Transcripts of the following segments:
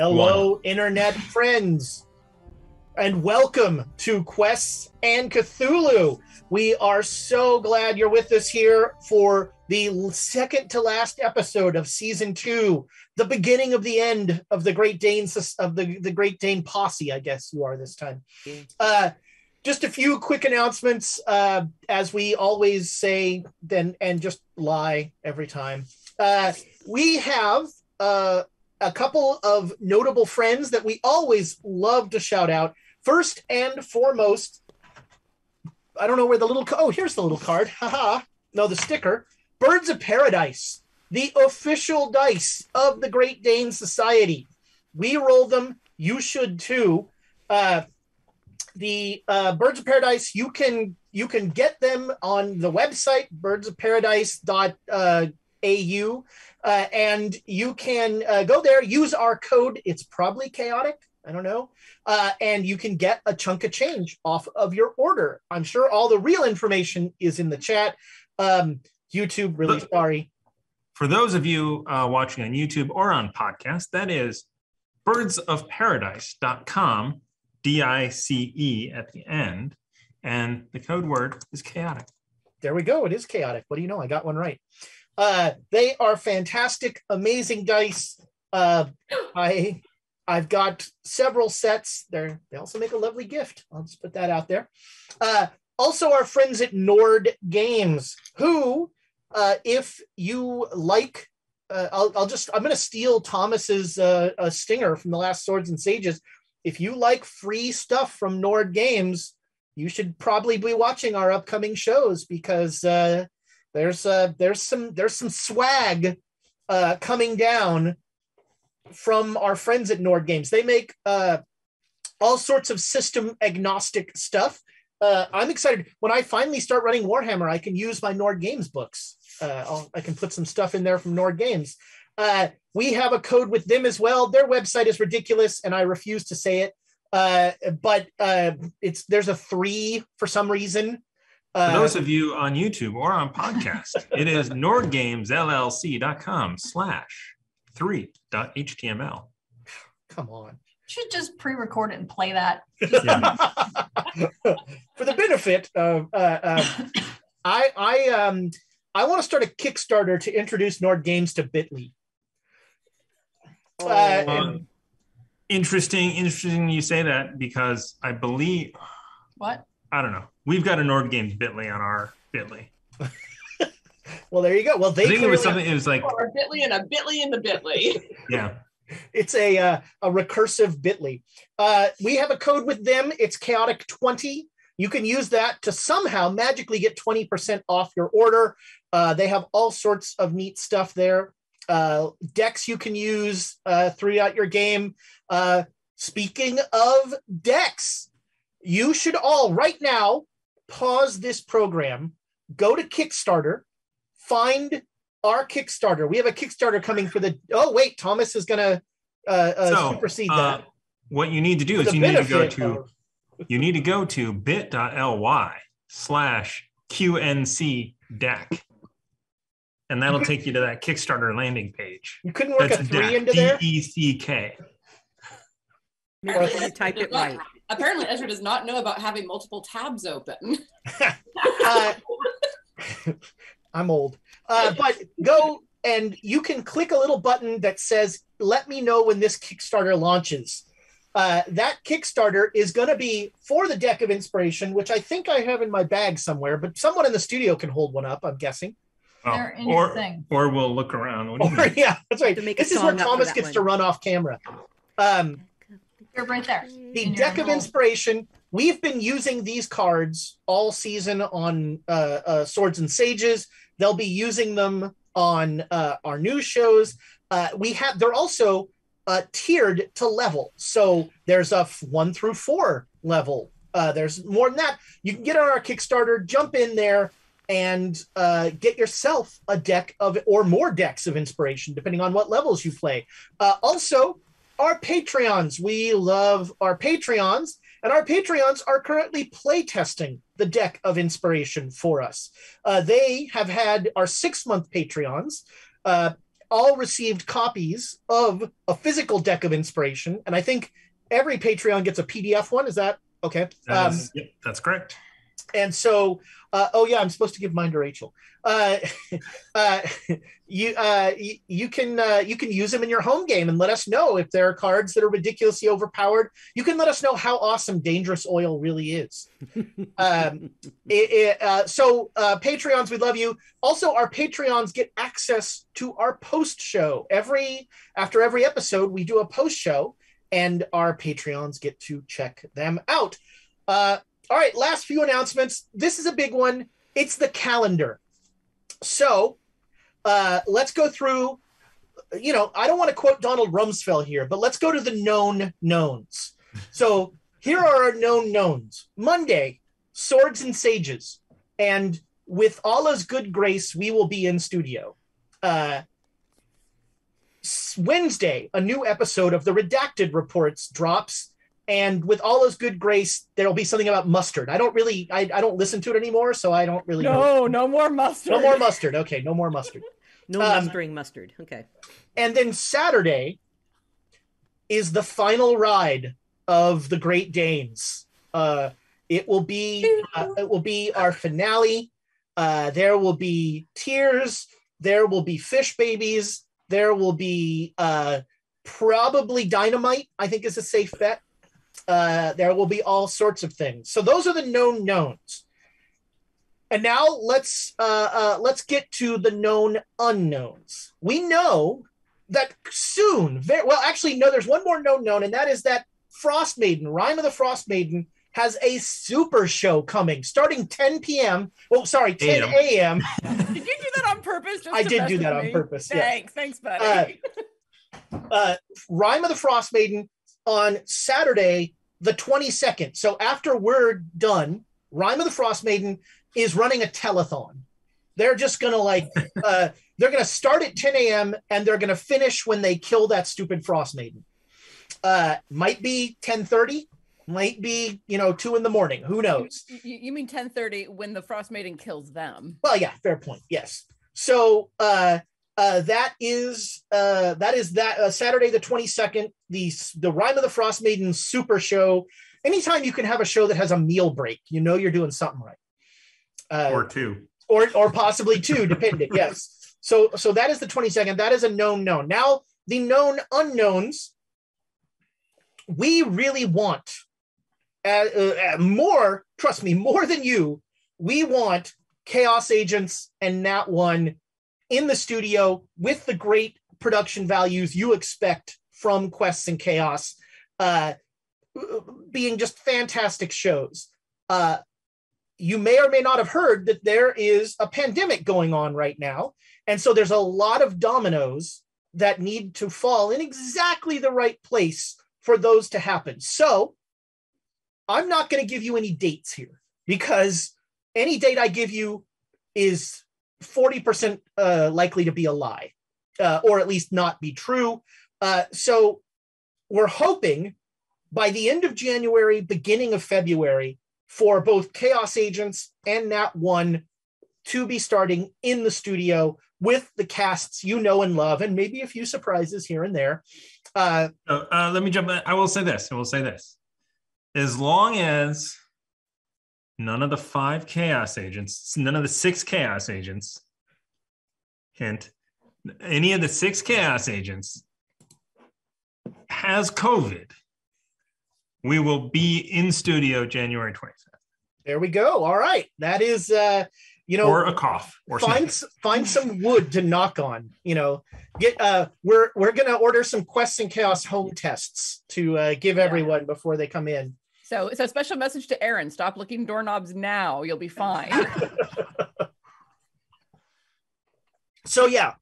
Hello, internet friends, and welcome to Quests and Cthulhu. We are so glad you're with us here for the second to last episode of season 2, the beginning of the end of the Great Dane of the Great Dane posse. I guess you are this time. Just a few quick announcements, as we always say, and just lie every time. We have a couple of notable friends that we always love to shout out. First and foremost, I don't know where the little... Oh, here's the little card. Haha. No, the sticker. Birds of Paradise, the official dice of the Great Dane Society. We roll them. You should too. The Birds of Paradise, you can get them on the website, birdsofparadise.au. And you can go there, use our code. It's probably chaotic. I don't know. And you can get a chunk of change off of your order. I'm sure all the real information is in the chat. YouTube, really sorry. For those of you watching on YouTube or on podcast, that is birdsofparadise.com, DICE at the end. And the code word is chaotic. There we go. It is chaotic. What do you know? I got one right. They are fantastic, amazing dice. I've got several sets. They also make a lovely gift. I'll just put that out there. Also, our friends at Nord Games, who, if you like, I'm going to steal Thomas's stinger from the last Swords and Sages. If you like free stuff from Nord Games, you should probably be watching our upcoming shows, because there's some swag coming down from our friends at Nord Games. They make all sorts of system agnostic stuff. I'm excited. When I finally start running Warhammer, I can use my Nord Games books. I can put some stuff in there from Nord Games. We have a code with them as well. Their website is ridiculous, and I refuse to say it. But there's a 3 for some reason. For those of you on YouTube or on podcast, it is nordgamesllc.com/3.html. Come on. You should just pre-record it and play that. For the benefit of, I want to start a Kickstarter to introduce Nord Games to Bitly. Interesting you say that, because I believe... What? I don't know. We've got a Nord Games Bitly on our Bitly. Well, there you go. Well, I think it was something. It was like a Bitly and a Bitly and the Bitly. Yeah, it's a recursive Bitly. We have a code with them. It's chaotic20. You can use that to somehow magically get 20% off your order. They have all sorts of neat stuff there. Decks you can use throughout your game. Speaking of decks, you should all right now pause this program, go to Kickstarter, find our Kickstarter. We have a Kickstarter coming for the... Oh, wait, Thomas is going to supersede that. What you need to do is you need to go to bit.ly/QNC deck. And that'll take you to that Kickstarter landing page. You couldn't work a 3 into there? DECK. Maybe you typed it right. Apparently, Ezra does not know about having multiple tabs open. I'm old. But go and you can click a little button that says, let me know when this Kickstarter launches. That Kickstarter is going to be for the Deck of Inspiration, which I think I have in my bag somewhere, but someone in the studio can hold one up, I'm guessing. Or we'll look around. Yeah, that's right. This is where Thomas gets to run off camera. You're right there. The Deck of Inspiration. We've been using these cards all season on Swords and Sages. They'll be using them on our news shows. They're also tiered to level. So there's a 1 through 4 level. There's more than that. You can get on our Kickstarter, jump in there, and get yourself a deck or more decks of inspiration, depending on what levels you play. Also, our Patreons. We love our Patreons, and our Patreons are currently playtesting the Deck of Inspiration for us. They have had our 6-month Patreons. all received copies of a physical deck of inspiration, and I think every Patreon gets a PDF one. Is that okay? Yep, that's correct. And so, I'm supposed to give mine to Rachel. You can use them in your home game and let us know if there are cards that are ridiculously overpowered. You can let us know how awesome Dangerous Oil really is. Patreons, we love you. Also, our Patreons get access to our post show. After every episode, we do a post show, and our Patreons get to check them out. All right, last few announcements. This is a big one. It's the calendar. So let's go through, I don't want to quote Donald Rumsfeld here, but let's go to the known knowns. So here are our known knowns. Monday, Swords and Sages. And with Allah's good grace, we will be in studio. Wednesday, a new episode of the Redacted Reports drops. And with Allah's good grace, there'll be something about mustard. I don't listen to it anymore, so I don't really know. No more mustard. No more mustard. Okay, no more mustard. No mustering mustard. Okay. And then Saturday is the final ride of the Great Danes. It will be our finale. There will be tears. There will be fish babies. There will be probably dynamite, I think is a safe bet. There will be all sorts of things. So those are the known knowns. And now let's get to the known unknowns. We know that soon, there's one more known known, and that is that Frost Maiden, Rime of the Frost Maiden, has a super show coming starting 10 p.m. 10 a.m. Did you do that on purpose? I did do that on purpose. Thanks, buddy. Rime of the Frost Maiden on Saturday, the 22nd. So after we're done, Rime of the Frost Maiden is running a telethon. They're just going to they're going to start at 10 a.m. and they're going to finish when they kill that stupid Frost Maiden. Might be 10:30, might be, 2 in the morning. Who knows? You mean 10:30 when the Frost Maiden kills them? Well, yeah, fair point. Yes. So that is Saturday the 22nd, the Rime of the Frost Maiden super show. Anytime you can have a show that has a meal break, you're doing something right. Or two. Or possibly two, depending. Yes. So that is the 22nd. That is a known known. Now, the known unknowns, we really want more, trust me, more than you, we want Chaos Agents and Nat One in the studio with the great production values you expect from Quests and Chaos, being just fantastic shows. You may or may not have heard that there is a pandemic going on right now. And so there's a lot of dominoes that need to fall in exactly the right place for those to happen. So I'm not going to give you any dates here, because any date I give you is 40% likely to be a lie, or at least not be true. So we're hoping by the end of January, beginning of February, for both Chaos Agents and Nat One to be starting in the studio with the casts you know and love, and maybe a few surprises here and there. Let me jump in. I will say this. As long as none of the 5 Chaos Agents, none of the 6 Chaos Agents, hint, any of the 6 Chaos Agents has COVID, we will be in studio January 25th. There we go. All right. That is, or a cough, or find some wood to knock on. We're gonna order some Quests and Chaos home tests to give everyone before they come in. So it's a special message to Aaron: stop licking doorknobs now. You'll be fine. So yeah,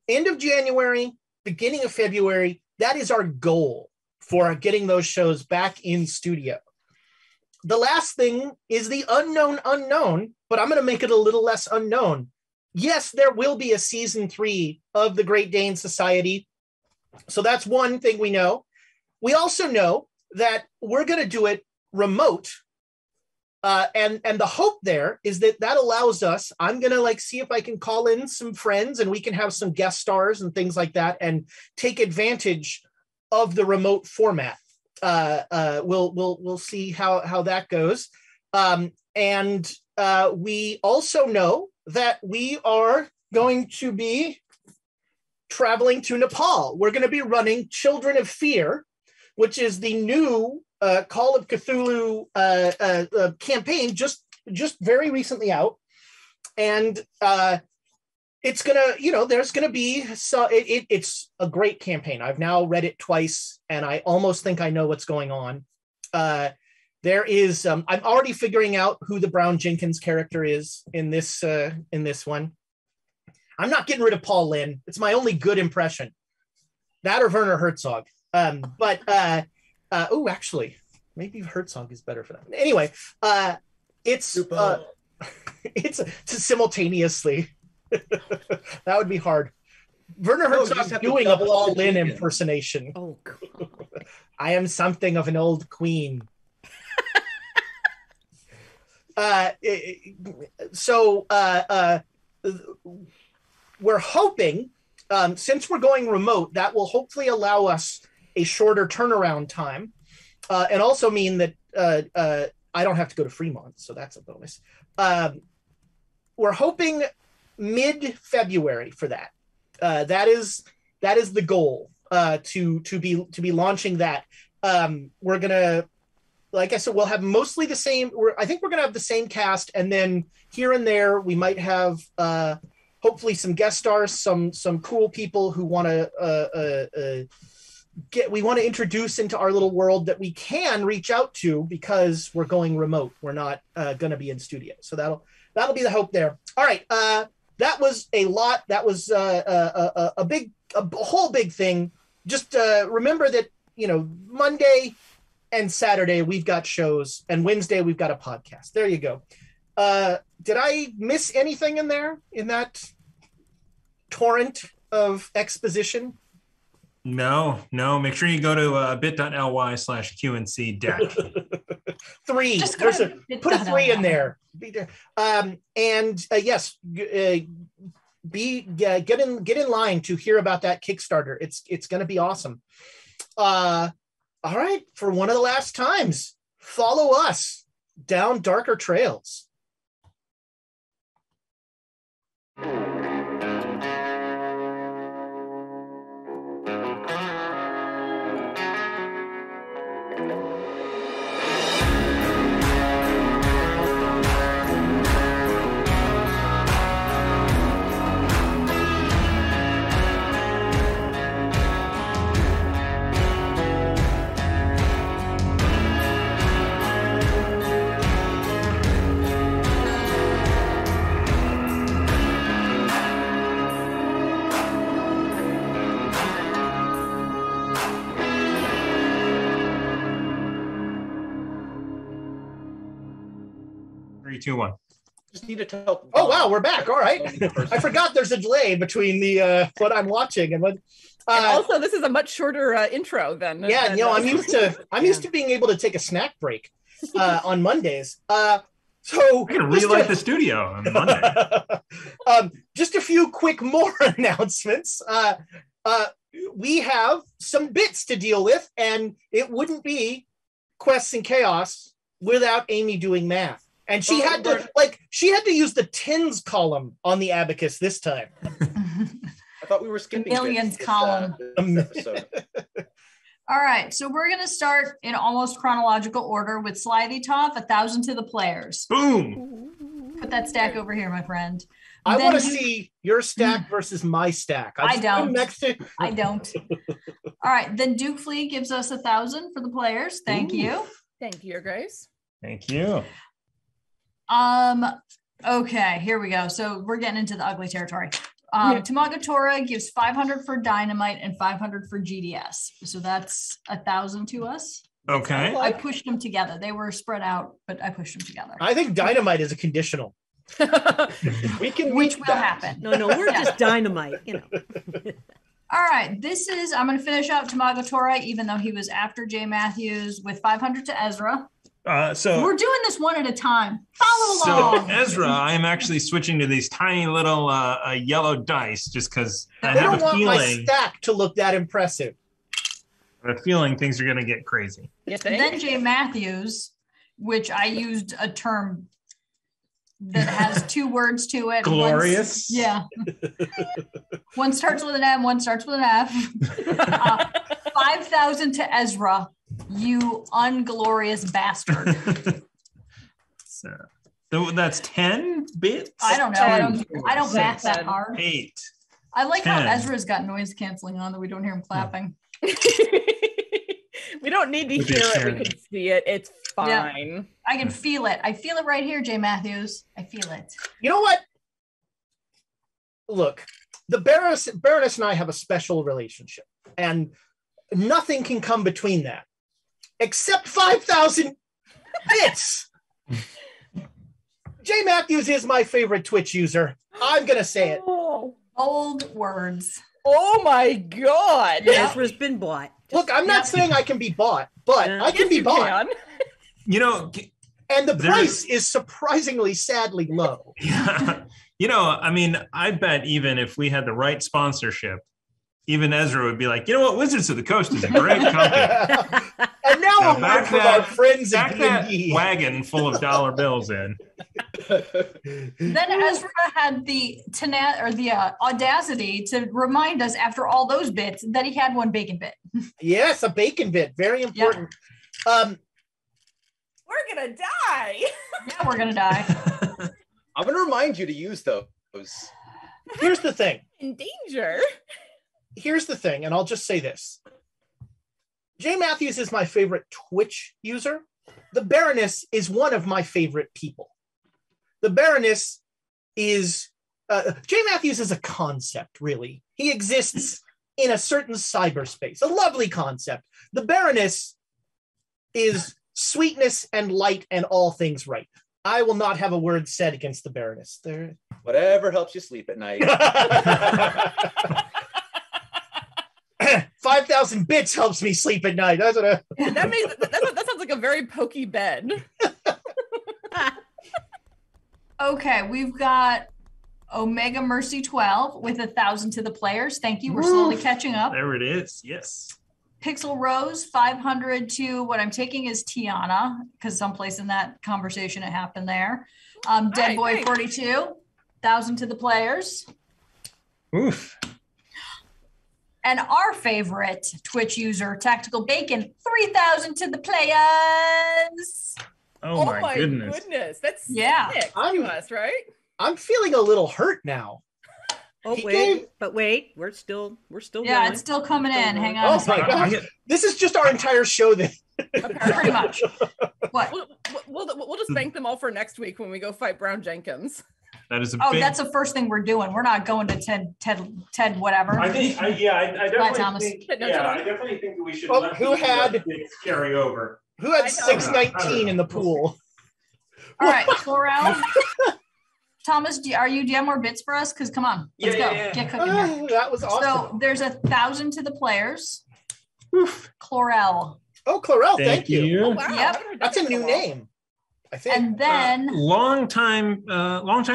end of January, beginning of February. That is our goal for getting those shows back in studio. The last thing is the unknown, but I'm going to make it a little less unknown. Yes, there will be a season 3 of the Great Dane Society. So that's one thing we know. We also know that we're going to do it remote And the hope there is that allows us, I'm going to like see if I can call in some friends and we can have some guest stars and things like that and take advantage of the remote format. We'll see how that goes. And we also know that we are going to be traveling to Nepal. We're going to be running Children of Fear, which is the new Call of Cthulhu campaign, just very recently out. And it's gonna, there's gonna be it's a great campaign. I've now read it twice, and I almost think I know what's going on. There is, I'm already figuring out who the Brown Jenkins character is in this one. I'm not getting rid of Paul Lynn. It's my only good impression. That or Werner Herzog. Actually, maybe Herzog is better for that. Anyway, it's simultaneously. That would be hard. Werner Herzog doing a Paul Lynn impersonation. Oh, God. I am something of an old queen. We're hoping, since we're going remote, that will hopefully allow us a shorter turnaround time, and also mean that I don't have to go to Fremont, so that's a bonus. We're hoping mid-February for that. That is the goal, to be launching that. We're gonna, like I said, we'll have mostly the same. I think we're gonna have the same cast, and then here and there we might have hopefully some guest stars, some cool people who want to we want to introduce into our little world that we can reach out to because we're going remote. We're not going to be in studio, so that'll be the hope there. All right, that was a lot. That was a whole big thing. Just remember that Monday and Saturday we've got shows, and Wednesday we've got a podcast. There you go. Did I miss anything in there in that torrent of exposition? No. Make sure you go to bit.ly/QNC deck. 3. Put a 3 in there. Yes, get in line to hear about that Kickstarter. It's going to be awesome. All right, for one of the last times, follow us down darker trails. Three, two, one. Just need to tell. Oh wow, we're back. All right. I forgot there's a delay between the what I'm watching and what. And also, this is a much shorter intro than. Yeah, I'm used to being able to take a snack break on Mondays. So we're gonna relight the studio on Monday. Just a few quick more announcements. We have some bits to deal with, and it wouldn't be Quests and Chaos without Amy doing math. And she had to use the tens column on the abacus this time. I thought we were skipping millions column. This episode. All right, so we're going to start in almost chronological order with Slithy Top, 1,000 to the players. Boom! Put that stack over here, my friend. I want to see your stack versus my stack. I don't. I don't. All right, then Duke Flea gives us 1,000 for the players. Thank you. Thank you, Your Grace. Thank you. Okay, here we go. So we're getting into the ugly territory. Tamagatora gives 500 for Dynamite and 500 for GDS. So that's 1,000 to us. Okay. I pushed them together. They were spread out, but I pushed them together. I think Dynamite is a conditional. Which will happen. No, we're just Dynamite, All right, I'm going to finish out Tamagatora, even though he was after Jay Matthews, with 500 to Ezra. So We're doing this one at a time. Follow So along. Ezra, I am actually switching to these tiny little yellow dice just because I They have don't a want my feeling. stack to look that impressive. I have a feeling things are going to get crazy. You think? Then Jay Matthews, which I used a term that has 2 words to it. Glorious. Yeah. One starts with an M, one starts with an F. 5,000 to Ezra, you unglorious bastard. So that's 10 bits? I don't know. I don't math that hard. 8. I like how 10. Ezra's got noise canceling on that we don't hear him clapping. We don't need to With hear your it. We sharing. can see it. It's Yeah. fine. I can feel it. I feel it right here, Jay Matthews. I feel it. You know what? Look, the Baroness and I have a special relationship, and nothing can come between that, except 5,000 bits. Jay Matthews is my favorite Twitch user. I'm gonna say it. Bold words. Oh my god. Ezra's been bought. Look, I'm not saying I can be bought, but Yeah. I can be You bought. can. You know, And the There's- price is surprisingly, sadly low. you know, I mean, I bet even if we had the right sponsorship, even Ezra would be like, you know what, Wizards of the Coast is a great company. And now Now a word back from that- our friends at Back that D&D. wagon full of dollar bills in. Then Ezra had the audacity to remind us after all those bits that he had one bacon bit. Yes, a bacon bit, very important. We're gonna die. Yeah, we're gonna die. I'm gonna remind you to use those. Here's the thing. In danger. Here's the thing, and I'll just say this. Jay Matthews is my favorite Twitch user. The Baroness is one of my favorite people. The Baroness is Jay Matthews is a concept, really. He exists in a certain cyberspace, a lovely concept. The Baroness is sweetness and light and all things right. I will not have a word said against the Baroness. There. Whatever helps you sleep at night. 5,000 bits helps me sleep at night. That's what That sounds like a very pokey bed. Okay, we've got Omega Mercy 12 with 1,000 to the players. Thank you. We're slowly catching up. There it is. Yes. Pixel Rose 500 to what I'm taking is Tiana, because someplace in that conversation it happened there. Dead Right, Boy thanks. 42, 1,000 to the players. Oof. And our favorite Twitch user, Tactical Bacon, 3,000 to the players. Oh, my goodness. That's Yeah. sick I'm- to us, right? I'm feeling a little hurt now. Oh He wait, gave- but wait, we're still Yeah, going. it's still coming in. Hang on Oh a my second. God. This is just our entire show then. Pretty much. What? We'll just thank them all for next week when we go fight Brown Jenkins. That is a Oh, big. that's the first thing we're doing. We're not going to Ted, whatever. I definitely Thomas. think. No, Yeah, no. I definitely think that we should Oh, let who the had- bits carry over. Who had I know. 619 in the pool? All right, Chlorel. Thomas, do you have more bits for us? Because come on, let's go. Yeah. Get cooking here. That was awesome. So there's 1,000 to the players. Oof. Chlorel. Oh, Chlorel, thank you. Oh, wow. Yep. I haven't heard that That's a in new while. name, I think. And then Long time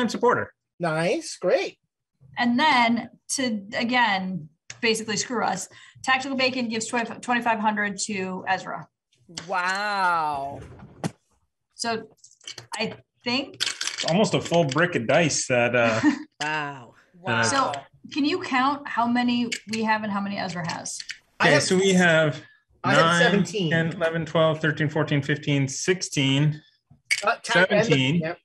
supporter. Nice, great. to again basically screw us, Tactical Bacon gives 2,500 to Ezra. Wow. So I think It's almost a full brick of dice that. Wow. Wow. so. Can you count how many we have and how many Ezra has? I Okay, have- so we have I have 9, 17. 10, 11, 12, 13, 14, 15, 16 17. Yep.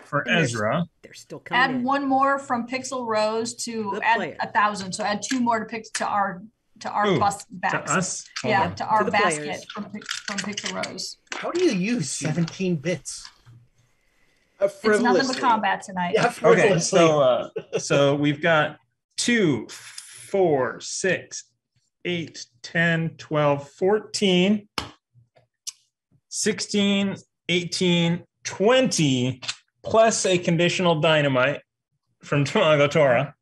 for Ezra. They're still coming Add in. one more from Pixel Rose to The add player. 1,000. So add 2 more to our Ooh, bus To backs. us? Hold Yeah, on. to our the basket players. from Pixel Rose. How do you use 17 bits? It's nothing but Frivolously. combat tonight. Yeah, Okay, frivolously. so we've got 2, 4, 6, 8, 10, 12, 14, 16, 18, 20, plus a conditional dynamite from Tamago Tora.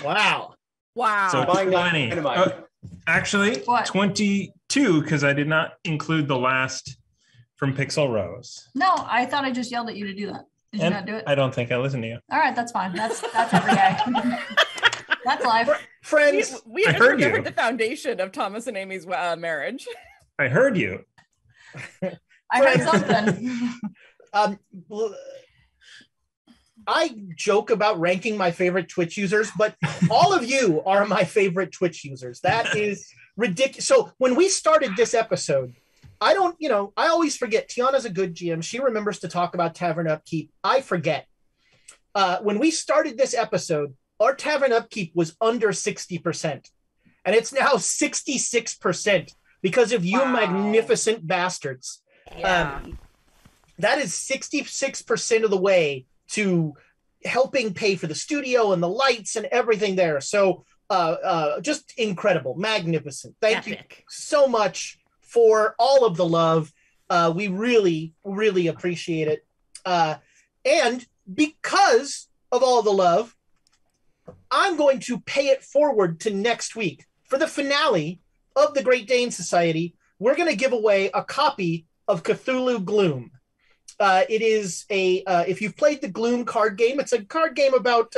Wow. Wow. So Buying 20. dynamite. Actually, What? 22, because I did not include the last from Pixel Rose. No, I thought I just yelled at you to do that. Did you And not do it? I don't think I listened to you. All right, that's fine. That's every day. That's life. Friends, We I have heard discovered you. the foundation of Thomas and Amy's marriage. I heard you. I heard something. I joke about ranking my favorite Twitch users, but all of you are my favorite Twitch users. That is ridiculous. So when we started this episode, I always forget. Tiana's a good GM. She remembers to talk about Tavern Upkeep. I forget. When we started this episode, our Tavern Upkeep was under 60%. And it's now 66% because of you magnificent bastards. Yeah. That is 66% of the way to helping pay for the studio and the lights and everything there. So just incredible, magnificent. Thank you Epic. so much for all of the love. We really, really appreciate it. And because of all the love, I'm going to pay it forward to next week. For the finale of the Great Dane Society, we're going to give away a copy of Cthulhu Gloom. It is if you've played the Gloom card game, it's a card game about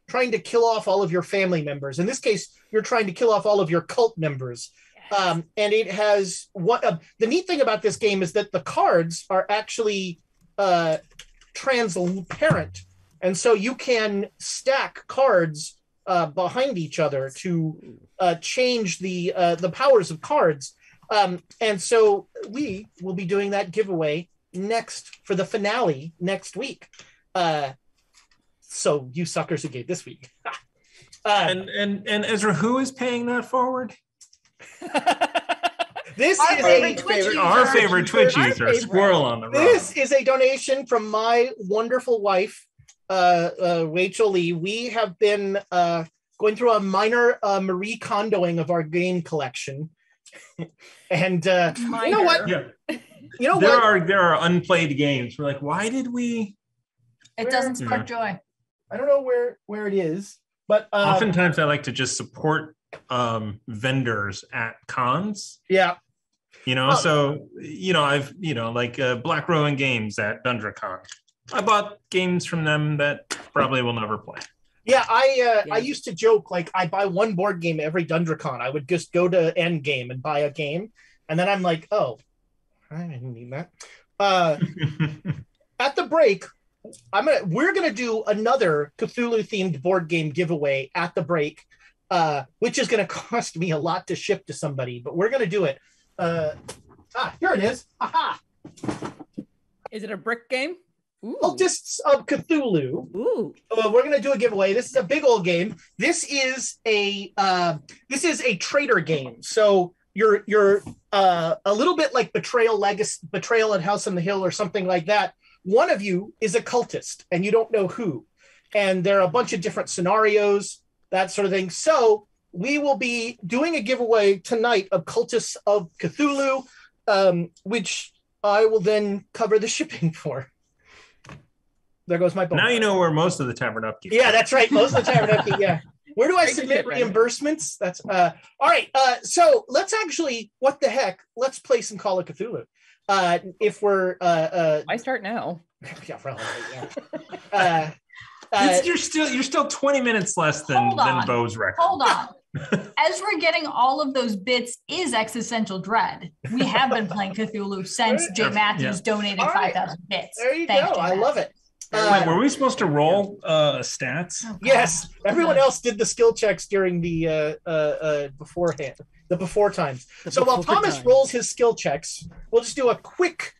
trying to kill off all of your family members. In this case, you're trying to kill off all of your cult members. And it has the neat thing about this game is that the cards are actually transparent. And so you can stack cards behind each other to change the powers of cards. And so we will be doing that giveaway for the finale next week. So you suckers who gave this week. And Ezra, who is paying that forward? This Our is favorite Twitch user. Our favorite Twitch Our user, favorite. Squirrel on the Road. This is a donation from my wonderful wife, Rachel Lee. We have been going through a minor Marie Kondoing of our game collection. And you know what? Yeah. You know there what? there are unplayed games. We're like, why did we? It doesn't spark joy. I don't know where it is, but Oftentimes, I like to just support vendors at cons. yeah. So I've like Black Rowan Games at DundraCon. I bought games from them that probably will never play. Yeah, I used to joke, like, I buy one board game every DundraCon. I would just go to Endgame and buy a game, and then I'm like, oh, I didn't need that. At the break, we're gonna do another Cthulhu-themed board game giveaway at the break, which is gonna cost me a lot to ship to somebody, but we're gonna do it. Here it is. Aha! Is it a brick game? Ooh. Cultists of Cthulhu. Ooh. We're going to do a giveaway. This is a big old game. This is a trader game. So you're a little bit like Betrayal at House on the Hill or something like that. One of you is a cultist and you don't know who. And there are a bunch of different scenarios, that sort of thing. So we will be doing a giveaway tonight of Cultists of Cthulhu, which I will then cover the shipping for. There goes my bonus. Now you know where most of the Tavern Upkeep. Yeah, that's right. Most of the Tavern Upkeep. Yeah. Where do I Take the submit shit, Brandon. reimbursements? That's all right. So let's actually, what the heck? Let's play some Call of Cthulhu. If we're I start now. yeah, probably, yeah. You're still 20 minutes less than Hold on. Bo's record. Hold on. Ezra getting all of those bits is existential dread. We have been playing Cthulhu since Jay Matthews donated All right. 5,000 bits. There you Thank go. Jay I love Matthews. it. Wait, were we supposed to roll stats? Oh, God. Yes, everyone else did the skill checks during the before times. So while Thomas rolls his skill checks, we'll just do a quick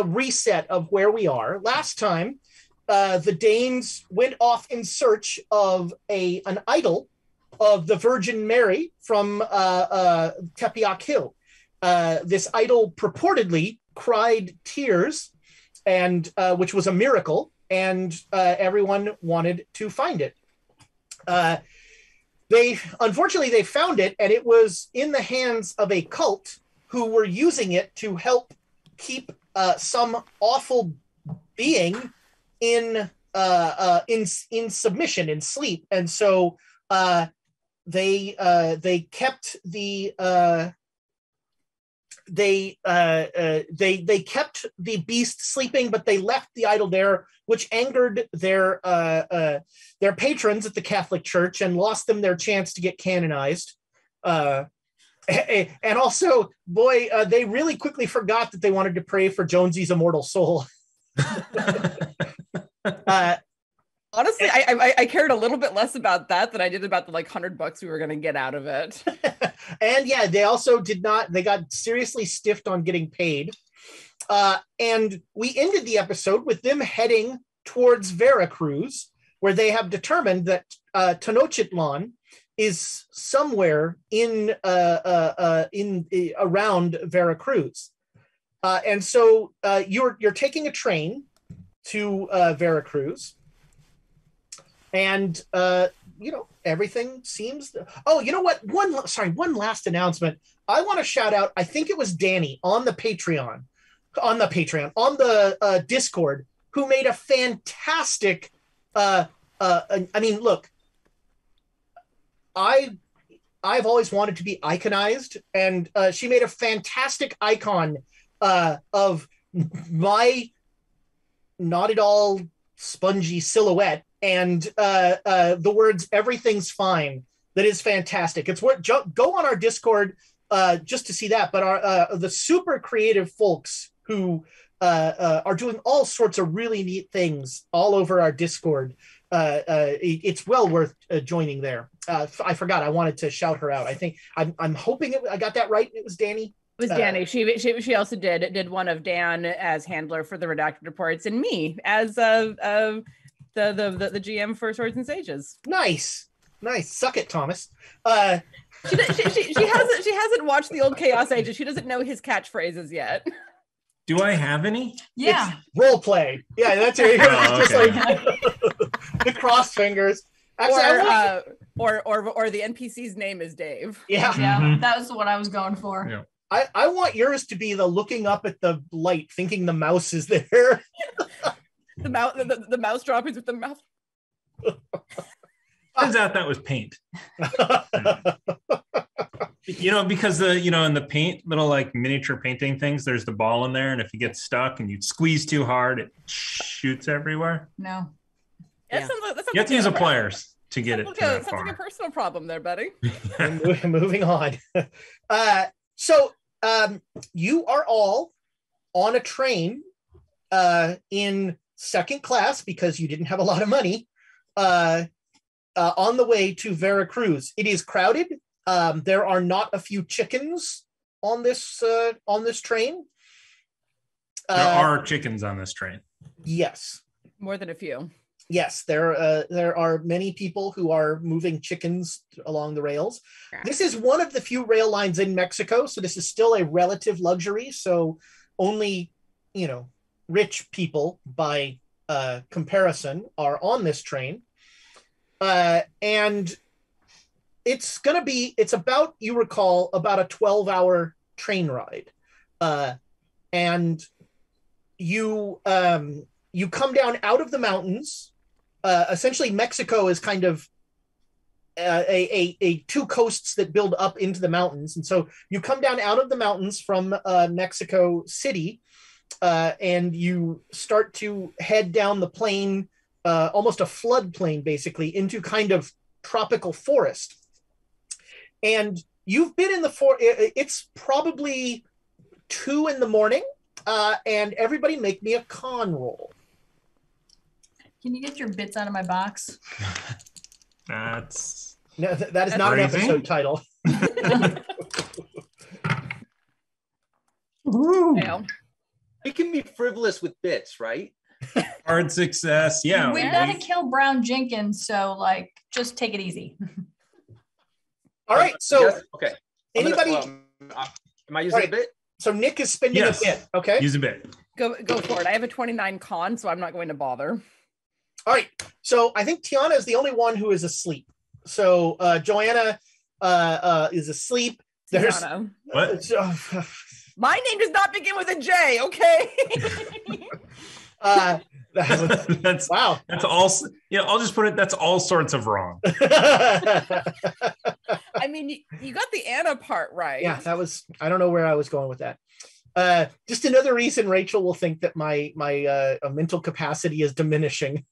reset of where we are. Last time, the Danes went off in search of an idol of the Virgin Mary from Tepeyac Hill. This idol purportedly cried tears, and which was a miracle, and everyone wanted to find it. They found it, and it was in the hands of a cult who were using it to help keep some awful being in submission, in sleep, and so they kept the they kept the beast sleeping, but they left the idol there, which angered their patrons at the Catholic Church and lost them their chance to get canonized. And also, boy, they really quickly forgot that they wanted to pray for Jonesy's immortal soul. Honestly, I cared a little bit less about that than I did about the like $100 we were going to get out of it. And yeah, they also they got seriously stiffed on getting paid. And we ended the episode with them heading towards Veracruz, where they have determined that Tenochtitlan is somewhere in around Veracruz. And so you're taking a train to Veracruz. And everything seems. Oh, you know what? One last announcement. I want to shout out. I think it was Danny on the Discord, who made a fantastic. I mean, look. I've always wanted to be iconized, and she made a fantastic icon of my not at all spongy silhouette. And the words "everything's fine." That is fantastic. It's worth go on our Discord just to see that. But the super creative folks who are doing all sorts of really neat things all over our Discord. It's well worth joining there. I forgot. I wanted to shout her out. I think I'm hoping I got that right. It was Danny. It was Danny. She also did one of Dan as handler for the redacted reports, and me as the GM for Swords and Sages. Nice. Suck it, Thomas. She hasn't watched the old Chaos Ages. She doesn't know his catchphrases yet. Do I have any? Yeah. It's role play. Yeah, that's it. Just okay. like the cross fingers. Actually, or the NPC's name is Dave. Yeah. Mhm. That was what I was going for. Yeah. I want yours to be the looking up at the light, thinking the mouse is there. The mouse droppings with the mouth. Turns out that was paint. Because in the paint, little like miniature painting things, there's the ball in there, and if you get stuck and you squeeze too hard, it shoots everywhere. No. That sounds You have to use a pliers to get it to that sounds far. like a personal problem there, buddy. Moving on. So you are all on a train in second class because you didn't have a lot of money on the way to Veracruz. It is crowded. There are not a few chickens on this train. There are chickens on this train. Yes. More than a few. Yes, there are many people who are moving chickens along the rails. Yeah. This is one of the few rail lines in Mexico, so this is still a relative luxury. So only, rich people by comparison are on this train. And it's about, you recall, about a 12-hour train ride. And you come down out of the mountains. Essentially, Mexico is kind of a two coasts that build up into the mountains. And so you come down out of the mountains from Mexico City, and you start to head down the plain, almost a flood plain, basically, into kind of tropical forest. And you've been in the forest. It's probably 2 a.m, and everybody make me a con roll. Can you get your bits out of my box? That's No, that is not an crazy. episode title. Fail. We can be frivolous with bits, right? hard success. Yeah. We gotta kill Brown Jenkins, so just take it easy. All right, so Yes, okay. anybody? Am I using All right. a bit? So Nick is spending Yes. a bit. Okay. Use a bit. Go for it. I have a 29 con, so I'm not going to bother. All right. So I think Tiana is the only one who is asleep. So Joanna is asleep. There's Tiana. What? My name does not begin with a J, okay? That's wow. That's all. I'll just put it. That's all sorts of wrong. I mean, you got the Anna part right. Yeah, that was. I don't know where I was going with that. Just another reason Rachel will think that my mental capacity is diminishing.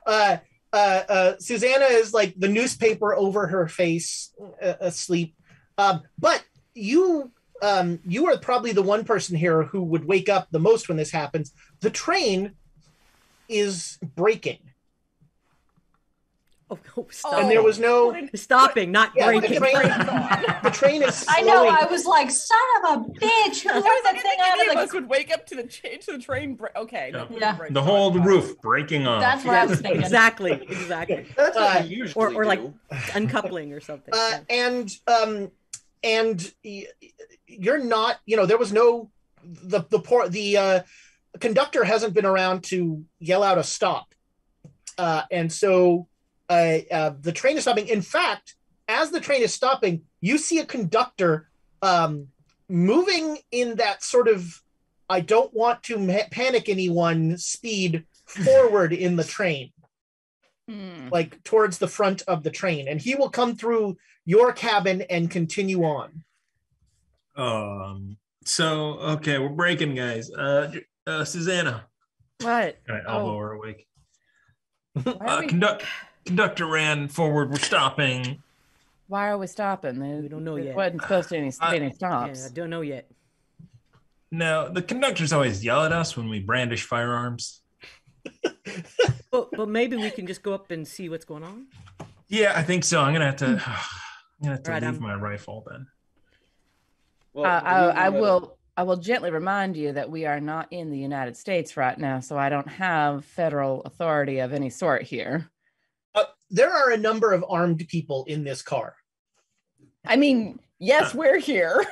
Susanna is like the newspaper over her face, asleep. But you are probably the one person here who would wake up the most when this happens. The train is braking. Oh, stop. And there was no stopping, not breaking. The train is slowing. I know. I was like, son of a bitch. Who let that thing out Any of of us would wake up to the train. Okay. Yeah. no, Yeah. break The on. whole roof breaking off. That's what I was thinking. Exactly. That's what we usually Or like do. uncoupling or something. And you're not. There was no the conductor hasn't been around to yell out a stop, and so. The train is stopping. In fact, as the train is stopping, you see a conductor moving in that sort of I don't want to panic anyone speed forward in the train, like towards the front of the train. And he will come through your cabin and continue on. So, okay, we're breaking, guys. Susanna. What? I elbow her awake. Why are we- Conductor ran forward. We're stopping. Why are we stopping? We don't know yet. Wasn't supposed to be any Yeah, stops. I don't know yet. No, the conductors always yell at us when we brandish firearms. But maybe we can just go up and see what's going on. Yeah, I think so. I'm gonna have to. Right, leave my rifle then. Well, I will gently remind you that we are not in the United States right now, so I don't have federal authority of any sort here. There are a number of armed people in this car. I mean, yes, we're here.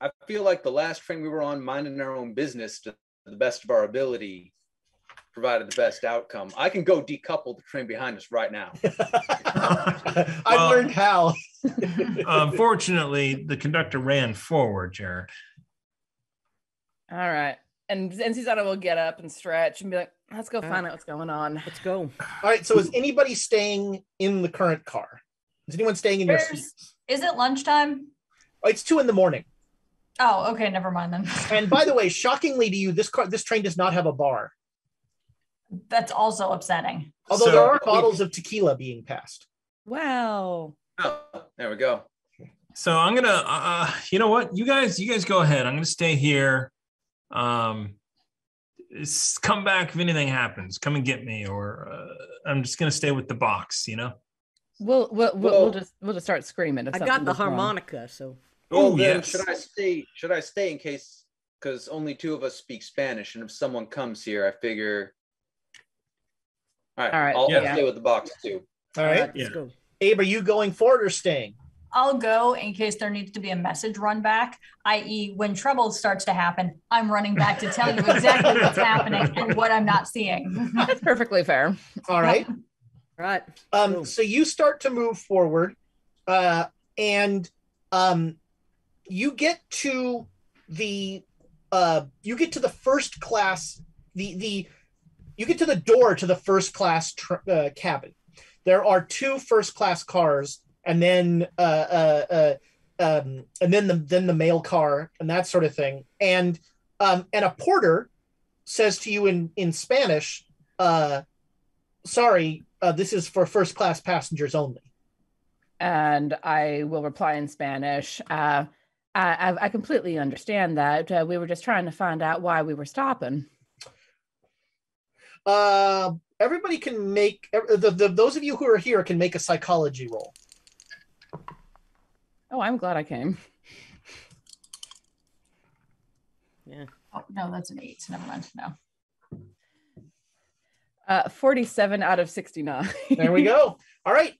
I feel like the last train we were on, minding our own business to the best of our ability, provided the best outcome. I can go decouple the train behind us right now. I learned how. Unfortunately, the conductor ran forward, Jared. All right. And Susanna will get up and stretch and be like, let's go find out what's going on. Let's go. All right, so is anybody staying in the current car? Is anyone staying in your seats? Is it lunchtime? Oh, it's 2 a.m. Oh, okay. Never mind then. And by the way, shockingly to you, this train does not have a bar. That's also upsetting. Although So- there are bottles of tequila being passed. Wow. Oh, there we go. So I'm gonna, you know what? You guys go ahead. I'm gonna stay here. Come back if anything happens. Come and get me, or I'm just gonna stay with the box. We'll just start screaming. If I got something the goes wrong. harmonica, so Well, Oh, then yes. should I stay in case, because only 2 of us speak Spanish, and if someone comes here, I figure. All right. I'll stay with the box too. All right. let's go. Abe, are you going forward or staying? I'll go in case there needs to be a message run back, i.e. when trouble starts to happen, I'm running back to tell you exactly what's happening and what I'm not seeing. That's perfectly fair. All right. Right. So you start to move forward, and you get to the first class. You get to the door to the first class cabin. There are 2 first class cars, and then the mail car and that sort of thing. And a porter says to you in Spanish, "Sorry, this is for first class passengers only." And I will reply in Spanish. I completely understand that. We were just trying to find out why we were stopping. Everybody can make those of you who are here can make a psychology roll. Oh, I'm glad I came. Yeah. Oh, no, that's an 8. Never mind. No. 47 out of 69. There we go. All right.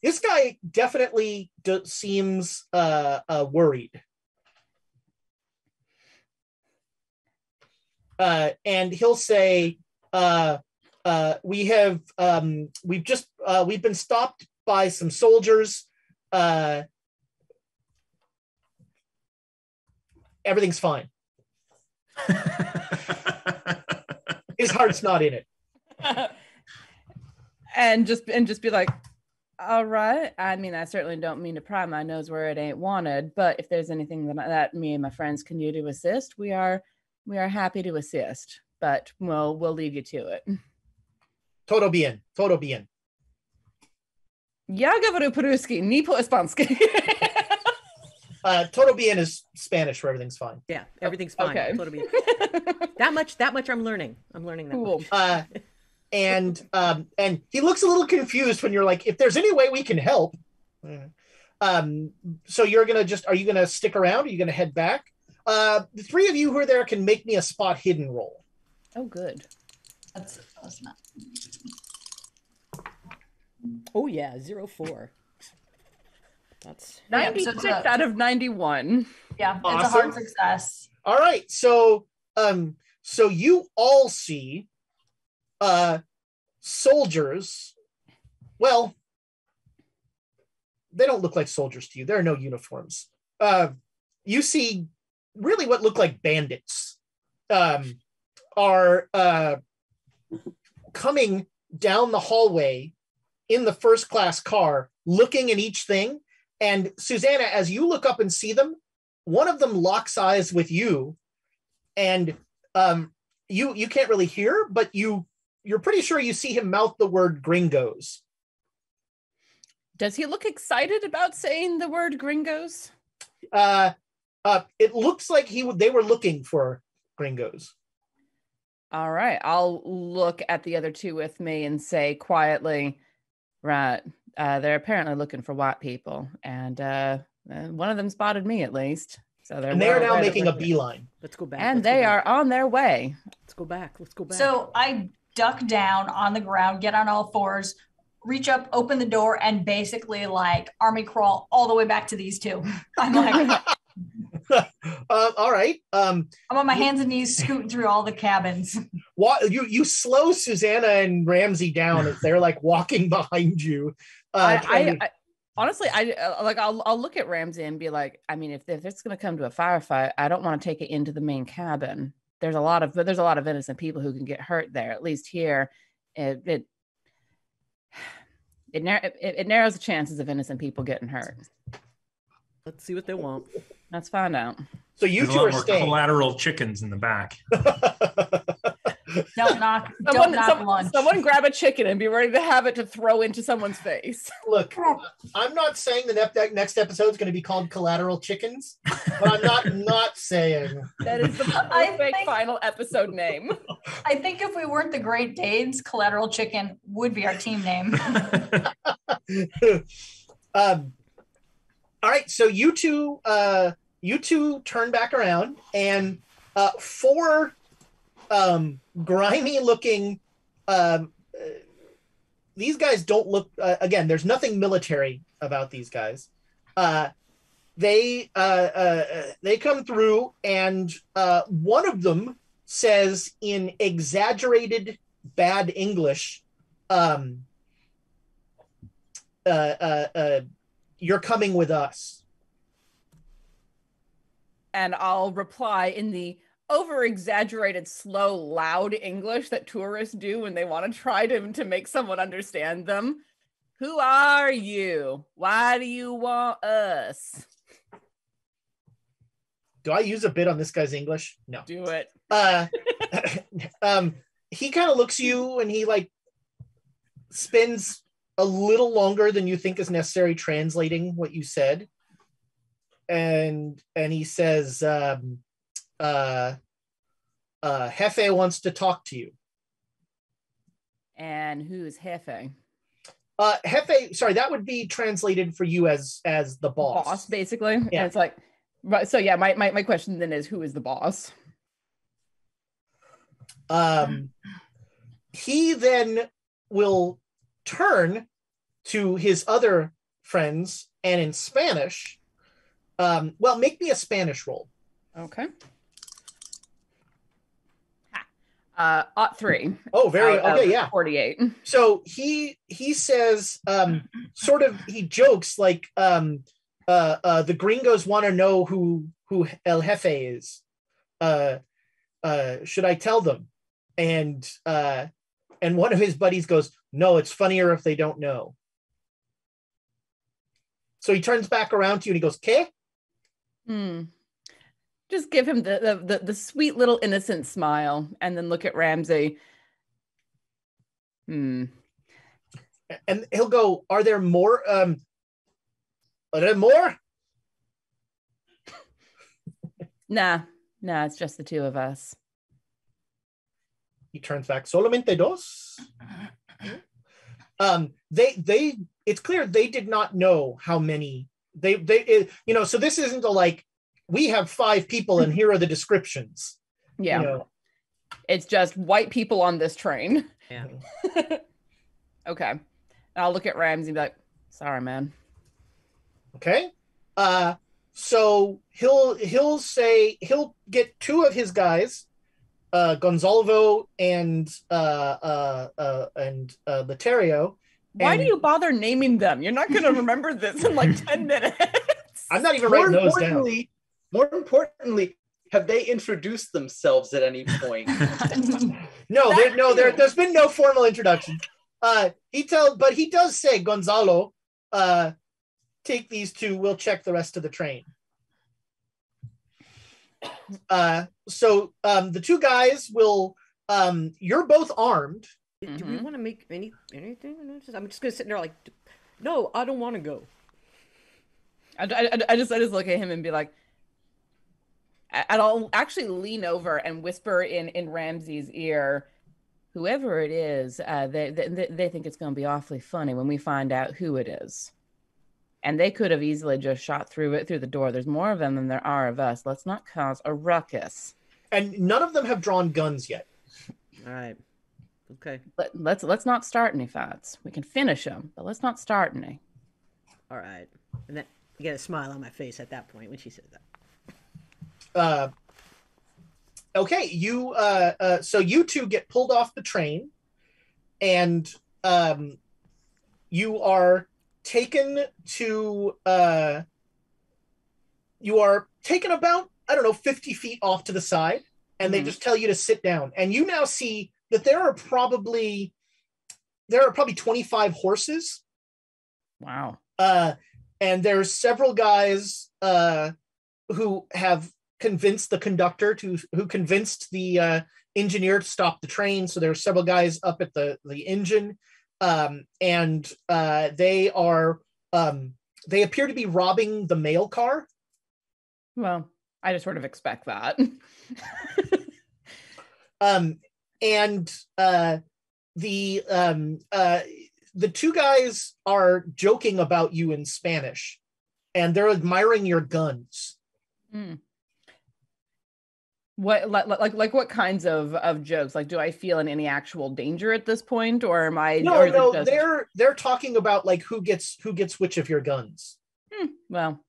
This guy definitely seems worried. And he'll say, we've been stopped by some soldiers. Everything's fine. His heart's not in it. and just be like, all right. I mean, I certainly don't mean to pry my nose where it ain't wanted, but if there's anything that me and my friends can do to assist, we are happy to assist. But we'll leave you to it. Todo bien. Ja говорю по-русски, не по-испански. Todo bien is Spanish where everything's fine. Yeah, everything's fine. Okay. Todo bien. That much I'm learning. I'm learning that Cool. much. And he looks a little confused when you're like, if there's any way we can help. So are you gonna stick around? Are you gonna head back? The three of you who are there can make me a spot hidden roll. Oh, good. That's not. Oh yeah, 04. That's 96 out of 91. Yeah, Awesome. It's a hard success. All right, so you all see soldiers. Well, they don't look like soldiers to you. There are no uniforms. You see really what look like bandits are coming down the hallway in the first class car, looking at each thing. And Susanna, as you look up and see them, one of them locks eyes with you, and you can't really hear, but you're pretty sure you see him mouth the word gringos. Does he look excited about saying the word gringos? It looks like they were looking for gringos. All right, I'll look at the other two with me and say quietly, right, they're apparently looking for white people, and one of them spotted me at least. So they're now making a beeline. Let's go back. And they are on their way. Let's go back. So I duck down on the ground, get on all fours, reach up, open the door, and basically like army crawl all the way back to these two. I'm like, all right. I'm on my hands and knees scooting through all the cabins. You slow Susanna and Ramsey down as they're like walking behind you. I honestly, I'll look at Ramsey and be like, I mean, if it's going to come to a firefight, I don't want to take it into the main cabin. There's a lot of innocent people who can get hurt there. At least here, it narrows the chances of innocent people getting hurt. Let's see what they want. Let's find out. So you There's two a lot are more staying. collateral chickens in the back. Don't knock lunch. Someone grab a chicken and be ready to have it to throw into someone's face. Look, I'm not saying the next episode is going to be called Collateral Chickens, but I'm not saying that is the perfect final episode name. I think if we weren't the Great Danes, Collateral Chicken would be our team name. All right, so you two turn back around, and four grimy looking these guys don't look again, there's nothing military about these guys. They come through, and one of them says in exaggerated bad English, you're coming with us. And I'll reply in the over-exaggerated, slow, loud English that tourists do when they want to try to make someone understand them. Who are you? Why do you want us? Do I use a bit on this guy's English? No. Do it. He kind of looks at you, and he like spends a little longer than you think is necessary translating what you said. And he says, Jefe wants to talk to you. And who is Jefe? Jefe, sorry, that would be translated for you as the boss. Boss, basically. Yeah. And it's like, so yeah, my question then is, who is the boss? He then will turn to his other friends, and in Spanish, make me a Spanish roll. Okay. 3. Oh, very okay, yeah. 48. So he says, he jokes like, the gringos want to know who El Jefe is. Should I tell them? And one of his buddies goes, No, it's funnier if they don't know. So he turns back around to you and he goes, "K?" Just give him the sweet little innocent smile and then look at Ramsey. And he'll go, "Are there more? Are there more?" Nah, it's just the two of us. He turns back, "Solamente dos?" It's clear they did not know how many so this isn't like, we have 5 people and here are the descriptions. Yeah. It's just white people on this train. Yeah. Okay. And I'll look at Ramsey and be like, "Sorry, man." Okay. So he'll say, he'll get 2 of his guys, Gonzalvo and Laterio. Why do you bother naming them? You're not going to remember this in like 10 minutes. I'm not even writing those down. More importantly, have they introduced themselves at any point? There's been no formal introduction. He does say, "Gonzalo, take these 2. We'll check the rest of the train." So the 2 guys will. You're both armed. Do we want to make anything? I'm just gonna sit there like, no, I don't want to go. I just look at him and be like, and I'll actually lean over and whisper in Ramsey's ear, "Whoever it is, they think it's going to be awfully funny when we find out who it is. And they could have easily just shot through the door. There's more of them than there are of us. Let's not cause a ruckus." And none of them have drawn guns yet. All right. Okay. Let's not start any fights. We can finish them, but let's not start any. All right. And then you get a smile on my face at that point when she said that. Okay, so you 2 get pulled off the train, and you are taken to about, 50 feet off to the side, and they just tell you to sit down. And you now see that there are probably 25 horses. Wow. And there's several guys who have convinced the conductor who convinced the engineer to stop the train. So there are several guys up at the engine, and they appear to be robbing the mail car. Well, I just sort of expect that. The 2 guys are joking about you in Spanish, and they're admiring your guns. What what kinds of jokes? Like, do I feel in any actual danger at this point, or am I? No. They're talking about like who gets which of your guns. Well,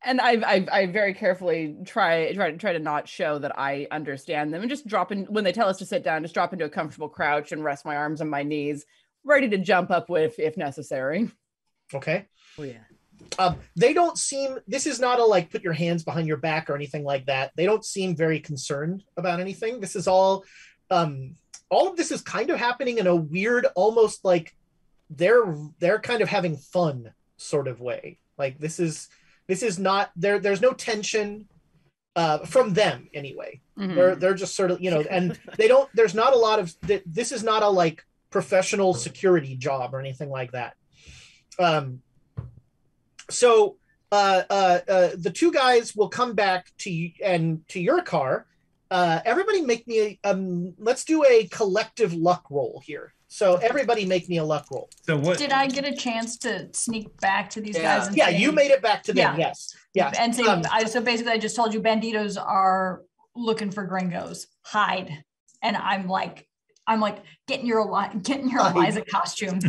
and I very carefully try to not show that I understand them, and just drop in when they tell us to sit down. Just drop into a comfortable crouch and rest my arms on my knees, ready to jump up if necessary. Okay. Oh yeah. They don't seem, this is not a like put your hands behind your back or anything like that. They don't seem very concerned about anything. This is all of this is kind of happening in a weird, almost like they're kind of having fun sort of way. Like this is not there's no tension from them anyway. They're just sort of, and there's not a lot of, this is not a like professional security job or anything like that. So the 2 guys will come back to you and to your car. Everybody make me let's do a collective luck roll here. So everybody make me a luck roll. So what did I get a chance to sneak back to these guys? And say, you made it back to them. Yes. Yeah. And say, so basically I just told you banditos are looking for gringos. Hide. And I'm like, getting your Eliza costume.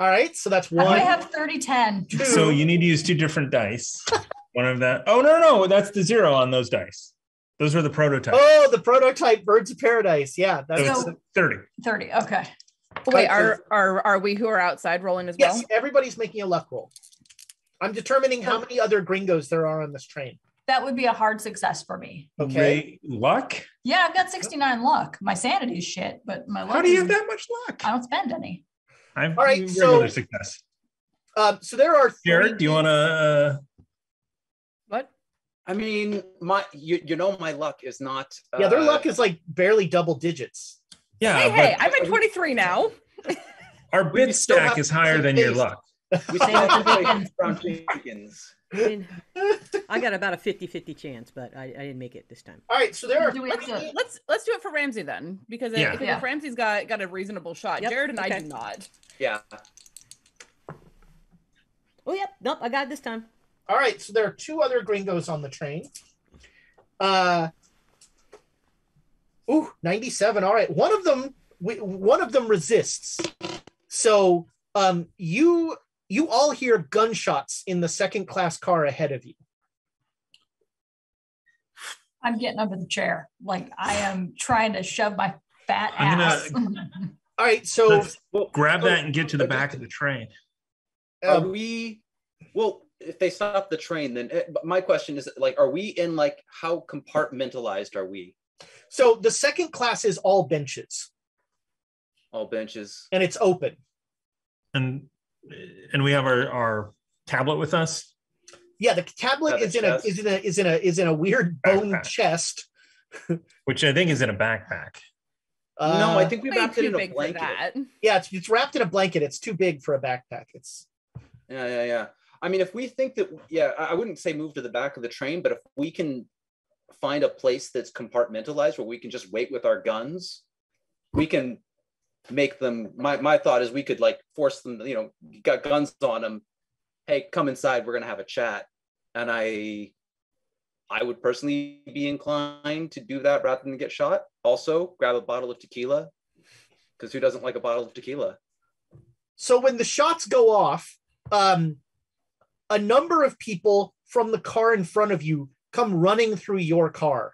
All right, so that's 1. I have 30-10. So you need to use 2 different dice. One of that. Oh no, that's the 0 on those dice. Those are the prototype. Oh, the prototype Birds of Paradise. Yeah, that's 30. 30. Okay. Wait, are we who are outside rolling as well? Yes, everybody's making a luck roll. I'm determining how many other gringos there are on this train. That would be a hard success for me. Okay. Luck? Yeah, I've got 69 luck. My sanity is shit, but my luck. How do you have that much luck? I don't spend any. All right, regular success. So there are Jared, do you want to? What? I mean, my luck is not. Yeah, their luck is like barely double digits. Yeah. Hey, I'm at 23 now. Our bid stack is higher than your luck. We still have to play Brown Jenkins. I mean, I got about a 50-50 chance, but I didn't make it this time. All right, so there are. Let's do it for Ramsey then, because if Ramsey's got a reasonable shot, Yep, Jared and okay. I do not. Yeah. Oh, yep. Nope, I got it this time. All right, so there are 2 other gringos on the train. 97. All right, one of them resists. So you all hear gunshots in the second-class car ahead of you. I'm getting under the chair. Like I am trying to shove my fat ass. All right, so grab that and get to the back of the train. Are we? Well, if they stop the train, then my question is like, are we in like how compartmentalized are we? So the second class is all benches. All benches, and it's open. And we have our tablet with us. Yeah, the tablet is in a weird bone chest, which I think is in a backpack. No, I think we wrapped it in a blanket. Yeah, it's wrapped in a blanket. It's too big for a backpack. Yeah. I mean, if we think that, I wouldn't say move to the back of the train, but if we can find a place that's compartmentalized where we can just wait with our guns, we can make them. My thought is we could like force them. You got guns on them. Hey, come inside. We're gonna have a chat. And I would personally be inclined to do that rather than get shot. Also, grab a bottle of tequila, because who doesn't like a bottle of tequila? So when the shots go off, a number of people from the car in front of you come running through your car.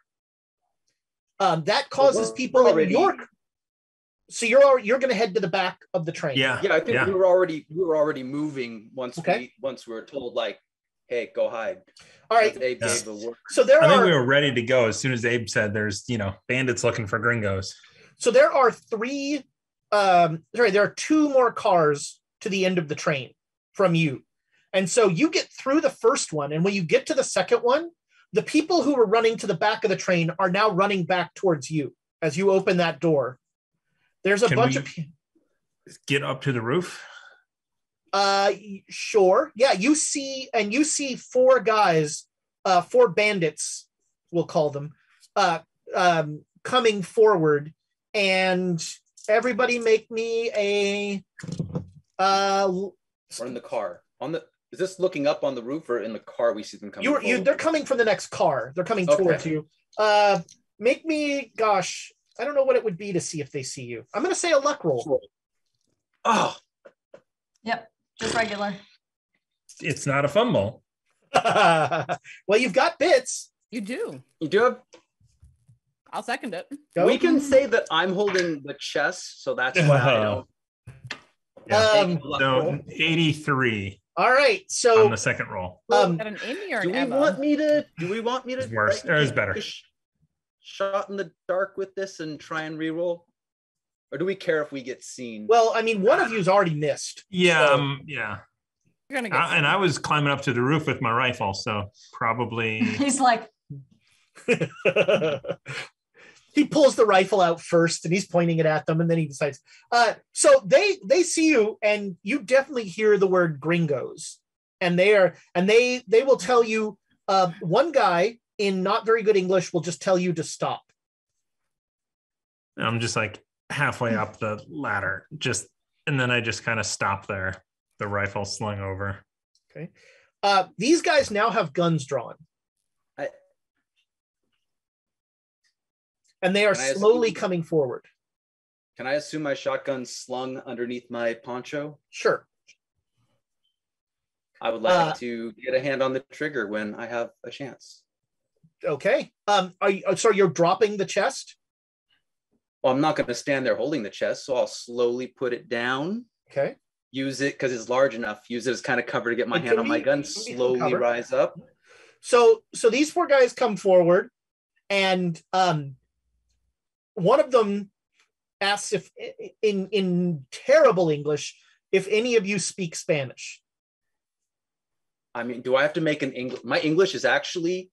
That causes people in York. So you're going to head to the back of the train. Yeah. I think we were already moving once we were told like, hey, go hide. All right. Abe gave the word. So I think we were ready to go as soon as Abe said there's bandits looking for gringos. So there are there are 2 more cars to the end of the train from you. And so you get through the first one, and when you get to the second one, the people who were running to the back of the train are now running back towards you as you open that door. There's a bunch of people. Get up to the roof? Sure. Yeah, you see 4 guys, 4 bandits, we'll call them, coming forward, and everybody make me a We're in the car. Is this looking up on the roof or in the car we see them coming? They're coming from the next car. They're coming towards you. Make me, gosh, I don't know what it would be to see if they see you. I'm going to say a luck roll. Oh. Yep, just regular. It's not a fumble. Well, you've got bits. You do. You do have. I'll second it. Go. We can say that I'm holding the chest, so that's why I don't. So 83. All right. So on the second roll. Got an Amy or an Emma? Do we want me to? It's worse. It was better. Shot in the dark with this and try and re-roll, or do we care if we get seen? Well, I mean, one of you's already missed. Yeah. So. Yeah. You're gonna get and I was climbing up to the roof with my rifle, so probably. He's like. He pulls the rifle out first and he's pointing it at them, and then he decides. So they see you, and you definitely hear the word gringos, and they will tell you. One guy in not very good English will just tell you to stop. I'm just like halfway up the ladder, and then I just kind of stop there, the rifle slung over. Okay. These guys now have guns drawn. And they are slowly coming forward. Can I assume my shotgun's slung underneath my poncho? Sure. I would like to get a hand on the trigger when I have a chance. Okay. You're dropping the chest? Well, I'm not going to stand there holding the chest, so I'll slowly put it down. Okay. Use it because it's large enough. Use it as kind of cover to get my hand on my gun. Slowly rise up. So these four guys come forward, and one of them asks if, in terrible English, if any of you speak Spanish. I mean, do I have to make an English? My English is actually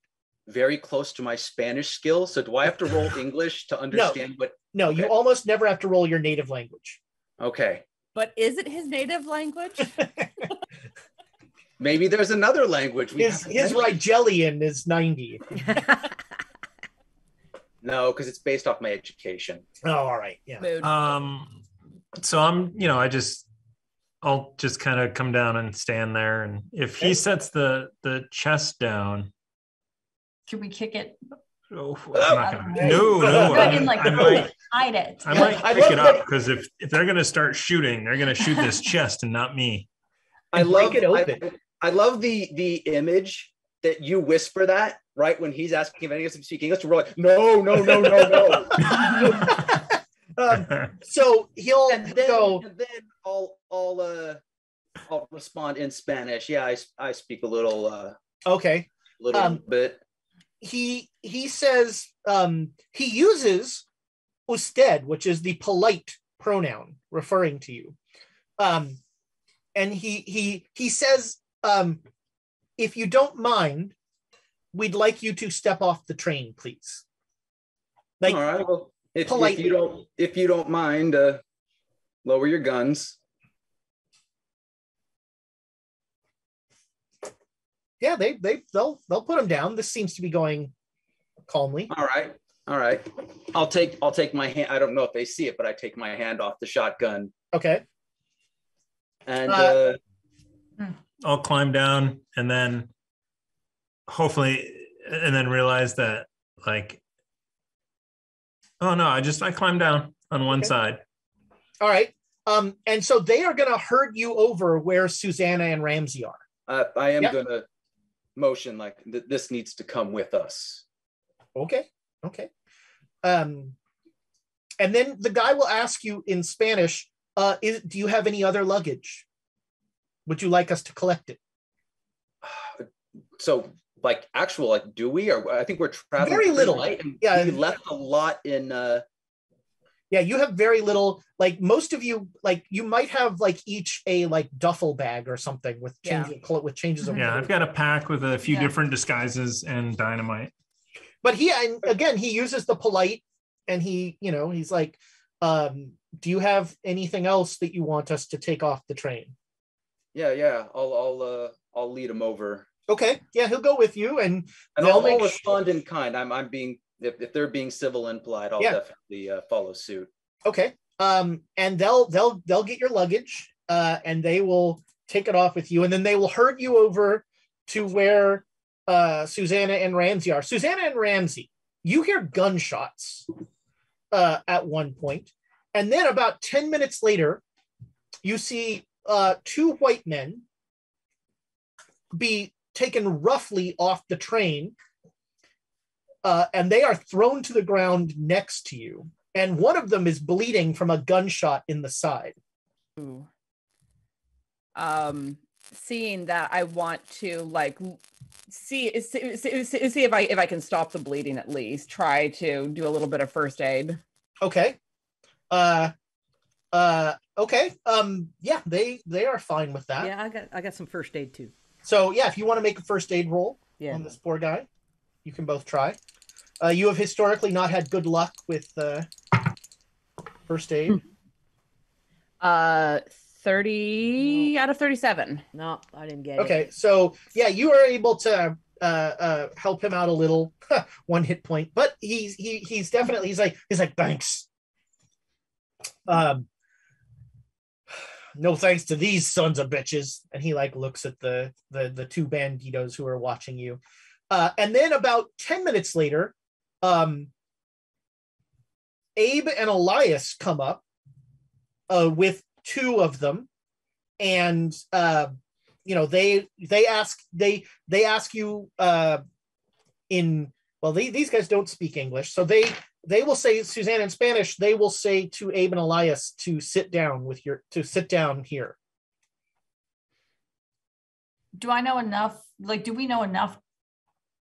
very close to my Spanish skill. So do I have to roll English to understand what? No, Okay. you almost never have to roll your native language. Okay. But is it his native language? Maybe there's another language. His Rigelian is 90. No, because it's based off my education. Oh, all right. Yeah. Mood. So I'll just kind of come down and stand there, and if he sets the chest down, Can we kick it? I'm not gonna. No. I mean, like, I might hide it. I might I pick love it that- up, because if they're gonna start shooting, they're gonna shoot this chest and not me. I love break it open. I love the image that you whisper that right when he's asking if any of us speak English. We're like, no. So he'll And then, go. and then I'll respond in Spanish. Yeah, I speak a little Okay. bit. He says he uses usted, which is the polite pronoun referring to you. And he says, if you don't mind, we'd like you to step off the train, please. Like, All right. Well, if politely. you don't mind, lower your guns. yeah, they'll put him down. This seems to be going calmly. All right. I'll take my hand. I don't know if they see it, but I take my hand off the shotgun Okay. and I'll climb down, and then hopefully, and then realize that, like, oh no, I climb down on one Okay. side. All right. And so they are going to herd you over where Susanna and Ramsey are. I am Yeah. gonna motion like this needs to come with us. Okay. And then the guy will ask you in Spanish, do you have any other luggage? Would you like us to collect it? So, like, do we? Or I think we're traveling Very pretty little. light, and Yeah. we left a lot in. Yeah, you have very little. Like most of you, like you might have like each a like duffel bag or something with changes of Yeah, I've got a pack with a few Yeah. different disguises and dynamite. But he uses the polite, and he's like, do you have anything else that you want us to take off the train? Yeah. I'll lead him over, Okay, yeah, he'll go with you, and and they'll I'll make respond in kind. I'm being if they're being civil and polite, I'll Yeah. definitely follow suit. Okay, and they'll get your luggage, and they will take it off with you, and then they will herd you over to where Susanna and Ramsey are. Susanna and Ramsey, you hear gunshots at one point, and then about 10 minutes later, you see two white men be taken roughly off the train, and they are thrown to the ground next to you. And one of them is bleeding from a gunshot in the side. Ooh. Seeing that, I want to like see if I can stop the bleeding, at least try to do a little bit of first aid. Okay. Okay. Yeah, they are fine with that. Yeah, I got some first aid too. So yeah, if you want to make a first aid roll Yeah. on this poor guy, you can both try. You have historically not had good luck with first aid. 30 out of 37. No, I didn't get it. Okay, so yeah, you are able to help him out a little. 1 hit point, but he's definitely he's like thanks. No thanks to these sons of bitches. And he like looks at the two banditos who are watching you. And then about 10 minutes later, Abe and Elias come up with two of them, and they ask you these guys don't speak English, so they will say, Suzanne in Spanish, they will say to Abe and Elias to sit down here. Do I know enough? Like, do we know enough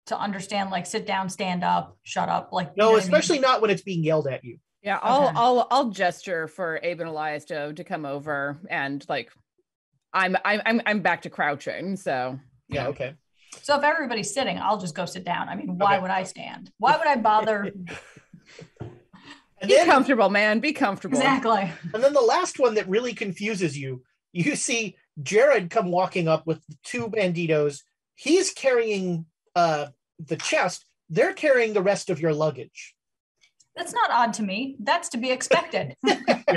to understand, like sit down, stand up, shut up, like No, especially not when it's being yelled at you. Yeah, Okay. I'll gesture for Abe and Elias to come over, and like I'm back to crouching. So Yeah, okay. So if everybody's sitting, I'll just go sit down. I mean, why Okay. would I stand? Why would I bother? And be then, comfortable, man. Be comfortable. Exactly. and then the last one that really confuses you, you see Jared come walking up with the two banditos. He's carrying the chest. They're carrying the rest of your luggage. That's not odd to me. That's to be expected.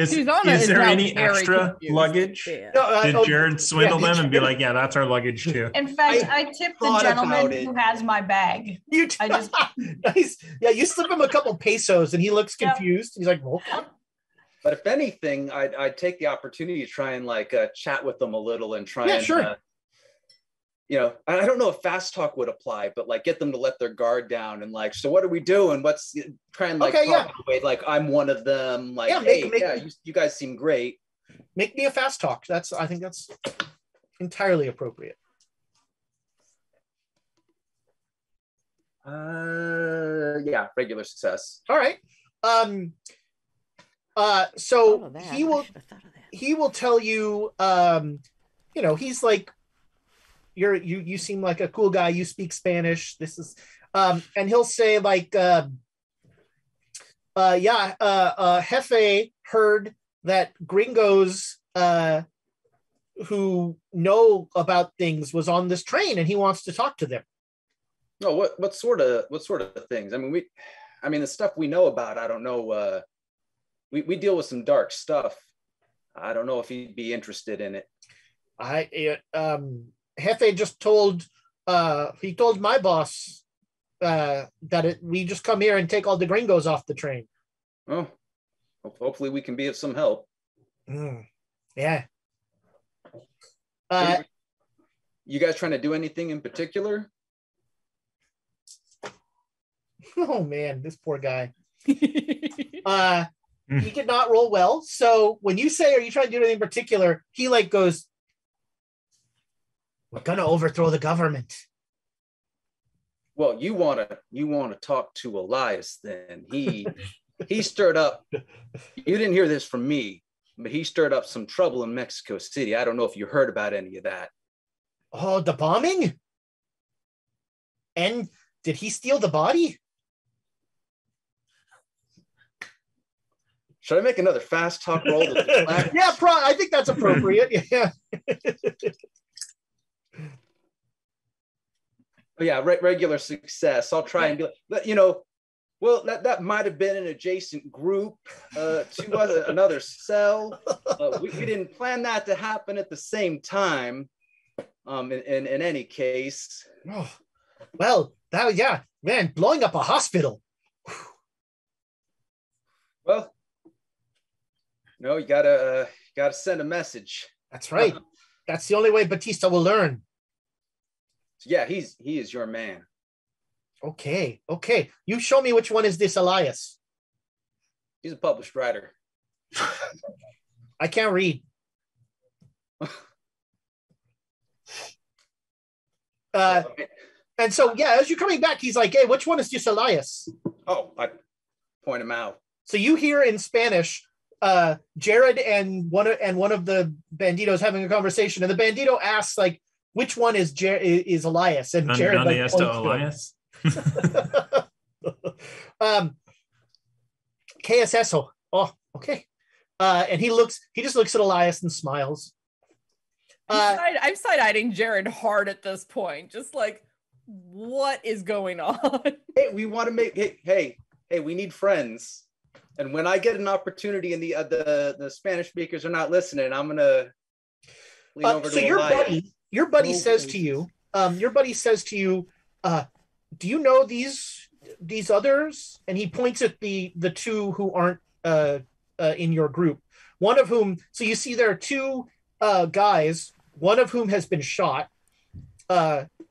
Susanna Is is there now any very extra confused. luggage? Yeah. No, Did Jared swindle yeah, them and be like, yeah, that's our luggage too? In fact, I tipped the thought gentleman about it. who has my bag. You I just- nice. Yeah, you slip him a couple pesos and he looks Yep. confused. He's like, okay. But if anything, I'd take the opportunity to try and like chat with them a little and try Yeah, and, sure. you know, I don't know if fast talk would apply, but like get them to let their guard down and like, so what are we doing? What's try and like Okay, talk in a way like I'm one of them. Like, Yeah, hey, make- yeah, you guys seem great. Make me a fast talk. I think that's entirely appropriate. Yeah, regular success. All right. So Oh, that. he I will should have thought of that. he will tell you, you know, he's like, you seem like a cool guy. You speak Spanish. This is, and he'll say like, Jefe heard that gringos, who know about things was on this train and he wants to talk to them. No, what sort of things? I mean, the stuff we know about, I don't know. We deal with some dark stuff. I don't know if he'd be interested in it. Jefe just told he told my boss that we just come here and take all the gringos off the train. Oh, hopefully we can be of some help. Yeah. You guys trying to do anything in particular? Oh man, this poor guy. He did not roll well. So when you say, "Are you trying to do anything in particular?" he like goes, "We're gonna overthrow the government." Well, you want to talk to Elias then. He stirred up. You didn't hear this from me, but he stirred up some trouble in Mexico City. I don't know if you heard about any of that. Oh, the bombing? And did he steal the body? Should I make another fast talk roll? Yeah, I think that's appropriate. Yeah. Oh, yeah, regular success. I'll try and be like, you know, well, that might have been an adjacent group to another cell. We didn't plan that to happen at the same time. In any case. Oh, well, that was, yeah, man, blowing up a hospital. Well, no, you gotta send a message. That's right. That's the only way Batista will learn. So yeah, he is your man. Okay. You show me which one is this Elias. He's a published writer. I can't read. And so, yeah, as you're coming back, he's like, "Hey, which one is this Elias?" Oh, I point him out. So you hear in Spanish, Jared and one of the banditos having a conversation, and the bandito asks, like, "Which one is Elias?" And Jared like, Donde está Elias? ¿Qué es eso? Oh, okay. And he just looks at Elias and smiles. I'm side-eyeing Jared hard at this point. Just like, what is going on? Hey, we want to make hey, we need friends. And when I get an opportunity and the Spanish speakers are not listening, I'm gonna lean over so to your buddy says to you, do you know these others? And he points at the two who aren't in your group. One of whom, so you see there are two guys, one of whom has been shot.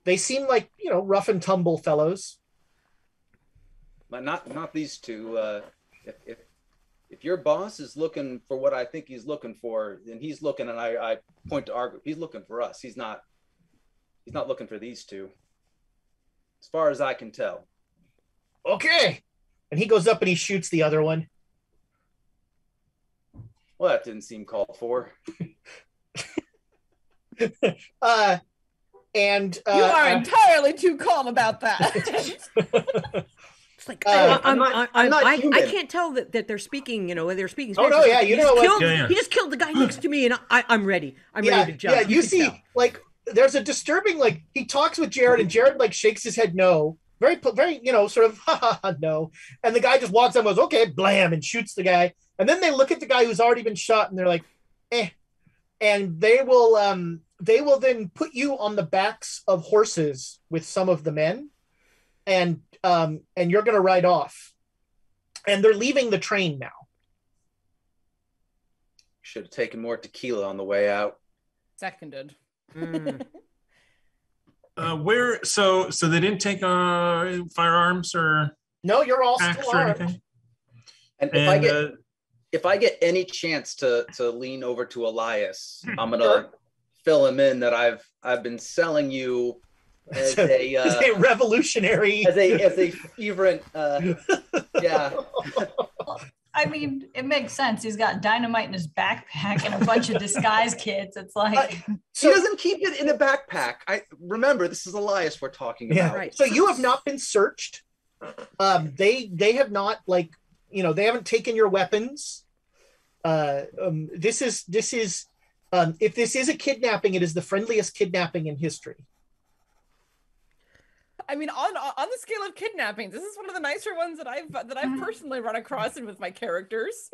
They seem like, you know, rough and tumble fellows. But not these two. If your boss is looking for what I think he's looking for, then he's looking, and I point to our group. He's looking for us. He's not looking for these two. as far as I can tell. Okay. And he goes up and he shoots the other one. Well, that didn't seem called for. And You are entirely too calm about that. It's like I'm not I human. can't tell that they're speaking. They're speaking. Oh, Spanish. no, yeah, you know what? He just killed the guy next to me, and I'm ready. I'm ready to jump. Yeah, you can see, tell. like, there's a disturbing, like, he talks with Jared, and Jared, like, shakes his head no. Very, sort of, no. And the guy just walks up and goes, okay, blam, and shoots the guy. And then they look at the guy who's already been shot, and they're like, eh. And they will then put you on the backs of horses with some of the men, and you're going to ride off. And they're leaving the train now. Should have taken more tequila on the way out. Seconded. Where? So they didn't take firearms or No, you're all axe still or armed. anything. And if I get any chance to lean over to Elias, I'm gonna fill him in that I've been selling you as a revolutionary, as a fervent yeah. I mean, it makes sense. He's got dynamite in his backpack and a bunch of disguise kids. It's like He doesn't keep it in a backpack. I remember this is Elias we're talking about. Yeah, right. So you have not been searched. They have not, like, they haven't taken your weapons. This is if this is a kidnapping, it is the friendliest kidnapping in history. I mean, on the scale of kidnappings, this is one of the nicer ones that I've personally run across and with my characters.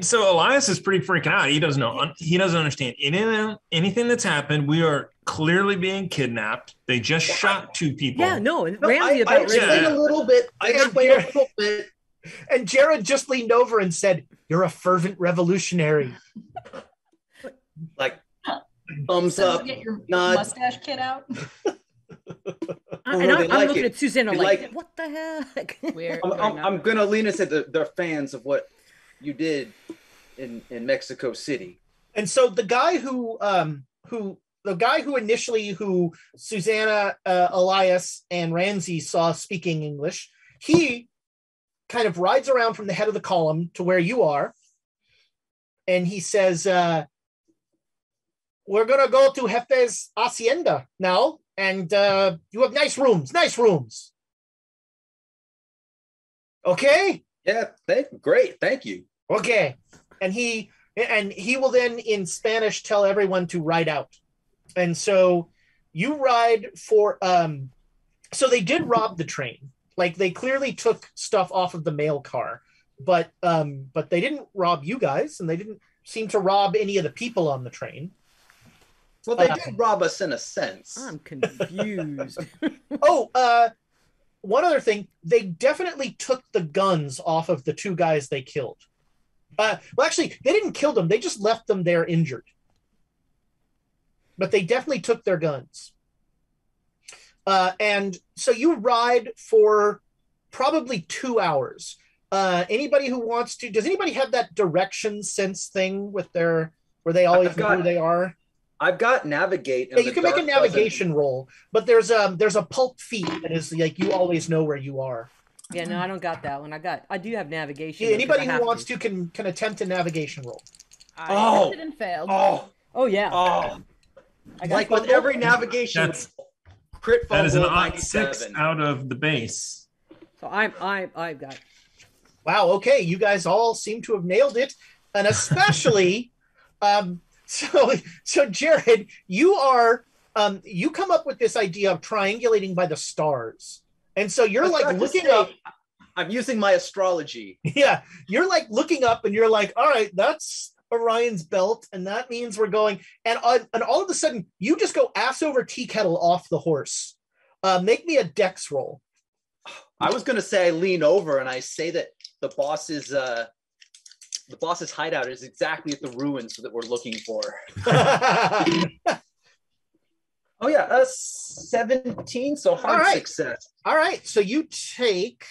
So Elias is pretty freaking out. He doesn't know. He doesn't understand anything that's happened. We are clearly being kidnapped. They just shot 2 people. Yeah, no, and Ramsey I explained a little bit. And Jared just leaned over and said, "You're a fervent revolutionary." Like, thumbs so up, get your nod. mustache kid out. And I'm looking at Susanna like, what the heck? I'm gonna lean and say they're fans of what you did in Mexico City. And so the guy who initially Susanna, Elias, and Ramsey saw speaking English, he kind of rides around from the head of the column to where you are, and he says, "We're gonna go to Jefe's hacienda now. And you have nice rooms. Okay? Yeah, great. Thank you. Okay. And he will then in Spanish tell everyone to ride out. And so you ride for so they did rob the train. Like, they clearly took stuff off of the mail car, but they didn't rob you guys, and they didn't seem to rob any of the people on the train. Well, they did rob us in a sense. I'm confused. One other thing, they definitely took the guns off of the 2 guys they killed. Well, actually, they didn't kill them. They just left them there injured. But they definitely took their guns. And so you ride for probably 2 hours. Anybody who wants to, does anybody have that direction sense thing with where they always know who they are? I've got navigate. Yeah, you can make a navigation roll, but there's a pulp feat that is like you always know where you are. Yeah, no, I don't got that one. I do have navigation. Yeah, anybody who wants to can attempt a navigation roll. I attempted and failed. Oh yeah. Oh, like with every navigation, crit that is an odd 97. 6 out of the base. So I've got. Wow. Okay, you guys all seem to have nailed it, and especially. So Jared, you are you come up with this idea of triangulating by the stars. And so you're like looking up. I'm using my astrology. Yeah, you're like looking up and you're like, all right, that's Orion's belt, and that means we're going. And all of a sudden, you just go ass over tea kettle off the horse. Make me a dex roll. I was going to say I lean over and I say that the boss's hideout is exactly at the ruins that we're looking for. Oh yeah, 17. So hard success. All right, so you take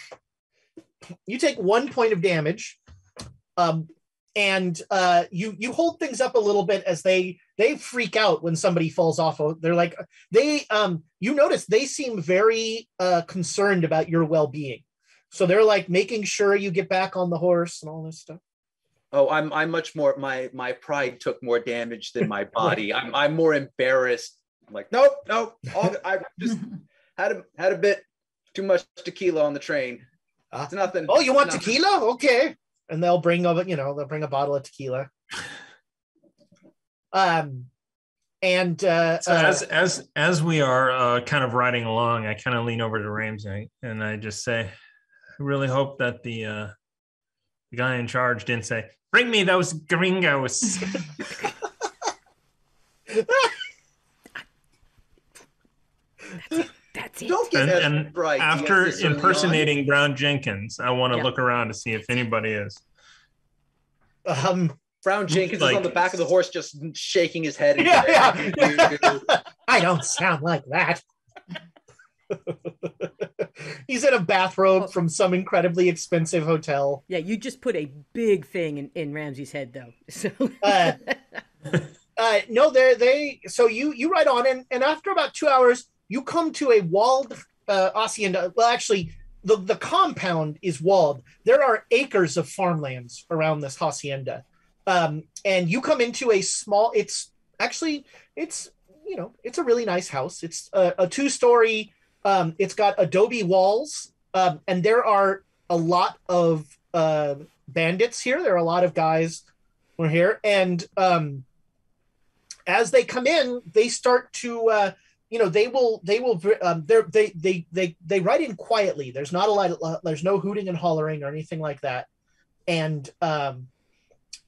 1 point of damage, and you hold things up a little bit as they they freak out when somebody falls off. They're like, you notice they seem very concerned about your well-being. So they're like making sure you get back on the horse and all this stuff. Oh, I'm much more, my pride took more damage than my body. I'm more embarrassed. I'm like, nope. I just had a bit too much tequila on the train. It's nothing. Oh, you want tequila? Okay. And they'll bring a bottle of tequila. So as we are kind of riding along, I kind of lean over to Ramsey and I just say, I really hope that the guy in charge didn't say, "Bring me those gringos." That's it. Don't get And right. after impersonating Brown Jenkins, I want to Yeah. look around to see if anybody is. Brown Jenkins is on the back of the horse, just shaking his head. I don't sound like that. He's in a bathrobe from some incredibly expensive hotel. Yeah, you just put a big thing in Ramsey's head, though. So No, so you ride on, and after about 2 hours, you come to a walled hacienda. Well, actually, the compound is walled. There are acres of farmlands around this hacienda. And you come into a small, it's a really nice house. It's a 2-story, it's got adobe walls, and there are a lot of bandits here. There are a lot of guys who are here. And as they come in, they start to, they ride in quietly. There's not a lot, there's no hooting and hollering or anything like that. And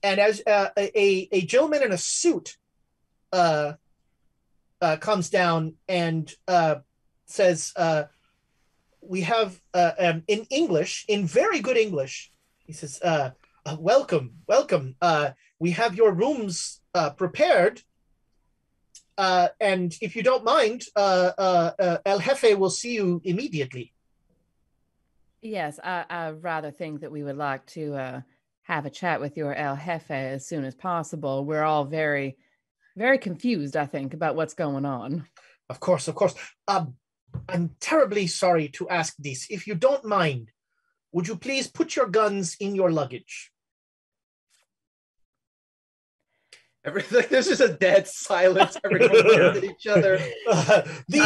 as a gentleman in a suit comes down and says, we have, in English, in very good English, he says, welcome. We have your rooms prepared. And if you don't mind, El Jefe will see you immediately. Yes, I rather think that we would like to have a chat with your El Jefe as soon as possible. We're all very, very confused, I think, about what's going on. Of course. I'm terribly sorry to ask this. If you don't mind, would you please put your guns in your luggage? There's just a dead silence. Everyone looks at each other. He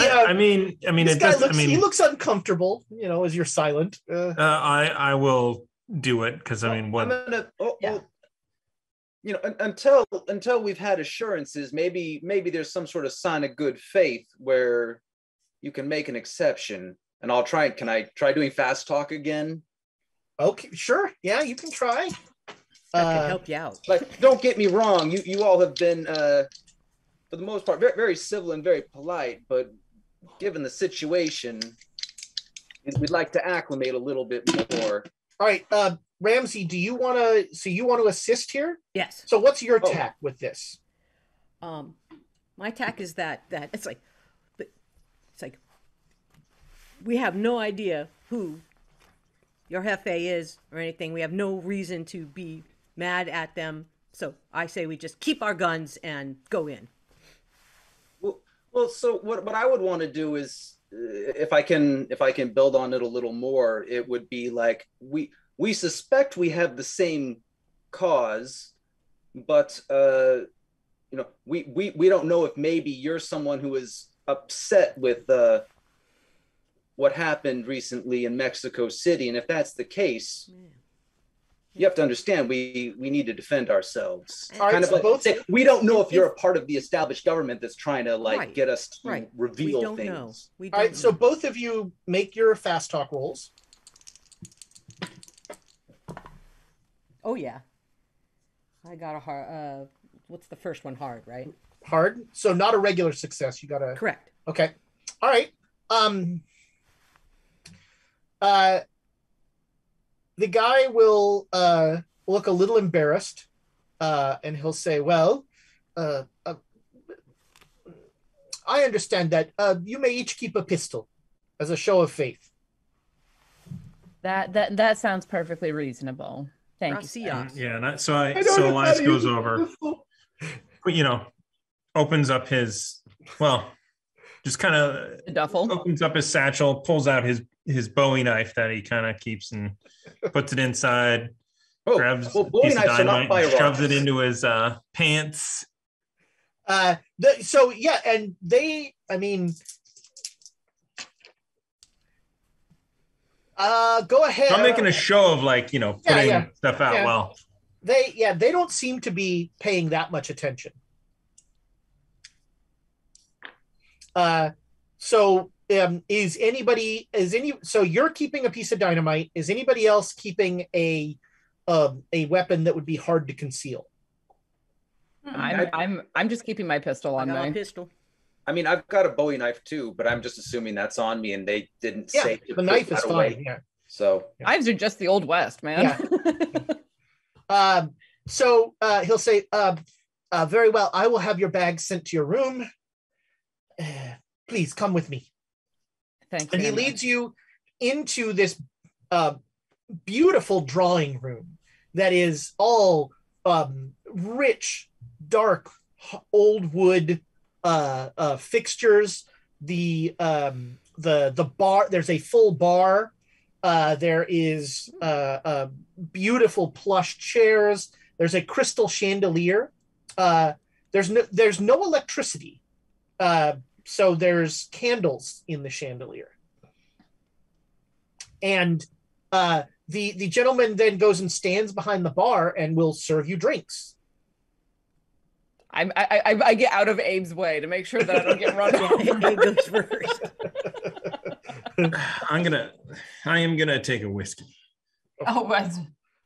looks uncomfortable, as you're silent. I will do it because until we've had assurances, maybe there's some sort of sign of good faith where you can make an exception. And I'll try. Can I try doing fast talk again? Okay, sure. Yeah, you can try. That can help you out. Like, don't get me wrong. You all have been, for the most part, very, very civil and very polite. But given the situation, we'd like to acclimate a little bit more. All right, Ramsey, do you want to? So you want to assist here? Yes. So what's your tack with this? My tack is that it's like we have no idea who your Jefe is or anything. We have no reason to be mad at them. So I say we just keep our guns and go in. Well, so what I would want to do is, if I can build on it a little more, it would be like we suspect we have the same cause, but we don't know if maybe you're someone who is upset with what happened recently in Mexico City, and if that's the case, you have to understand we need to defend ourselves. We don't know if you're a part of the established government that's trying to get us to reveal things. All right, so both of you make your fast talk rolls. Oh yeah, I got a hard. What's the first one? Hard, right? Hard. So not a regular success. You got to. Correct. Okay. All right. The guy will look a little embarrassed, and he'll say, well, I understand that you may each keep a pistol as a show of faith. That sounds perfectly reasonable. Thank you. Yeah, so Elias goes over. But opens up his, just kind of duffel. opens up his satchel, pulls out his Bowie knife that he kind of keeps and puts it inside, grabs a Bowie piece of knives are not dynamite, and shoves it firearms. into his pants. And they, I mean, go ahead. I'm making a show of putting stuff out. Yeah. Well, they don't seem to be paying that much attention. So you're keeping a piece of dynamite. Is anybody else keeping a weapon that would be hard to conceal? I'm just keeping my pistol on I got me. a pistol. I mean, I've got a Bowie knife too, but I'm just assuming that's on me, and they didn't say to the put knife that is away. fine. Yeah. So Knives are just the old west, man. So he'll say, very well, I will have your bag sent to your room. Please come with me. Thank you. And he leads you into this beautiful drawing room that is all rich, dark, old wood fixtures. The bar, there's a full bar. There is beautiful plush chairs. There's a crystal chandelier. There's no electricity. So there's candles in the chandelier. And the gentleman then goes and stands behind the bar and will serve you drinks. I get out of Abe's way to make sure that I don't get run over. Abe goes first. I am gonna take a whiskey. Oh,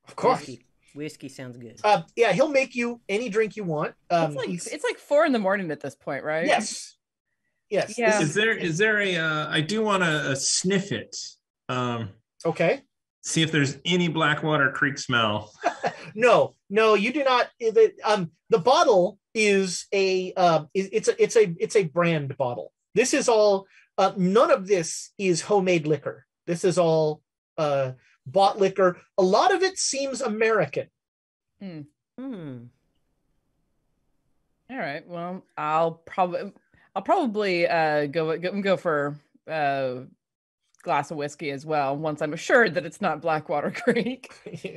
Of course. Whiskey sounds good. Yeah, he'll make you any drink you want. It's like 4 a.m. at this point, right? Yes. Yes. Yeah. Is there a? I do want to sniff it. Okay. See if there's any Blackwater Creek smell. No, you do not. The bottle is it's a brand bottle. This is all. None of this is homemade liquor. This is all bought liquor. A lot of it seems American. All right. Well, I'll probably go for a glass of whiskey as well once I'm assured that it's not Blackwater Creek.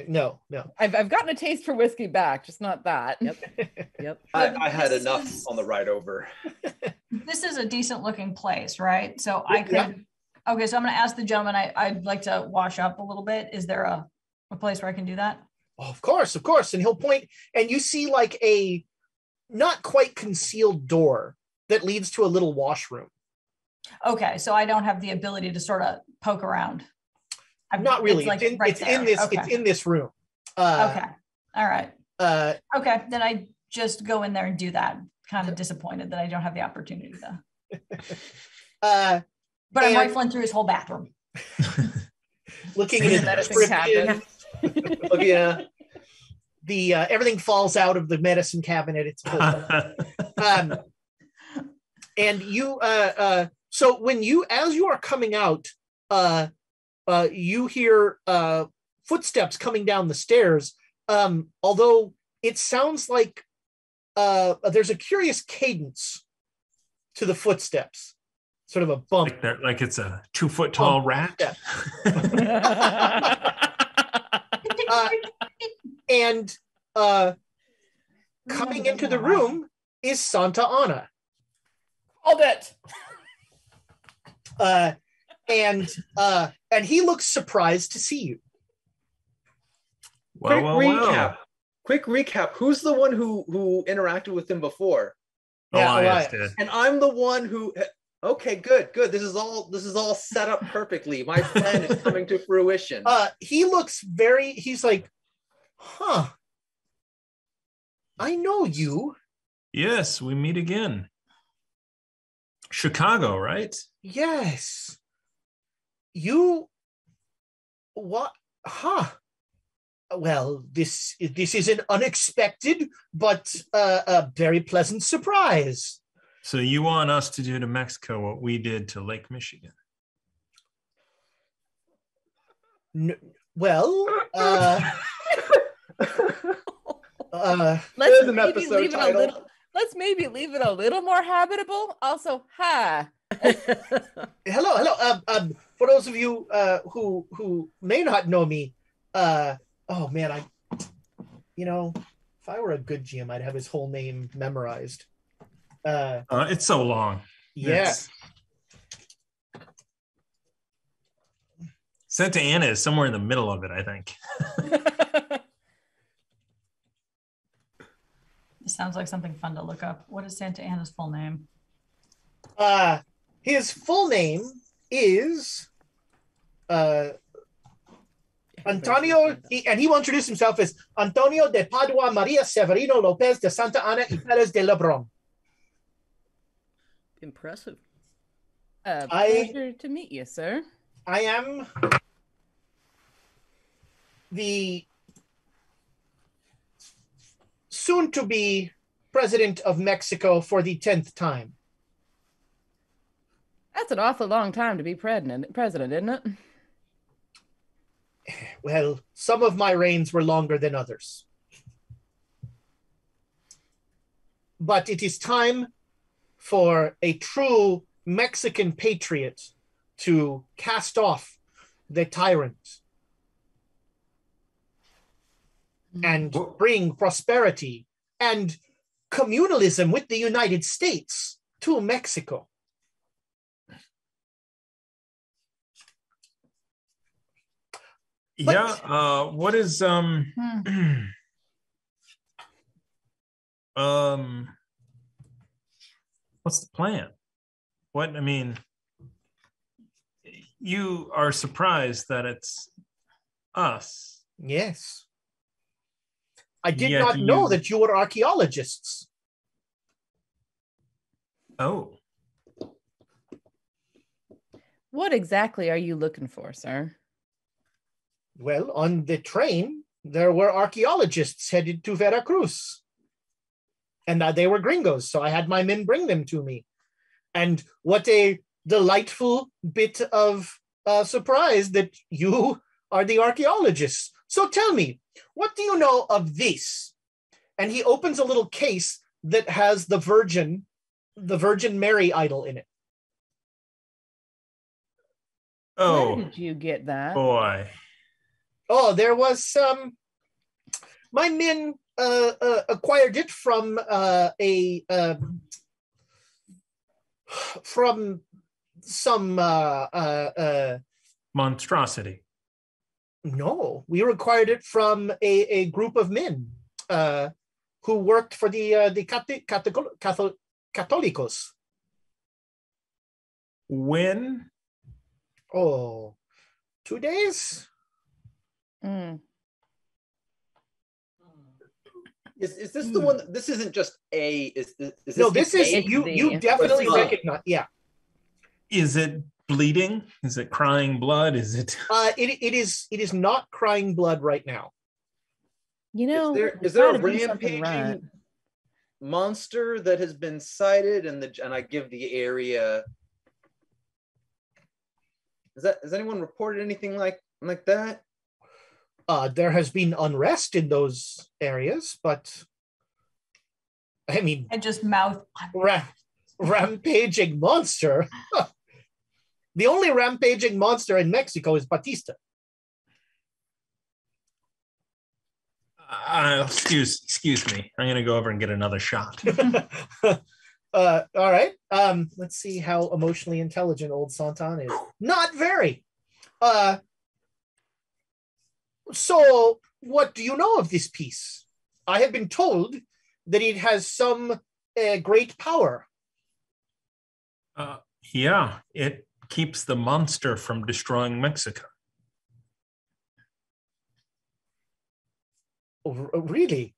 No. I've gotten a taste for whiskey back, just not that. Yep. I had enough on the ride over. This is a decent looking place, right? So I could. Okay, so I'm going to ask the gentleman. I'd like to wash up a little bit. Is there a place where I can do that? Oh, of course. And he'll point, and you see like a not quite concealed door that leads to a little washroom. Okay, so I don't have the ability to sort of poke around. Not really. It's in this room. Okay. All right. Okay, then I just go in there and do that. Kind of disappointed that I don't have the opportunity though. But I'm rifling through his whole bathroom. Looking at his prescription. Oh, yeah. The everything falls out of the medicine cabinet. It's and you so as you are coming out, you hear footsteps coming down the stairs. Although it sounds like there's a curious cadence to the footsteps, sort of a bump, like it's a 2-foot tall rat. And coming into the room is Santa Ana. Hold it. And he looks surprised to see you. Quick recap. Who's the one who interacted with him before? Elias did. And I'm the one who. Okay, good. This is all set up perfectly. My plan is coming to fruition. He looks he's like, huh. I know you. Yes, we meet again. Chicago, right? Yes. You what? Huh. Well, this is an unexpected but a very pleasant surprise. So you want us to do to Mexico what we did to Lake Michigan? Well, Let's There's an maybe episode leave it title. Let's maybe leave it a little more habitable. Also, hi. Hello. For those of you who may not know me, oh man, if I were a good GM, I'd have his whole name memorized. It's so long. Yeah. Santa Ana is somewhere in the middle of it, I think. This sounds like something fun to look up. What is Santa Ana's full name? His full name is Antonio, and he will introduce himself as Antonio de Padua Maria Severino Lopez de Santa Ana y Perez de Lebrón. Impressive. Pleasure to meet you, sir. I am the soon-to-be president of Mexico for the 10th time. That's an awful long time to be president, isn't it? Well, some of my reigns were longer than others. But it is time for a true Mexican patriot to cast off the tyrant and bring prosperity and communalism with the United States to Mexico. Yeah, what is what's the plan? You are surprised that it's us. Yes. I did not know that you were archaeologists. Oh. What exactly are you looking for, sir? Well, on the train, there were archaeologists headed to Veracruz. And they were gringos, so I had my men bring them to me. And what a delightful bit of surprise that you are the archaeologists. So tell me, what do you know of this? And he opens a little case that has the Virgin Mary idol in it. Oh, where did you get that? Boy. Oh, there was my men acquired it from some monstrosity. No, we acquired it from a group of men who worked for the Católicos. When? Oh, 2 days? Is this the one? This isn't just a. Is this no, this is you definitely recognize. Yeah. Is it bleeding? Is it crying blood? Is it? It is not crying blood right now. You know, is there a rampaging monster that has been sighted? And I give the area. Has anyone reported anything like that? There has been unrest in those areas, but I mean, I just mouth rampaging monster. The only rampaging monster in Mexico is Batista. Excuse me. I'm gonna go over and get another shot. All right. Let's see how emotionally intelligent old Santan is. Not very. So, what do you know of this piece? I have been told that it has some great power. Yeah, it keeps the monster from destroying Mexico. Really?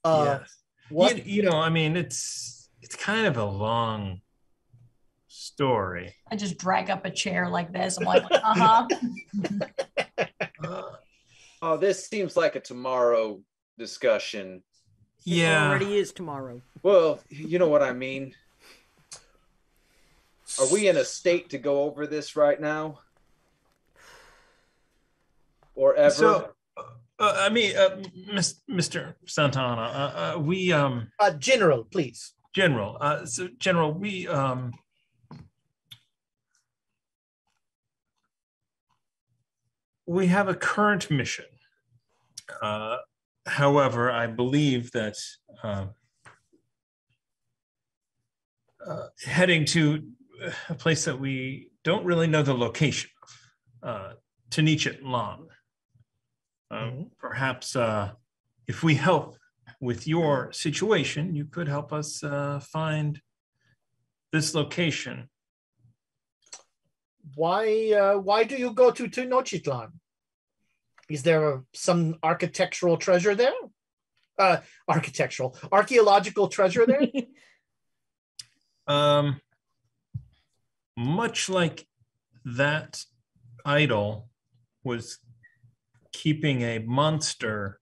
Yes. What? I mean, it's kind of a long story. I just drag up a chair like this. I'm like, uh-huh. Oh, this seems like a tomorrow discussion. Yeah. It already is tomorrow. Well, you know what I mean. Are we in a state to go over this right now? Or ever? So, Mr. Santana, we General, please. General. So General, we have a current mission. However, I believe that heading to a place that we don't really know the location of, Tenichitlan. Perhaps if we help with your situation, you could help us find this location. Why do you go to Tenochtitlan? Is there some architectural treasure there? Archaeological treasure there? Much like that idol was keeping a monster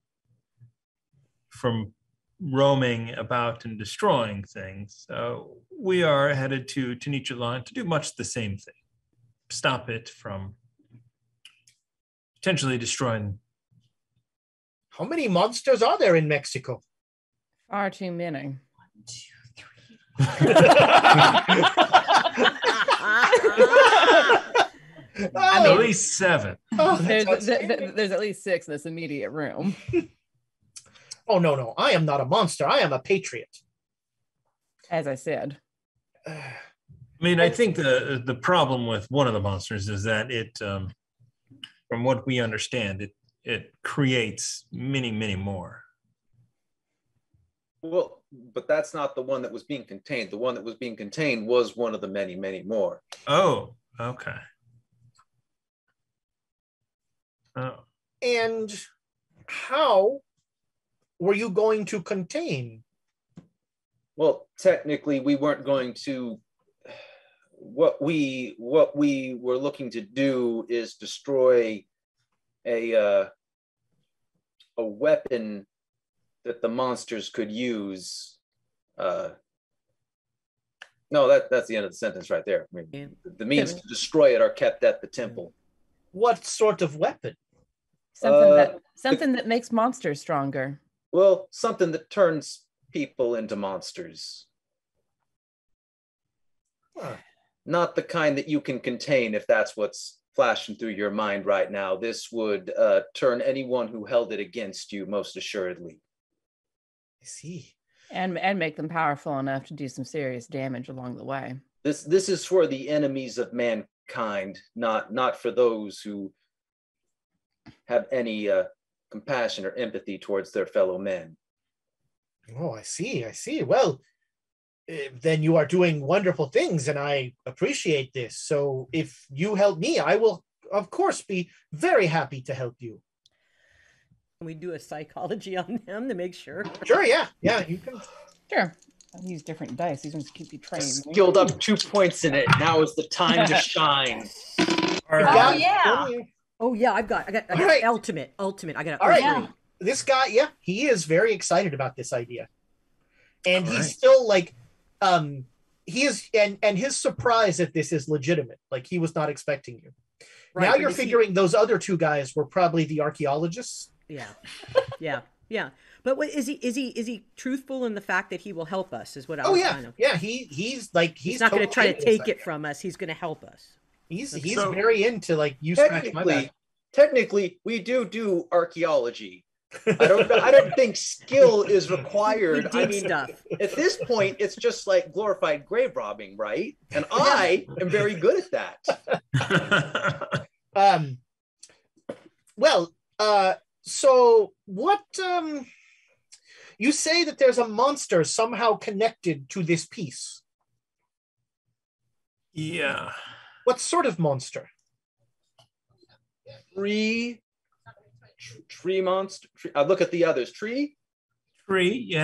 from roaming about and destroying things. We are headed to Tenochtitlan to do much the same thing. Stop it from potentially destroying. How many monsters are there in Mexico? Far too many. 1, 2, 3. At least 7. Oh, There's at least 6 in this immediate room. Oh, no. I am not a monster. I am a patriot. As I said. I mean, I think the problem with one of the monsters is that it, from what we understand, it creates many, many more. Well, but that's not the one that was being contained. The one that was being contained was one of the many, many more. Oh, okay. Oh. And how were you going to contain? Well, technically, we weren't going to. What we were looking to do is destroy a weapon that the monsters could use. No, that's the end of the sentence right there. I mean, the means to destroy it are kept at the temple. What sort of weapon? Something that makes monsters stronger. Well, something that turns people into monsters. Huh. Not the kind that you can contain, if that's what's flashing through your mind right now. This would turn anyone who held it against you, most assuredly. I see. And make them powerful enough to do some serious damage along the way. This is for the enemies of mankind, not for those who have any compassion or empathy towards their fellow men. Oh, I see. Well, then you are doing wonderful things, and I appreciate this. So if you help me, I will, of course, be very happy to help you. Can we do a psychology on them to make sure? Sure, yeah, you can. Sure. I'll use different dice. These ones keep you trained. Skilled up 2 points in it. Now is the time to shine. All You right. got- yeah. Oh yeah, I got All right. ultimate. I got All right. Yeah. This guy, he is very excited about this idea, and All he's right. still like, he is, and his surprise at this is legitimate. Like, he was not expecting you. Right, Now but you're is he- figuring those other 2 guys were probably the archaeologists. Yeah. But what is he truthful in the fact that he will help us? Is what I Oh was yeah, kind of. yeah. He's like He's not going to totally try to into this take it idea. from us. He's going to help us. He's So- very into, like, you scratch my back. Technically, we do archaeology. I don't think skill is We required. dig I mean, stuff. at this point, it's just like glorified grave robbing, right? And I am very good at that. Well, so what? You say that there's a monster somehow connected to this piece. Yeah. What sort of monster? Tree monster. I look at the others. Tree. Tree.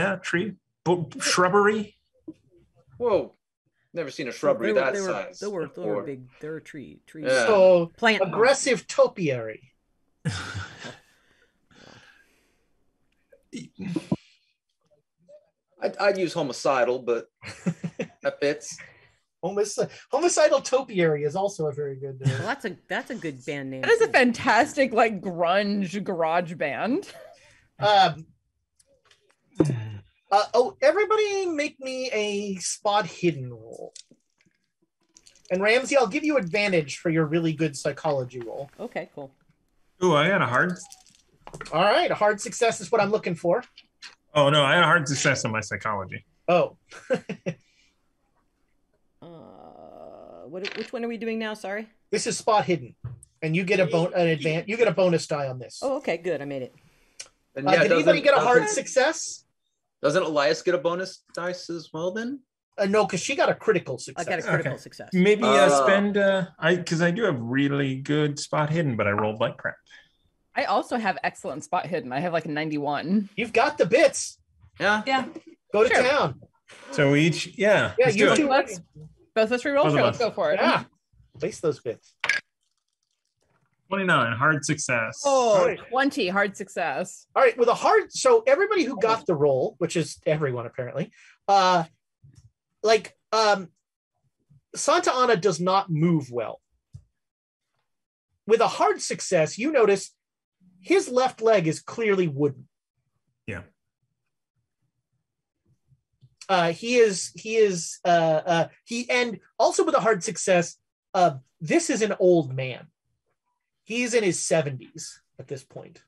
Shrubbery. Whoa, never seen a shrubbery that size. They were before. big. They were trees. Yeah. So Plant aggressive topiary. I'd use homicidal, but that fits. Homicidal Topiary is also a very good. Well, that's a good band name. That is a too. fantastic like grunge garage band. Everybody make me a spot hidden roll. And Ramsey, I'll give you advantage for your really good psychology roll. Okay, cool. Ooh, I got a hard. All right, a hard success is what I'm looking for. Oh no, I had a hard success on my psychology. Oh. Which one are we doing now? Sorry. This is spot hidden, and you get you get a bonus die on this. Oh, okay, good. I made it. And Did anybody get a hard success? Doesn't Elias get a bonus dice as well then? No, because she got a critical I success. got a critical Okay. success. Maybe spend because I do have really good spot hidden, but I rolled like crap. I also have excellent spot hidden. I have like a 91. You've got the bits. Yeah. Yeah. Go to Sure. town. So each, yeah. Yeah, let's you do it. two. Let's both of us reroll. Both of Sure, us. let's go for it. Yeah. Place those bits. 29, hard success. Oh, Alright. 20 hard success. All right, with a hard, so everybody who got the roll, which is everyone apparently, Santa Ana does not move well. With a hard success, you notice his left leg is clearly wooden. Yeah. And also with a hard success, this is an old man. He's in his 70s at this point.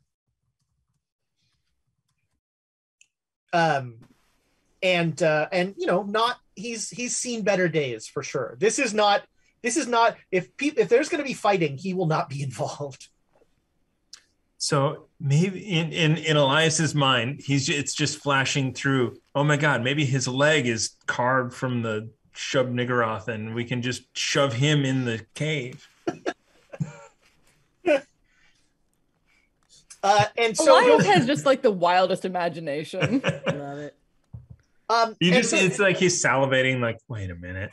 And you know, not he's seen better days for sure. This is not if there's going to be fighting, he will not be involved. So maybe in Elias's mind, it's just flashing through. Oh my God, maybe his leg is carved from the Shub-Niggurath, and we can just shove him in the cave. And so Elias has just like the wildest imagination. Love it. It's like he's salivating, like, wait a minute.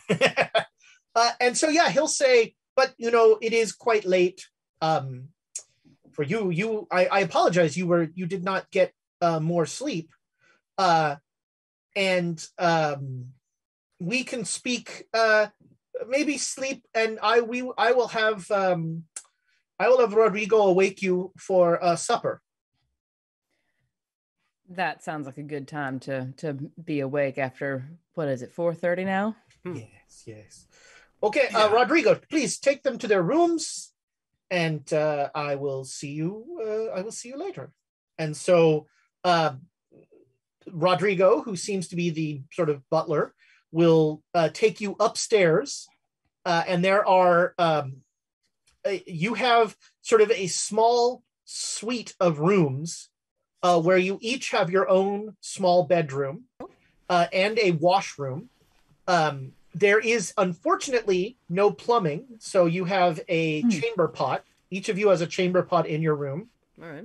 And so yeah, he'll say, but you know, it is quite late. For you, I apologize. You did not get more sleep, and we can speak. Maybe sleep, and I will have Rodrigo awake you for supper. That sounds like a good time to be awake after, what is it, 4:30 now? Yes. Okay, Rodrigo, please take them to their rooms, and I will see you. I will see you later. And so, Rodrigo, who seems to be the sort of butler, will take you upstairs, and there are you have sort of a small suite of rooms where you each have your own small bedroom and a washroom. There is unfortunately no plumbing, so you have a chamber pot. Each of you has a chamber pot in your room. All right.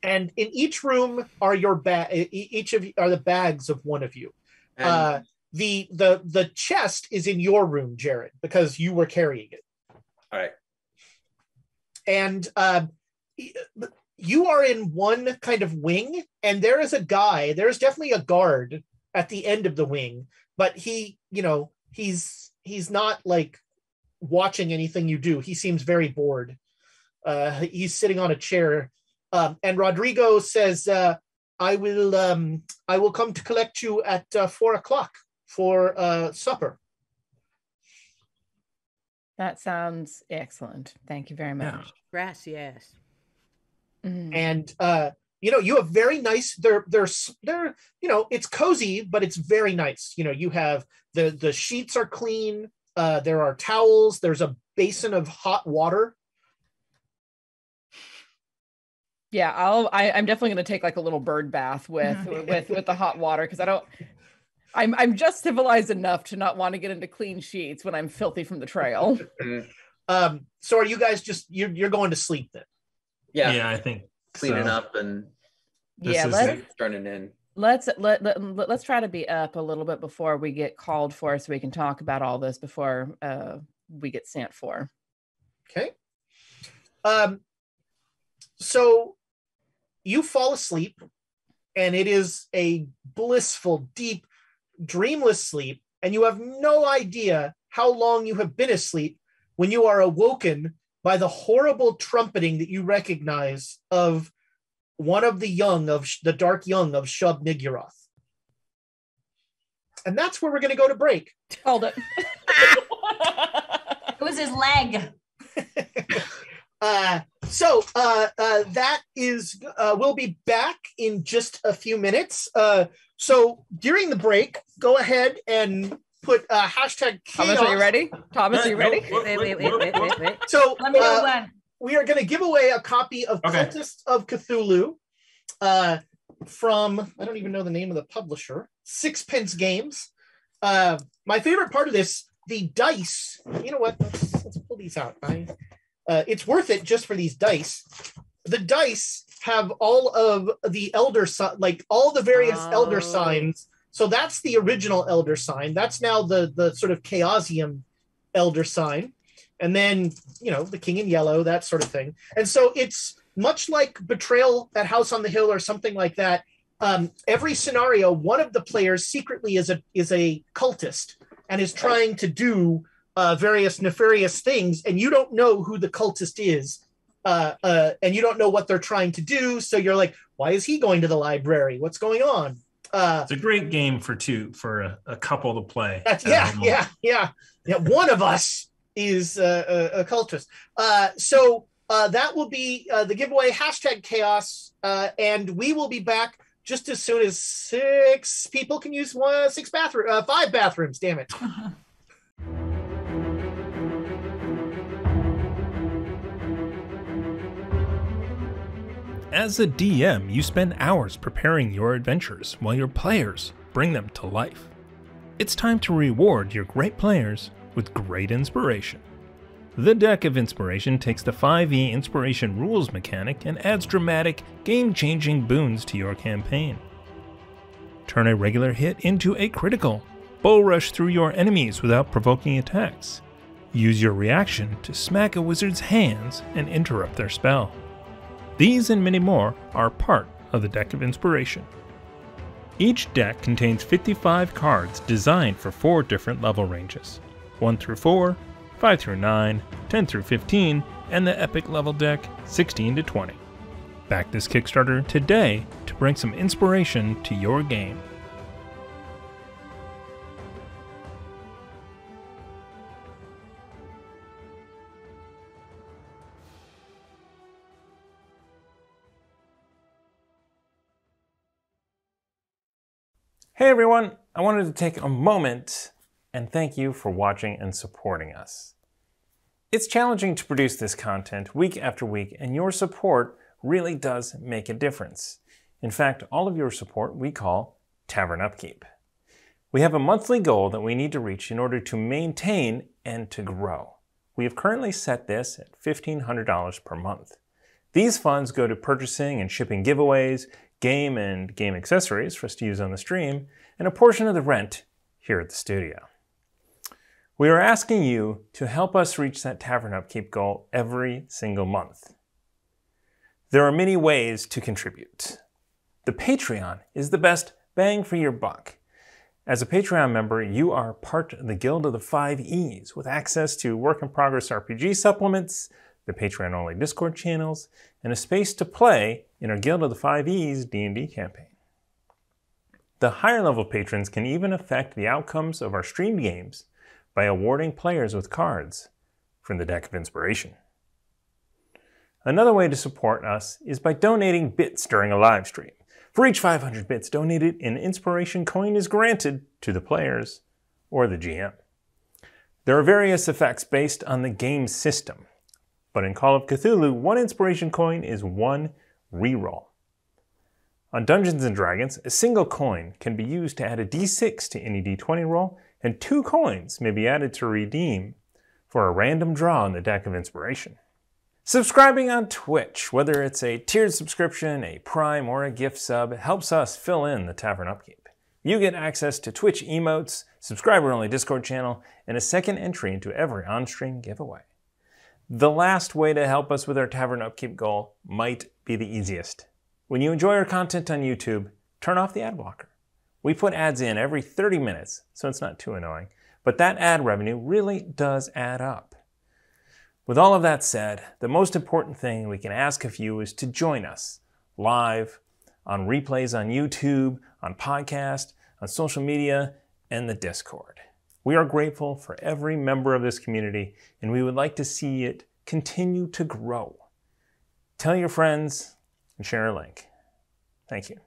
And in each room are your each of you are the bags of one of you. And The chest is in your room, Jared, because you were carrying it. all right. And you are in one kind of wing, and there is a guy. There's definitely a guard at the end of the wing, but he's not like watching anything you do. He seems very bored. He's sitting on a chair, and Rodrigo says, I will come to collect you at 4:00 for supper. That sounds excellent. Thank you very much. Yeah. Gracias. Mm. And you have very nice. They're it's cozy, but it's very nice. You have the sheets are clean. There are towels. There's a basin of hot water. Yeah, I'm definitely going to take like a little bird bath with the hot water, because I'm just civilized enough to not want to get into clean sheets when I'm filthy from the trail. So are you guys just you're going to sleep then? Yeah. I think Cleaning so. up and Yeah, is turning in. let's try to be up a little bit before we get called for, so we can talk about all this before we get sent for. Okay. So you fall asleep, and it is a blissful, deep, dreamless sleep. and you have no idea how long you have been asleep when you are awoken by the horrible trumpeting that you recognize of one of the young of the dark young of Shub Niggurath. And that's where we're going to go to break. Hold it. It was his leg. That is, we'll be back in just a few minutes. So during the break, go ahead and put hashtag chaos. Thomas, are you ready? Thomas, are you ready? Wait. So Let me know when. we are going to give away a copy of Okay. Cultists of Cthulhu from, I don't even know the name of the publisher, Sixpence Games. My favorite part of this, the dice, you know what, let's pull these out. It's worth it just for these dice. The dice have all of the elder, like all the various elder signs. So that's the original elder sign. That's now the sort of Chaosium elder sign. And then, you know, the king in yellow, that sort of thing. And so it's much like Betrayal at House on the Hill or something like that. Every scenario, one of the players secretly is a cultist and is trying to do various nefarious things, and you don't know who the cultist is, and you don't know what they're trying to do. So you're like, why is he going to the library? What's going on? It's a great game for a couple to play. Yeah. One of us is a cultist. So that will be the giveaway, hashtag chaos, and we will be back just as soon as 6 people can use 5 bathrooms. Damn it. As a DM, you spend hours preparing your adventures while your players bring them to life. It's time to reward your great players with great inspiration. The Deck of Inspiration takes the 5e inspiration rules mechanic and adds dramatic, game-changing boons to your campaign. Turn a regular hit into a critical. Bull rush through your enemies without provoking attacks. Use your reaction to smack a wizard's hands and interrupt their spell. These and many more are part of the Deck of Inspiration. Each deck contains 55 cards designed for 4 different level ranges: 1 through 4, 5 through 9, 10 through 15, and the epic level deck 16 to 20. Back this Kickstarter today to bring some inspiration to your game. Hey everyone, I wanted to take a moment and thank you for watching and supporting us. It's challenging to produce this content week after week, and your support really does make a difference. In fact, all of your support we call Tavern Upkeep. We have a monthly goal that we need to reach in order to maintain and to grow. We have currently set this at $1,500 per month. These funds go to purchasing and shipping giveaways, game and game accessories for us to use on the stream, and a portion of the rent here at the studio. We are asking you to help us reach that Tavern Upkeep goal every single month. There are many ways to contribute. The Patreon is the best bang for your buck. As a Patreon member, you are part of the Guild of the 5 E's with access to work-in-progress RPG supplements, the Patreon-only Discord channels, and a space to play in our Guild of the 5 E's D&D campaign. The higher-level patrons can even affect the outcomes of our streamed games by awarding players with cards from the Deck of Inspiration. Another way to support us is by donating bits during a live stream. For each 500 bits donated, an inspiration coin is granted to the players or the GM. There are various effects based on the game system, but in Call of Cthulhu, 1 inspiration coin is 1 reroll. On Dungeons & Dragons, a single coin can be used to add a d6 to any d20 roll, and 2 coins may be added to redeem for a random draw in the Deck of Inspiration. Subscribing on Twitch, whether it's a tiered subscription, a Prime, or a gift sub, helps us fill in the Tavern Upkeep. You get access to Twitch emotes, subscriber-only Discord channel, and a second entry into every on-stream giveaway. The last way to help us with our Tavern Upkeep goal might be the easiest. When you enjoy our content on YouTube, turn off the ad blocker. We put ads in every 30 minutes, so it's not too annoying. But that ad revenue really does add up. With all of that said, the most important thing we can ask of you is to join us live, on replays on YouTube, on podcast, on social media, and the Discord. We are grateful for every member of this community, and we would like to see it continue to grow. Tell your friends and share a link. Thank you.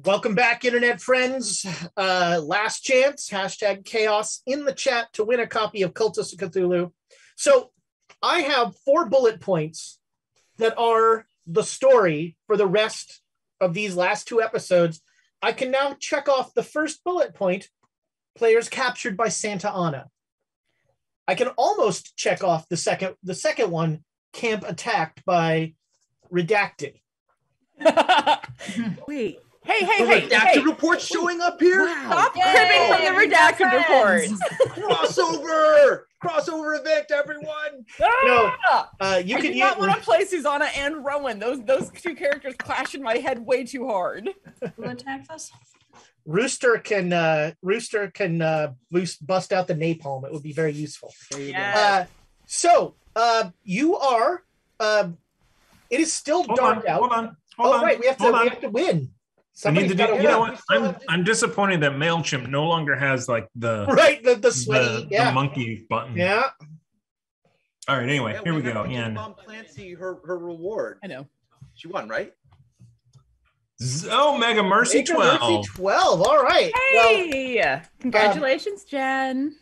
Welcome back, internet friends. Last chance, hashtag chaos in the chat to win a copy of Cultists of Cthulhu. So I have 4 bullet points that are the story for the rest of these last 2 episodes. I can now check off the first bullet point, players captured by Santa Ana. I can almost check off the second one, camp attacked by Redacted. Wait. Hey, redacted reports showing up here. Wow. Stop cribbing from the redacted reports. Crossover event, everyone. You I can do not want to play Susanna and Rowan. Those 2 characters clash in my head way too hard. Who attacked us? Rooster can bust out the napalm. It would be very useful. There you go. So you are. It is still dark out. Hold on. Right, we have to win. I need to do. You know what? I'm disappointed that Mailchimp no longer has like the the sweaty the monkey button. Yeah. All right. Anyway, Yeah, here we have go. to give And Mom Clancy her reward. I know. She won, right? Mega Mercy Mega 12. Mercy 12. All right. Well, Hey! Congratulations, Jen.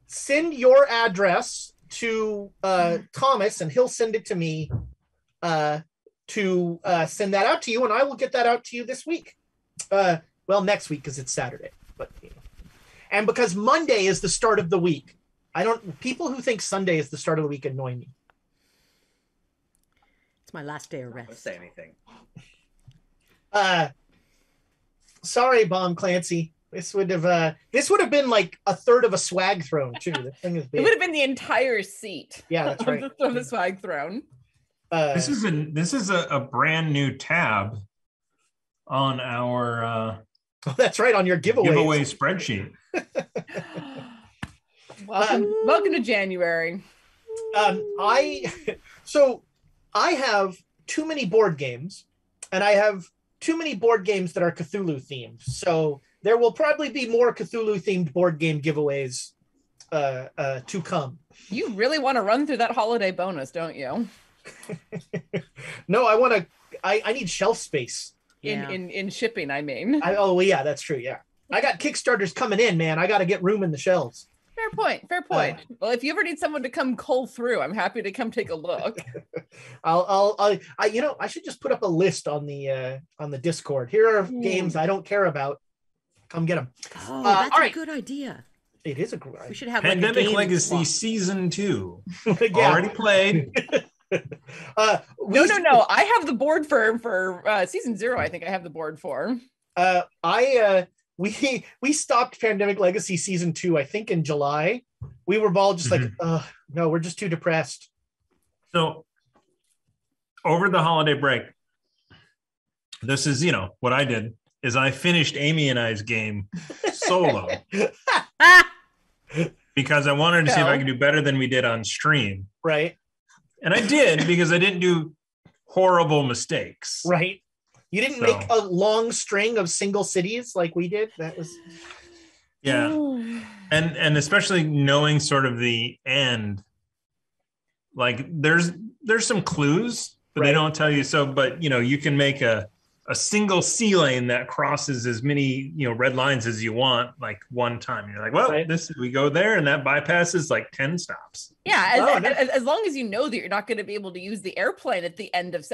send your address to Thomas, and he'll send it to me to send that out to you, and I will get that out to you this week. Well, next week because it's Saturday, but and because Monday is the start of the week. People who think Sunday is the start of the week annoy me. It's my last day of Don't rest. say anything. Sorry, Bomb Clancy. This would have been like a third of a swag throne too. The thing is It big. would have been the entire seat. Yeah, that's right. Of the swag throne. This is a brand new tab on our That's right, on your giveaway spreadsheet. Welcome to January. I have too many board games, and I have too many board games that are Cthulhu themed. So there will probably be more Cthulhu themed board game giveaways to come. You really want to run through that holiday bonus, don't you? No, I need shelf space. Yeah. In shipping, I mean. Yeah, that's true. Yeah. I got Kickstarters coming in, man. I got to get room in the shelves. Fair point. Well, if you ever need someone to come cull through, I'm happy to come take a look. I should just put up a list on the Discord. Here are games I don't care about. Come get them. Oh, that's all a right. good idea. It is a good idea. We should have Pandemic like a game Legacy swap. Season 2. Yeah. Already played. No. I have the board for season 0. I think I have the board for. We stopped Pandemic Legacy Season 2, I think in July. We were all just like, no, we're just too depressed. So over the holiday break, this is, what I did is I finished Amy and I's game solo because I wanted to see if I could do better than we did on stream. Right. And I did because I didn't do horrible mistakes. Right. You didn't make a long string of single cities like we did. That was and especially knowing sort of the end, like there's some clues, but they don't tell you. So, but you can make a single C lane that crosses as many red lines as you want, like one time. You're like, well, we go there, and that bypasses like 10 stops. Yeah, as long as you know that you're not going to be able to use the airplane at the end of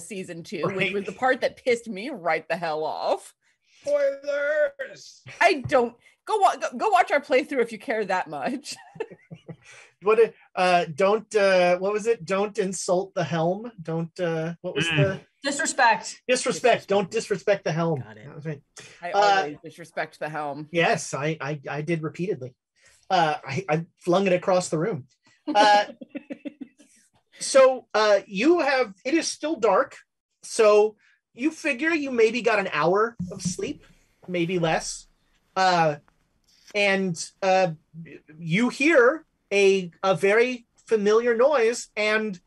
season 2, which was the part that pissed me right the hell off. Spoilers. I don't go watch our playthrough if you care that much. what was it? Don't insult the helm. Don't what was the Disrespect. Don't disrespect the helm. Got it. That was right. I always disrespect the helm. Yes, I did repeatedly. I flung it across the room. So it is still dark. So you figure you maybe got an hour of sleep, maybe less. And you hear a very familiar noise, and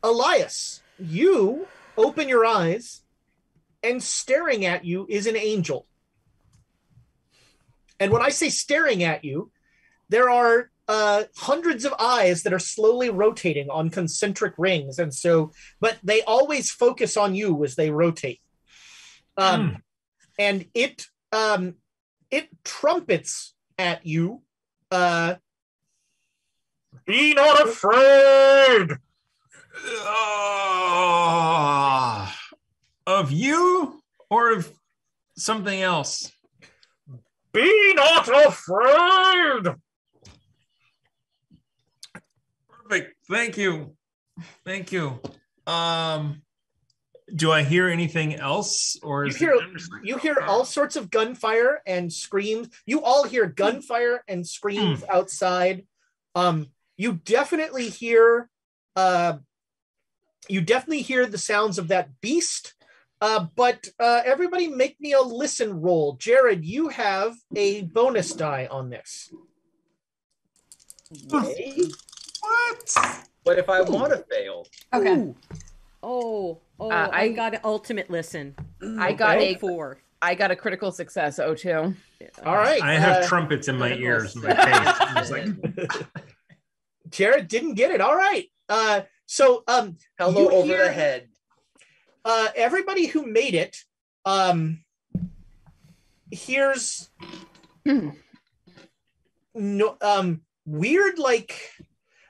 Elias, you open your eyes, and staring at you is an angel. And when I say staring at you, there are hundreds of eyes that are slowly rotating on concentric rings, but they always focus on you as they rotate. And it trumpets at you. Be not afraid. Of you or of something else? Be not afraid. Perfect. Thank you. Do I hear anything else, or you hear all sorts of gunfire and screams? You all hear gunfire and screams outside. You definitely hear the sounds of that beast. But everybody make me a listen roll. Jared, you have a bonus die on this. Okay. What? But if I want to fail. Okay. Ooh. Oh, I got an ultimate listen. I got a 4. I got a critical success, 02. All right. I have trumpets in my ears. In my face. Jared didn't get it. All right. So Hello you over hear, the head. everybody who made it hears weird like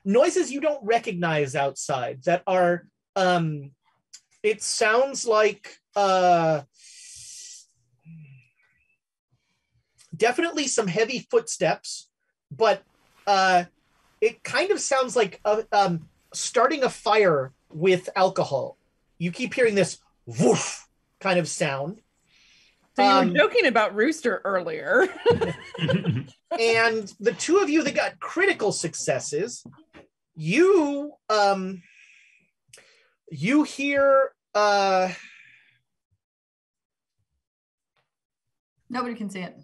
noises you don't recognize outside that are it sounds like definitely some heavy footsteps, but it kind of sounds like starting a fire with alcohol. You keep hearing this woof kind of sound. So you were joking about Rooster earlier. And the two of you that got critical successes, you hear Nobody can see it.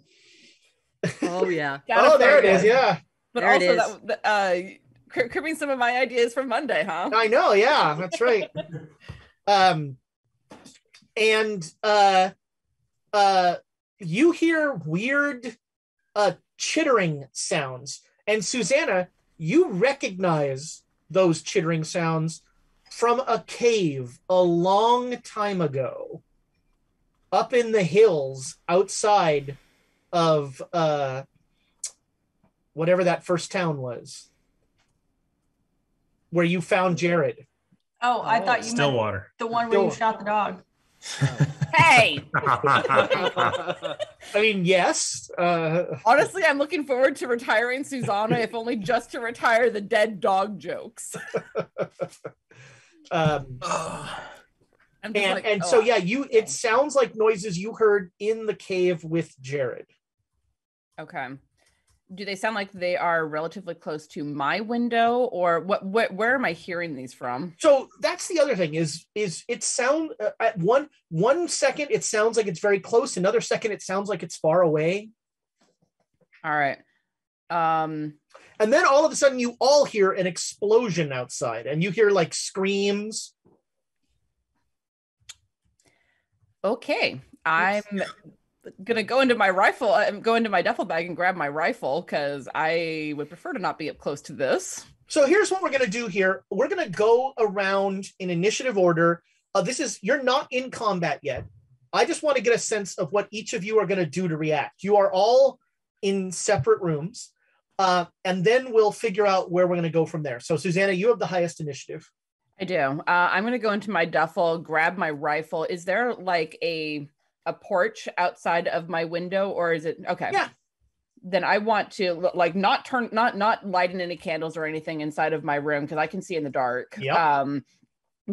Oh yeah. oh, there it is. Yeah, But There it also that cribbing some of my ideas from Monday, huh? I know. Yeah, that's right. And you hear weird chittering sounds. And Susanna, you recognize those chittering sounds from a cave a long time ago up in the hills outside of whatever that first town was where you found Jared. Oh, I thought you meant Stillwater. the one where you shot the dog. Hey! I mean, yes. Honestly, I'm looking forward to retiring Susanna, if only just to retire the dead dog jokes. So yeah, it sounds like noises you heard in the cave with Jared. Okay. Do they sound like they are relatively close to my window, or where am I hearing these from? So that's the other thing is it sound at one second it sounds like it's very close, another second it sounds like it's far away. All right. And then all of a sudden you all hear an explosion outside and you hear like screams. Okay. I'm gonna go into my rifle. Go into my duffel bag and grab my rifle because I would prefer to not be up close to this. So here's what we're gonna do here. We're gonna go around in initiative order. You're not in combat yet. I just want to get a sense of what each of you are gonna do to react. You are all in separate rooms, and then we'll figure out where we're gonna go from there. So Susanna, you have the highest initiative. I do. I'm gonna go into my duffel, grab my rifle. Is there like a porch outside of my window, or is it okay? Yeah. Then I want to like not lighting any candles or anything inside of my room because I can see in the dark. Yep.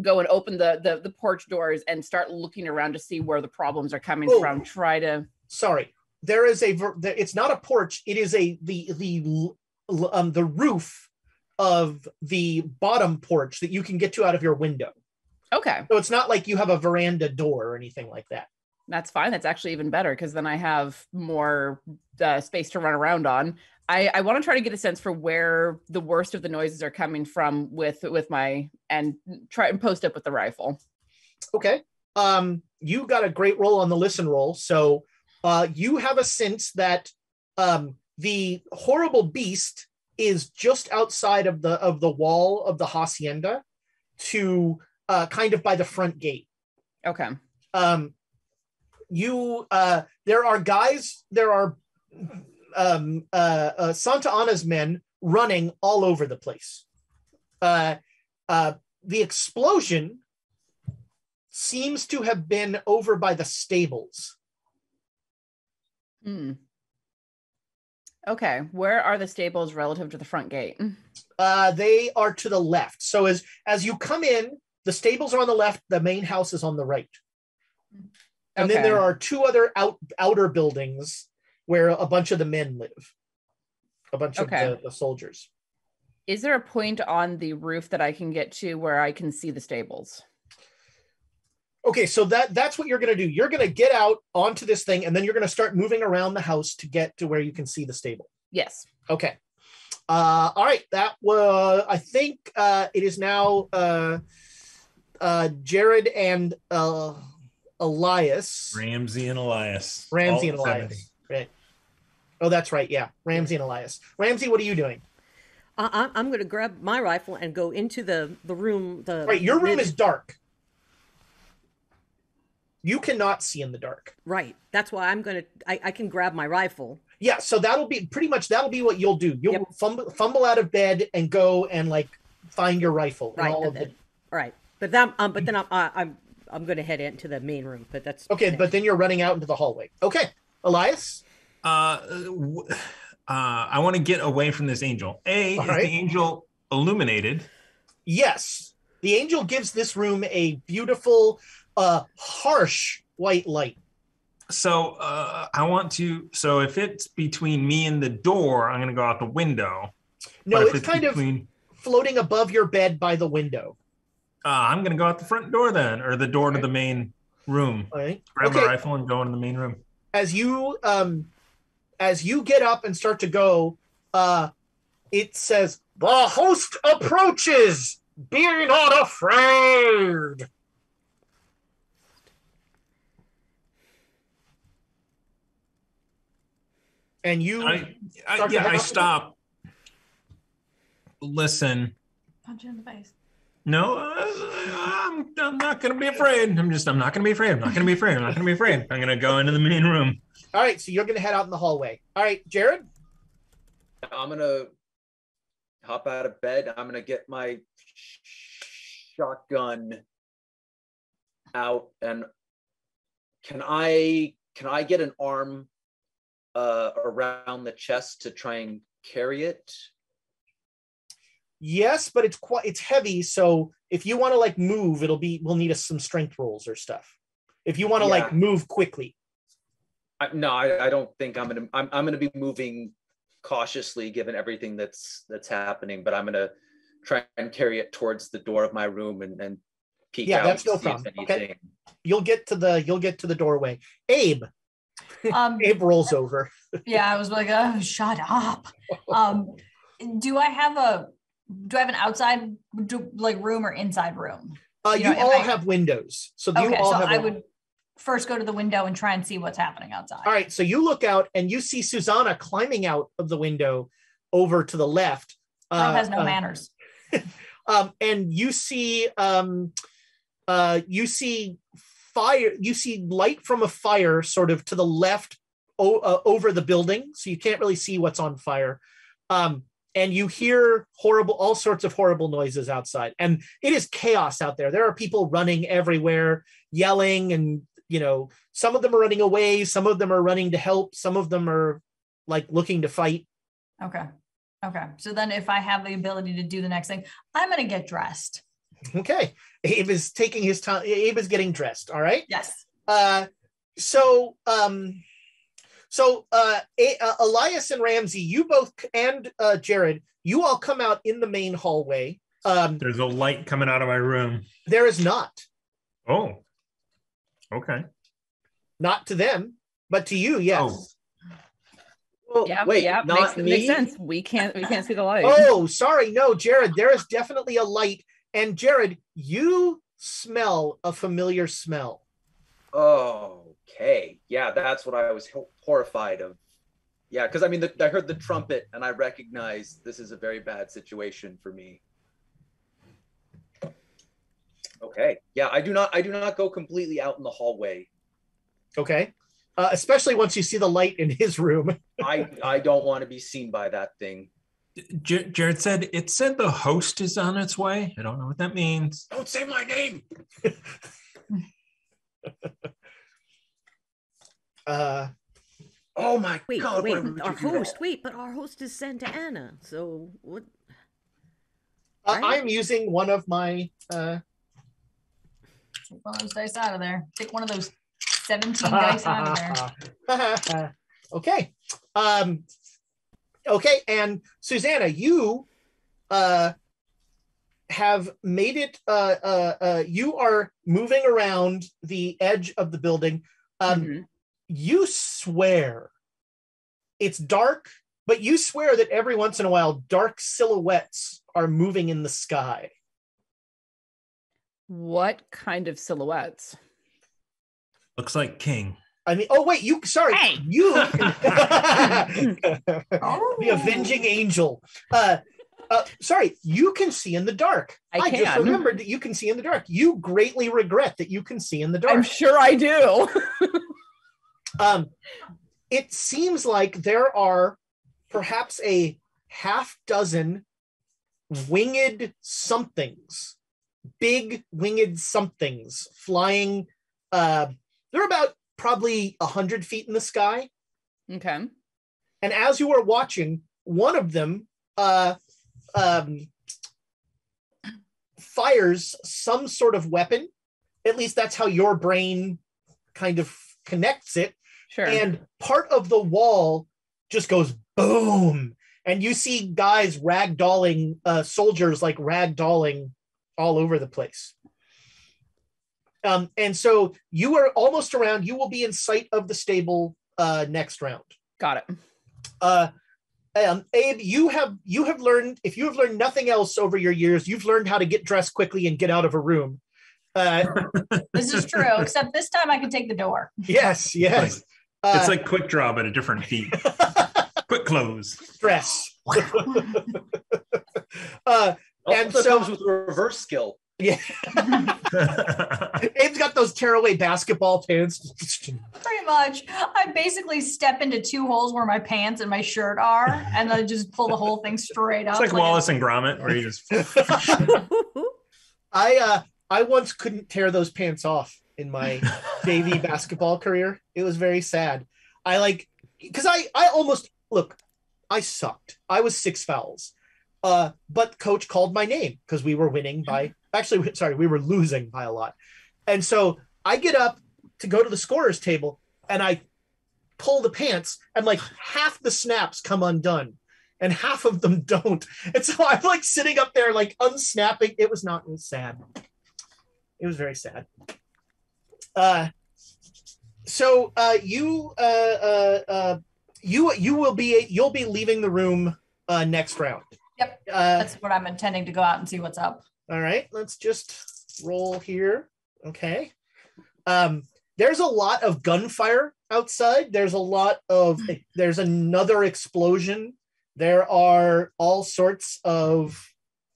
Go and open the porch doors and start looking around to see where the problems are coming from. Try to. Sorry, there is it's not a porch. It is the roof of the bottom porch that you can get to out of your window. Okay. So it's not like you have a veranda door or anything like that. That's fine. That's actually even better because then I have more space to run around on. I want to try to get a sense for where the worst of the noises are coming from with my and try and post up with the rifle. Okay. You got a great roll on the listen roll. So you have a sense that the horrible beast is just outside of the wall of the hacienda to kind of by the front gate. Okay. There are Santa Anna's men running all over the place. The explosion seems to have been over by the stables. Okay, where are the stables relative to the front gate? They are to the left. So as you come in, the stables are on the left, the main house is on the right. And then there are two other outer buildings where a bunch of the men live. A bunch of the soldiers. Is there a point on the roof that I can get to where I can see the stables? Okay, so that's what you're going to do. You're going to get out onto this thing, and then you're going to start moving around the house to get to where you can see the stable. Yes. Okay. All right. That was, I think it is now Jared and Elias. Ramsey and Elias. Ramsey and All Elias. 70. Right. Oh, that's right. Yeah. Ramsey and Elias. Ramsey, what are you doing? I'm going to grab my rifle and go into the room. Right, your room is dark. You cannot see in the dark. Right. That's why I'm going to, I can grab my rifle. Yeah, so that'll be what you'll do. You'll fumble out of bed and go and like find your rifle. Right. All right. But then I'm going to head into the main room. But that's okay. But then you're running out into the hallway. Okay, Elias. I want to get away from this angel. Is the angel illuminated? Yes. The angel gives this room a beautiful, harsh white light. So so if it's between me and the door, I'm going to go out the window. No, it's kind of floating above your bed by the window. I'm going to go out the front door then, or the door to the main room. All right. Grab my rifle and go into the main room. As you get up and start to go, it says, "The host approaches. Be not afraid." And you, I stop. Listen. Punch you in the face. No, I'm not going to be afraid. I'm not going to be afraid. I'm not going to be afraid. I'm not going to be afraid. I'm going to go into the main room. All right, so you're going to head out in the hallway. All right, Jared? I'm going to hop out of bed. I'm going to get my shotgun out. And can I get an arm around the chest to try and carry it? Yes, but it's heavy, so if you want to like move, we'll need some strength rolls or stuff. If you want to like move quickly. I don't think I'm gonna be moving cautiously given everything that's happening, but I'm gonna try and carry it towards the door of my room and peek out. Yeah, that's no problem. Okay. You'll get to the doorway. Abe. Abe rolls over. Yeah, I was like, oh, shut up. Do I have an outside room or inside room? You all have windows. So I would first go to the window and try and see what's happening outside. All right. So you look out and you see Susanna climbing out of the window over to the left. Girl has no manners. And you see fire. You see light from a fire sort of to the left over the building. So you can't really see what's on fire. And you hear all sorts of horrible noises outside. And it is chaos out there. There are people running everywhere, yelling, and, some of them are running away. Some of them are running to help. Some of them are like looking to fight. Okay. So then if I have the ability to do the next thing, I'm going to get dressed. Okay. Abe is taking his time. Abe is getting dressed. All right. Yes. So Elias and Ramsey, you both, and Jared, you all come out in the main hallway. There's a light coming out of my room. There is not. Oh, okay. Not to them, but to you, yes. Oh. Well, wait, not me? Makes sense. We can't see the light. Oh, sorry. No, Jared, there is definitely a light. And Jared, you smell a familiar smell. Okay. Yeah, that's what I was horrified of. Yeah, because I heard the trumpet and I recognized this is a very bad situation for me. Okay. Yeah, I do not go completely out in the hallway. Okay. Especially once you see the light in his room. I don't want to be seen by that thing. Jared said the host is on its way. I don't know what that means. Don't say my name. Oh my God! Wait, but our host is Santa Ana. So what? I'm using one of my. Take one of those dice out of there. Take one of those 17 dice out of there. Okay. Okay, and Susanna, you have made it. You are moving around the edge of the building. You swear it's dark, but you swear that every once in a while, dark silhouettes are moving in the sky. What kind of silhouettes? Looks like King. I mean, the avenging angel. Sorry, you can see in the dark. I just can. remembered that you can see in the dark. You greatly regret that you can see in the dark. I'm sure I do. It seems like there are perhaps a half dozen winged somethings, big winged somethings flying. They're about probably 100 feet in the sky. Okay. And as you are watching, one of them fires some sort of weapon. At least that's how your brain kind of connects it. Sure. And part of the wall just goes boom. And you see guys ragdolling, soldiers like ragdolling all over the place. And so you are almost around. You will be in sight of the stable next round. Got it. Abe, you have learned, if you have learned nothing else over your years, you've learned how to get dressed quickly and get out of a room. This is true, except this time I can take the door. Yes. It's like quick draw, but a different feat. Quick close. Dress. And so comes with reverse skill. Yeah. Abe's got those tearaway basketball pants. Pretty much. I basically step into two holes where my pants and my shirt are, and I just pull the whole thing straight up. It's like Wallace and Gromit, where you just... I once couldn't tear those pants off in my JV basketball career. It was very sad. Because I almost, look, I sucked. I was 6 fouls. But coach called my name because we were winning by, we were losing by a lot. And so I get up to go to the scorer's table and I pull the pants and like half the snaps come undone and half of them don't. And so I'm like sitting up there, like unsnapping. It was sad. It was very sad. You'll be leaving the room next round. Yep. That's what I'm intending to go out and see what's up. All right, let's just roll here. Okay. There's a lot of gunfire outside. There's another explosion. There are all sorts of,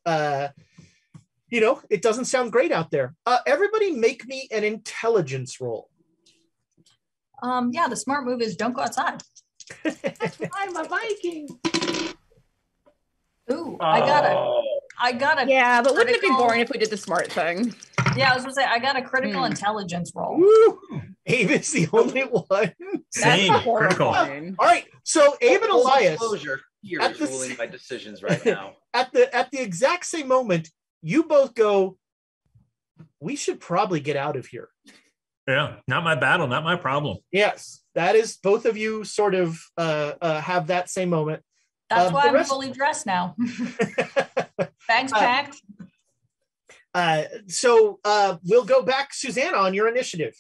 it doesn't sound great out there. Everybody make me an intelligence roll. The smart move is don't go outside. I'm a Viking. Ooh, I got a Yeah, but wouldn't it be boring if we did the smart thing? Yeah, I was gonna say I got a critical intelligence roll. Woo! Abe is the only one. Same. Critical. All right, so Abe and Elias Here is ruling my decisions right now. At the exact same moment, you both go, we should probably get out of here. Yeah, not my battle, not my problem. Yes, that is, both of you sort of have that same moment. That's why I'm fully dressed now. Bags packed. So we'll go back, Susanna, on your initiative.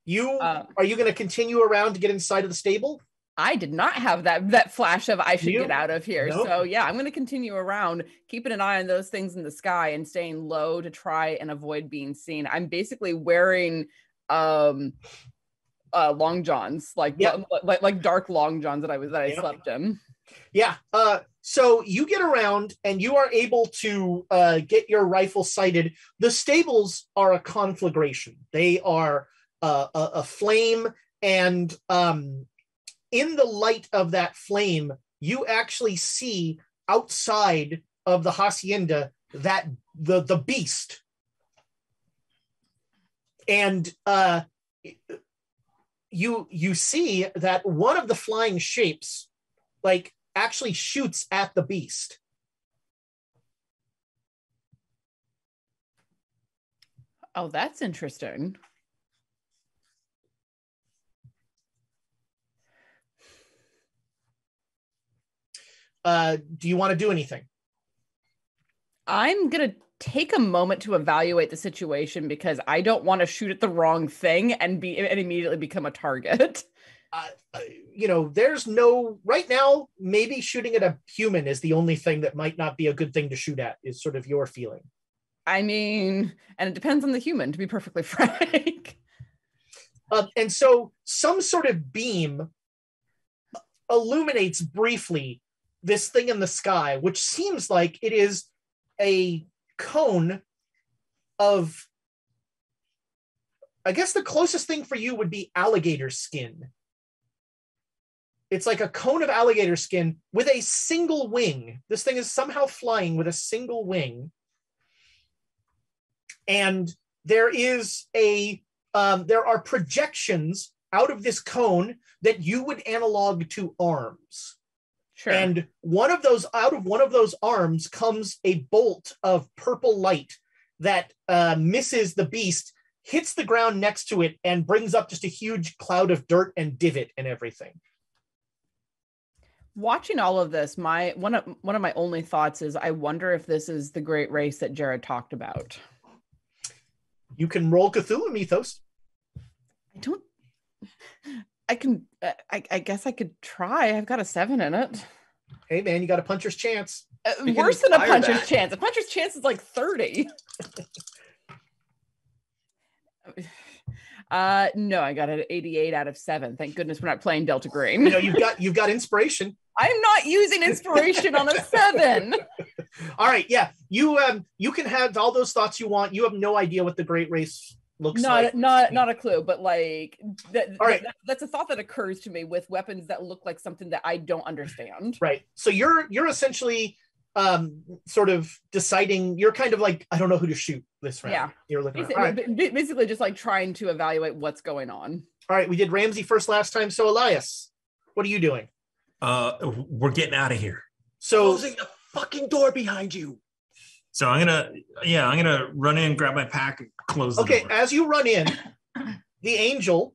Are you going to continue around to get inside of the stable? I did not have that flash of I should get out of here. Nope. So yeah, I'm going to continue around, keeping an eye on those things in the sky and staying low to try and avoid being seen. I'm basically wearing long johns, like dark long johns that I slept in. Yeah. So you get around and you are able to get your rifle sighted. The stables are a conflagration. They are a flame, and in the light of that flame, you actually see outside of the hacienda that the beast. And you see that one of the flying shapes, like, actually shoots at the beast. Oh, that's interesting. Do you want to do anything? I'm going to take a moment to evaluate the situation because I don't want to shoot at the wrong thing and immediately become a target. There's no, right now, maybe shooting at a human is the only thing that might not be a good thing to shoot at, is sort of your feeling. I mean, and it depends on the human, to be perfectly frank. And so some sort of beam illuminates briefly this thing in the sky, which seems like it is a cone of, I guess the closest thing for you would be alligator skin. It's like a cone of alligator skin with a single wing. This thing is somehow flying with a single wing. And there are projections out of this cone that you would analog to arms. Sure. And out of one of those arms comes a bolt of purple light that misses the beast, hits the ground next to it, and brings up just a huge cloud of dirt and divot and everything. Watching all of this, one of my only thoughts is I wonder if this is the great race that Jared talked about. You can roll Cthulhu Mythos. I guess I could try. I've got a 7 in it. Hey man, you got a puncher's chance. Worse than a puncher's chance. A puncher's chance is like 30. No, I got an 88 out of 7. Thank goodness we're not playing Delta Green. You know, you've got inspiration. I'm not using inspiration on a 7. All right, yeah. You can have all those thoughts you want. You have no idea what the Great Race looks like. Not a clue, but like all right. That's a thought that occurs to me with weapons that look like something that I don't understand. Right. So you're essentially sort of deciding, you're kind of like, I don't know who to shoot this round. Yeah. You're looking Basically just like trying to evaluate what's going on. All right, we did Ramsey first last time, so Elias, what are you doing? We're getting out of here. So Closing the fucking door behind you. So I'm gonna run in, grab my pack, and close the door. Okay, as you run in, the angel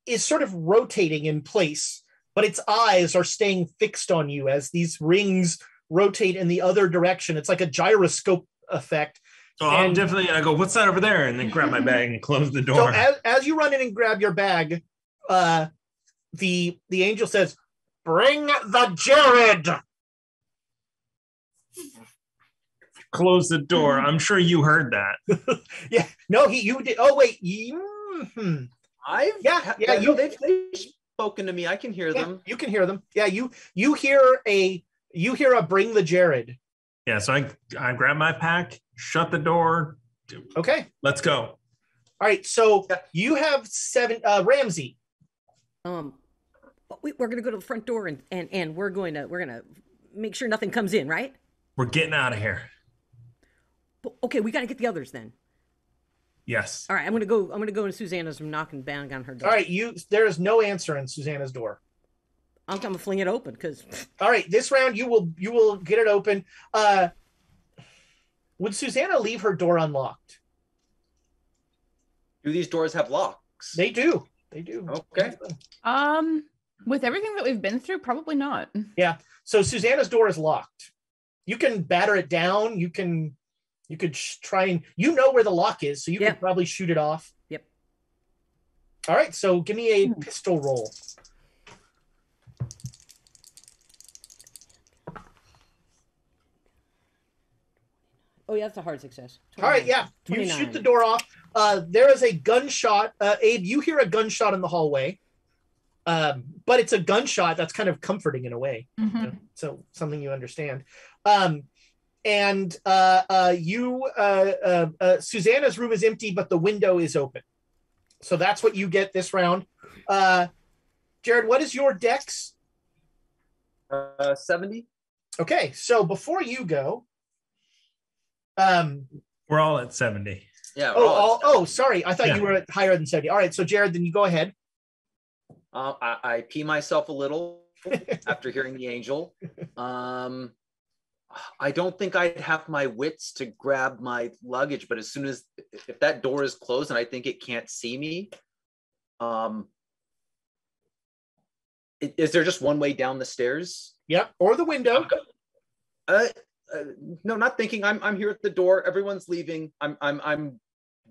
is sort of rotating in place, but its eyes are staying fixed on you as these rings rotate in the other direction. It's like a gyroscope effect. So I'm definitely gonna go, what's that over there? And then grab my bag and close the door. So as you run in and grab your bag, the angel says, "Bring the Jared." Close the door. I'm sure you heard that. Yeah. No, you did. Oh wait. They've spoken to me. I can hear them. You can hear them. Yeah. You hear a bring the Jared. Yeah. So I grab my pack, shut the door. Okay. Let's go. All right. So you have 7. Ramsey. We're gonna go to the front door and we're gonna make sure nothing comes in, right? We're getting out of here. Okay, we gotta get the others then. Yes. All right, I'm gonna go to Susanna's and knock and bang on her door. All right, there is no answer in Susanna's door. I'm gonna fling it open because. All right, this round you will get it open. Would Susanna leave her door unlocked? Do these doors have locks? They do. Okay. With everything that we've been through, probably not. Yeah. So Susanna's door is locked. You can batter it down. You could try and where the lock is, so you could probably shoot it off. Yep. All right. So give me a pistol roll. Oh yeah, that's a hard success. 29. All right. Yeah. 29. You shoot the door off. There is a gunshot. Abe, you hear a gunshot in the hallway. But it's a gunshot that's kind of comforting in a way. Mm-hmm. So something you understand. Susanna's room is empty, but the window is open. So that's what you get this round. Jared, what is your dex? 70. Okay, so before you go, we're all at 70. Yeah. Sorry, I thought you were at higher than 70. All right, so Jared, then you go ahead. I pee myself a little after hearing the angel. I don't think I'd have my wits to grab my luggage, but if that door is closed and I think it can't see me, is there just one way down the stairs? Yep, or the window. No, not thinking. I'm here at the door. Everyone's leaving. I'm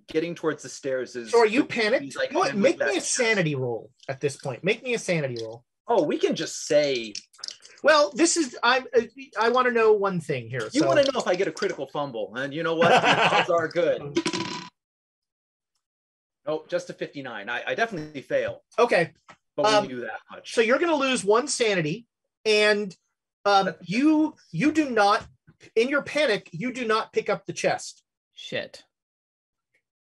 getting towards the stairs. So are you panicked? Make me a sanity roll at this point. Make me a sanity roll. Oh, we can just say. Well, I want to know one thing here. You want to know if I get a critical fumble, and you know what? The odds are good. Oh, just a 59. I definitely fail. Okay. But we knew that much. So you're going to lose 1 sanity, and You do not, in your panic, you do not pick up the chest. Shit.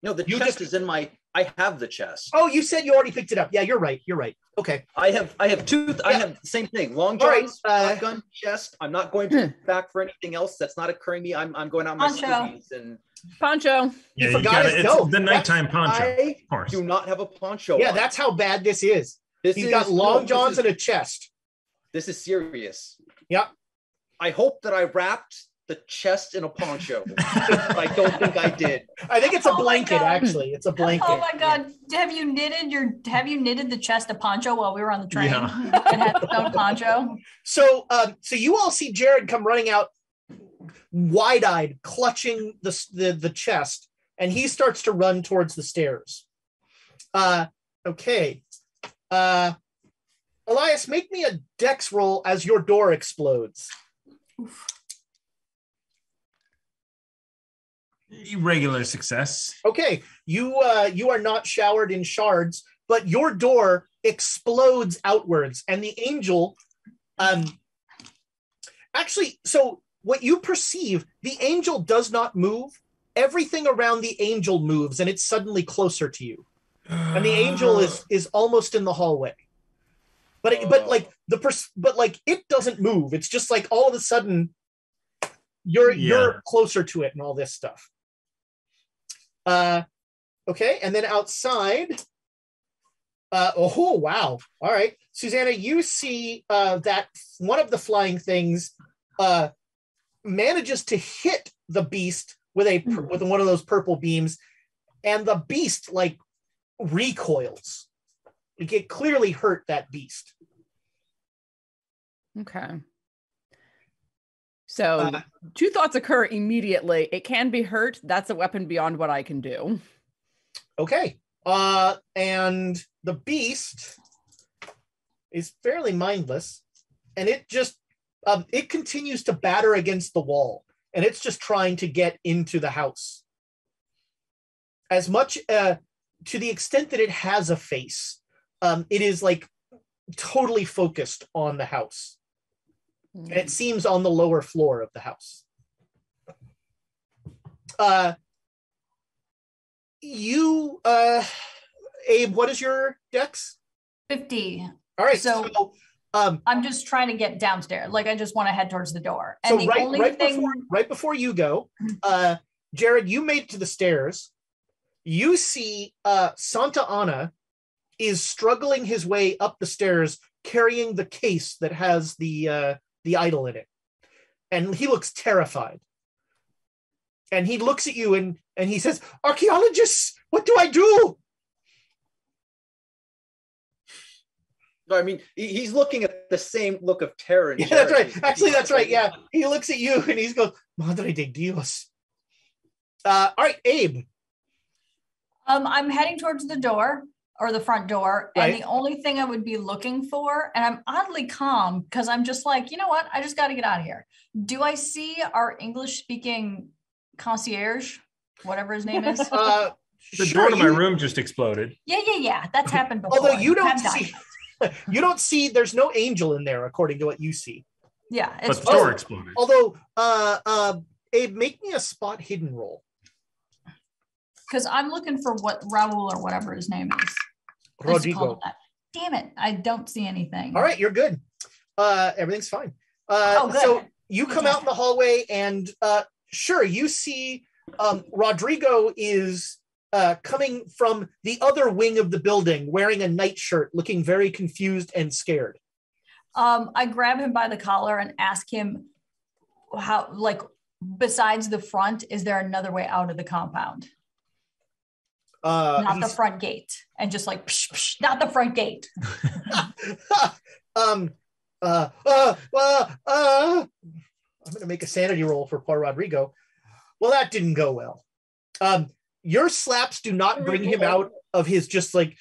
No, the chest is in my. I have the chest. Oh, you said you already picked it up. Yeah, you're right. You're right. Okay. I have two. I have the same thing. Long johns, shotgun, chest. I'm not going back for anything else. That's not occurring to me. I'm going out my scoobies and poncho. You forgot it. It's the nighttime poncho. I of course. do not have a poncho. Yeah, on. that's how bad this is. He's got long johns and a chest. This is serious. Yep. I hope that I wrapped the chest in a poncho. I don't think I did. I think it's a blanket, actually. It's a blanket. Oh my god! Have you knitted the chest a poncho while we were on the train? Yeah. It had its own poncho. So you all see Jared come running out, wide-eyed, clutching the chest, and he starts to run towards the stairs. Okay. Elias, make me a dex roll as your door explodes. Oof. Regular success. Okay, you are not showered in shards, but your door explodes outwards, and the angel, actually, so what you perceive, the angel does not move. Everything around the angel moves, and it's suddenly closer to you, and the angel is almost in the hallway. But it doesn't move. It's just like all of a sudden, you're closer to it, and all this stuff. Okay, and then outside, oh wow! All right, Susanna, you see that one of the flying things manages to hit the beast with one of those purple beams, and the beast like recoils. It clearly hurt that beast. Okay. So two thoughts occur immediately. It can be hurt. That's a weapon beyond what I can do. Okay. And the beast is fairly mindless, and it just it continues to batter against the wall, and it's just trying to get into the house. As much to the extent that it has a face, it is like totally focused on the house. And it seems on the lower floor of the house. Abe, what is your dex? 50. All right. So I'm just trying to get downstairs. Like I just want to head towards the door. And so right before you go, Jared, you made it to the stairs. You see Santa Ana is struggling his way up the stairs, carrying the case that has the idol in it, and he looks terrified. And he looks at you and he says, "Archaeologists, what do I do?" I mean, he's looking at the same look of terror. Yeah, that's right. Actually, that's right. Yeah, he looks at you and he goes, "Madre de Dios." All right, Abe. I'm heading towards the door. Or the front door. Right. And the only thing I would be looking for, and I'm oddly calm because I'm just like, you know what? I just got to get out of here. Do I see our English speaking concierge, whatever his name is? The door to my room just exploded. Yeah. That's happened before. Although you don't see, there's no angel in there according to what you see. Yeah. But the door exploded. Although, Abe, make me a spot hidden roll. Because I'm looking for what Raul or whatever his name is. Rodrigo. Damn it. I don't see anything. All right, you're good. Everything's fine. Good. So you come out in the hallway and sure, you see Rodrigo is coming from the other wing of the building wearing a nightshirt, looking very confused and scared. I grab him by the collar and ask him how, like, besides the front, is there another way out of the compound? Not the front gate, and just like psh, psh, not the front gate. I'm gonna make a sanity roll for poor Rodrigo. Well, that didn't go well. Your slaps do not bring him out of his just like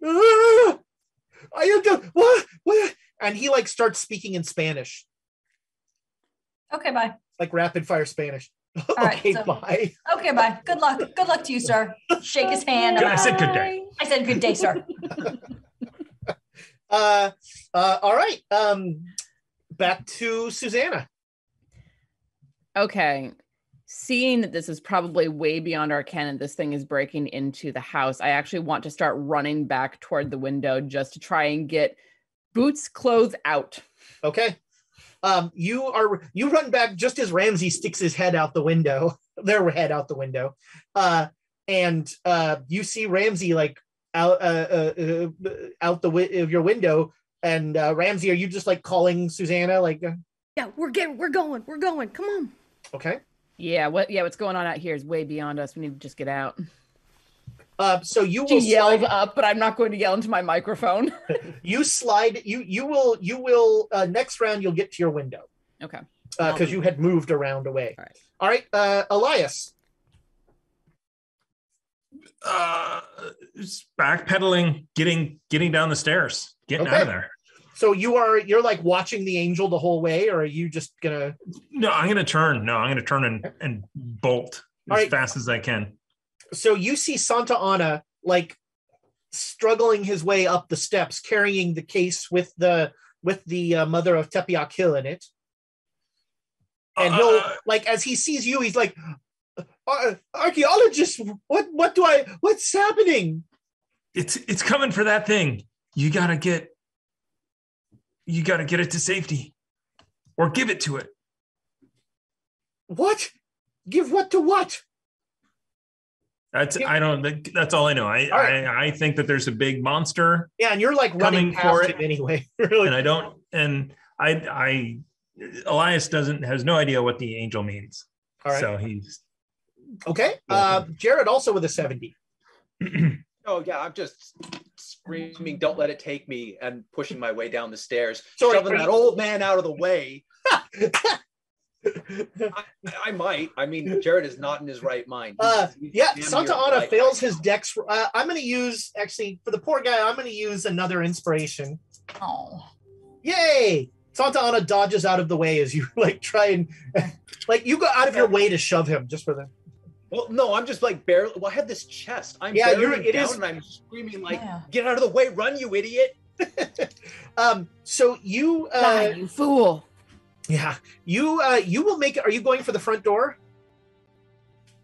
what? And he like starts speaking in Spanish. Okay, bye. Like rapid fire Spanish. Okay, bye. Okay, bye. Good luck. Good luck to you, sir. Shake his hand. I said good day. I said good day, sir. All right. back to Susanna. Okay. Seeing that this is probably way beyond our canon, this thing is breaking into the house. I actually want to start running back toward the window just to try and get Boots' clothes out. Okay. You run back just as Ramsey sticks his head out the window, their head out the window. And you see Ramsey like out of your window. And Ramsey, are you just like calling Susanna? Like, Yeah, we're going. Come on. okay. What's going on out here is way beyond us. We need to just get out. So you She will yelled slide, up, but I'm not going to yell into my microphone. you slide, you will next round you'll get to your window. Okay. Because you had moved around away. All right. Elias. Backpedaling, getting down the stairs, getting out of there. So you're like watching the angel the whole way, or are you just gonna? No, I'm gonna turn. And bolt as fast as I can. So you see Santa Ana like struggling his way up the steps, carrying the case with the mother of Tepeyac Hill in it. And he'll like as he sees you, he's like, archaeologist, what's happening? It's coming for that thing. You gotta get it to safety, or give it to it. What? Give what to what? That's all I know. I think that there's a big monster. Yeah, and you're like running past it anyway. Really. And Elias has no idea what the angel means. All right. So he's okay. Jared also with a 70. Oh yeah, I'm just screaming, "Don't let it take me!" and pushing my way down the stairs, Sorry, shoving that old man out of the way. I might. I mean, Jared is not in his right mind. Santa Ana fails his dex. I'm going to use, actually, for the poor guy, I'm going to use another inspiration. Oh. Yay! Santa Ana dodges out of the way as you like try and like you go out of your way to shove him just for the. Well, no, I'm just like barely. Well, I have this chest. I'm barely down, and I'm screaming like, "Get out of the way! Run, you idiot!" So you, you fool. Yeah, you will make it. Are you going for the front door?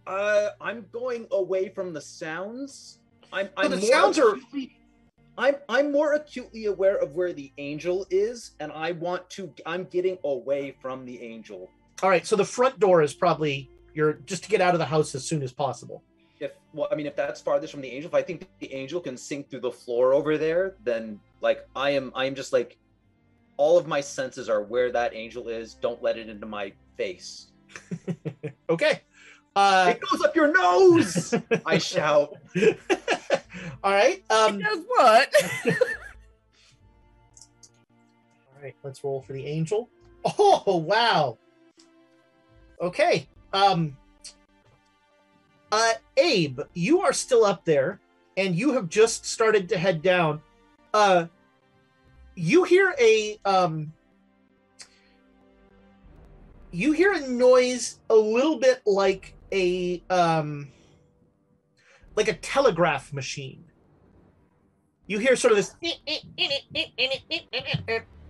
I'm going away from the sounds. I'm more acutely aware of where the angel is, and I'm getting away from the angel. All right, so the front door is probably just to get out of the house as soon as possible. If that's farthest from the angel, if I think the angel can sink through the floor over there, then like I am just like all of my senses are where that angel is. Don't let it into my face. Okay. It goes up your nose! I shout. All right. It does what? All right, let's roll for the angel. Oh, wow. Okay. Abe, you are still up there, and you have just started to head down. You hear a noise a little bit like a telegraph machine. You hear sort of this,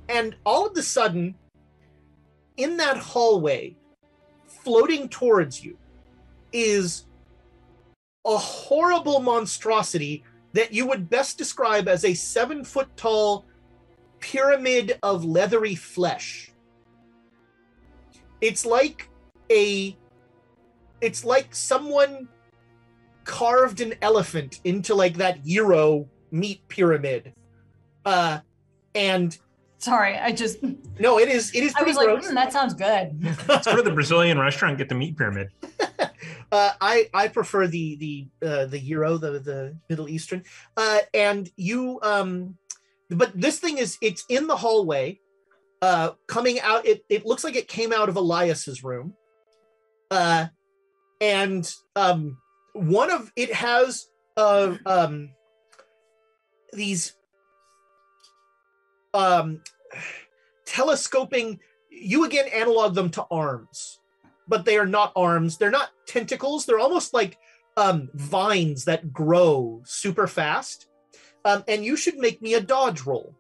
and all of a sudden, in that hallway, floating towards you, is a horrible monstrosity that you would best describe as a 7-foot-tall pyramid of leathery flesh. It's like someone carved an elephant into like that gyro meat pyramid. And sorry, it is pretty I was gross. like, that sounds good. Let's go to the Brazilian restaurant, get the meat pyramid. I prefer the gyro, the Middle Eastern. And you but this thing it's in the hallway, coming out. It looks like it came out of Elias's room. And it has these telescoping. You again analog them to arms, but they are not arms. They're not tentacles. They're almost like vines that grow super fast. And you should make me a dodge roll.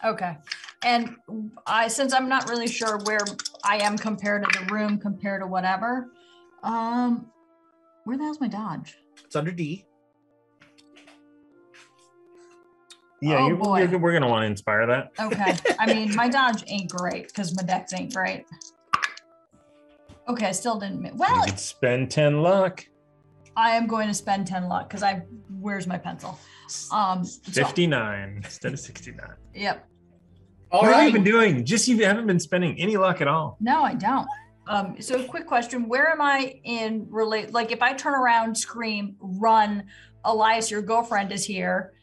Okay. And since I'm not really sure where I am compared to the room, compared to whatever, where the hell's my dodge? It's under D. Yeah, Oh, boy. we're gonna want to inspire that. Okay. I mean, my dodge ain't great because my dex ain't great. Okay, I still didn't. Well, You could spend 10 luck. I am going to spend 10 luck because where's my pencil? 59 instead of 69. Yep. All What have right. you been doing? You haven't been spending any luck at all. No, I don't. So quick question, where am I in like if I turn around, scream, run, Elias, your girlfriend is here,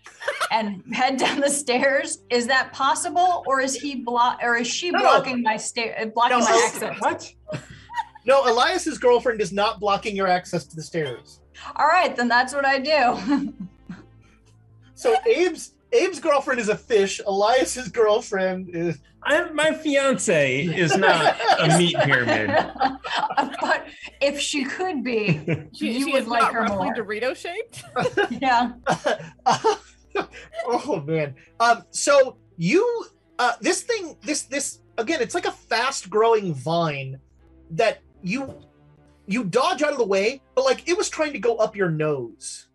and head down the stairs, is that possible? Or is she blocking my my exit? What? No, Elias's girlfriend is not blocking your access to the stairs. All right, then that's what I do. So Abe's girlfriend is a fish. Elias's girlfriend is... My fiance is not a meat pyramid. But if she could be, She you would is like not her roughly more. Dorito shaped. Yeah. Oh man. So you this again, it's like a fast growing vine that you dodge out of the way, but like it was trying to go up your nose.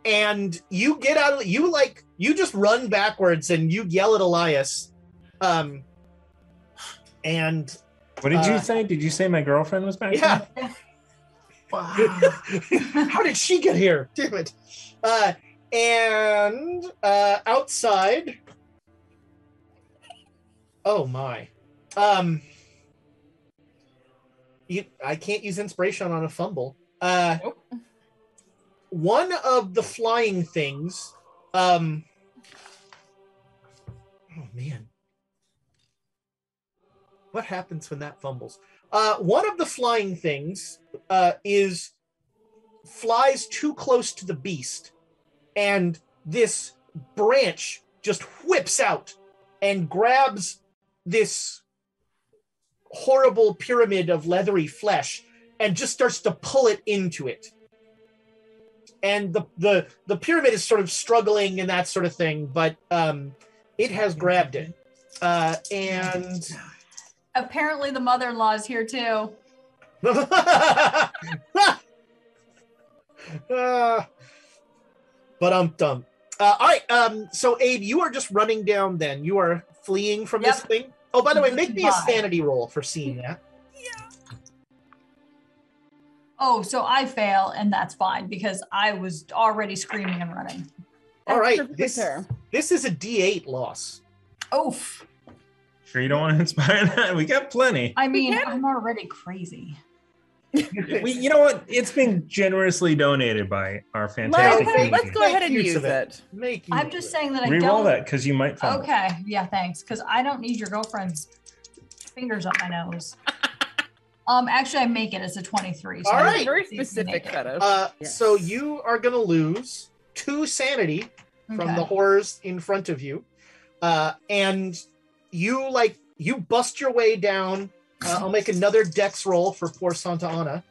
And you get out of you just run backwards and you yell at Elias. And What did you say? Did you say my girlfriend was back yeah. there? Wow. How did she get here? Damn it. And outside. Oh my. I can't use inspiration on a fumble. Nope. One of the flying things. Oh man. What happens when that fumbles? One of the flying things flies too close to the beast, and this branch just whips out and grabs this horrible pyramid of leathery flesh and just starts to pull it into it. And the pyramid is sort of struggling and that sort of thing, but it has grabbed it. And Apparently the mother-in-law is here too. but all right, so Abe, you are just running down then. You are fleeing from this Yep. thing. Oh, by the way, make me a Goodbye. sanity roll for seeing that. Oh, so I fail, and that's fine because I was already screaming and running. All right, Perfectly fair. this is a D8 loss. Oof. Sure you don't want to inspire that? We got plenty. I mean, can- I'm already crazy. You know what? It's been generously donated by our fantastic Okay, Let's go Make ahead and use use of it. it. Make I'm use just of it. saying that I Reroll don't. that because you might fumble. Okay, yeah, thanks. Because I don't need your girlfriend's fingers up my nose. Actually, I make it as a 23. So All I right. Very need to specific make it. photo. Yes. So you are going to lose 2 sanity from Okay. the horrors in front of you, and you bust your way down. I'll make another dex roll for poor Santa Ana.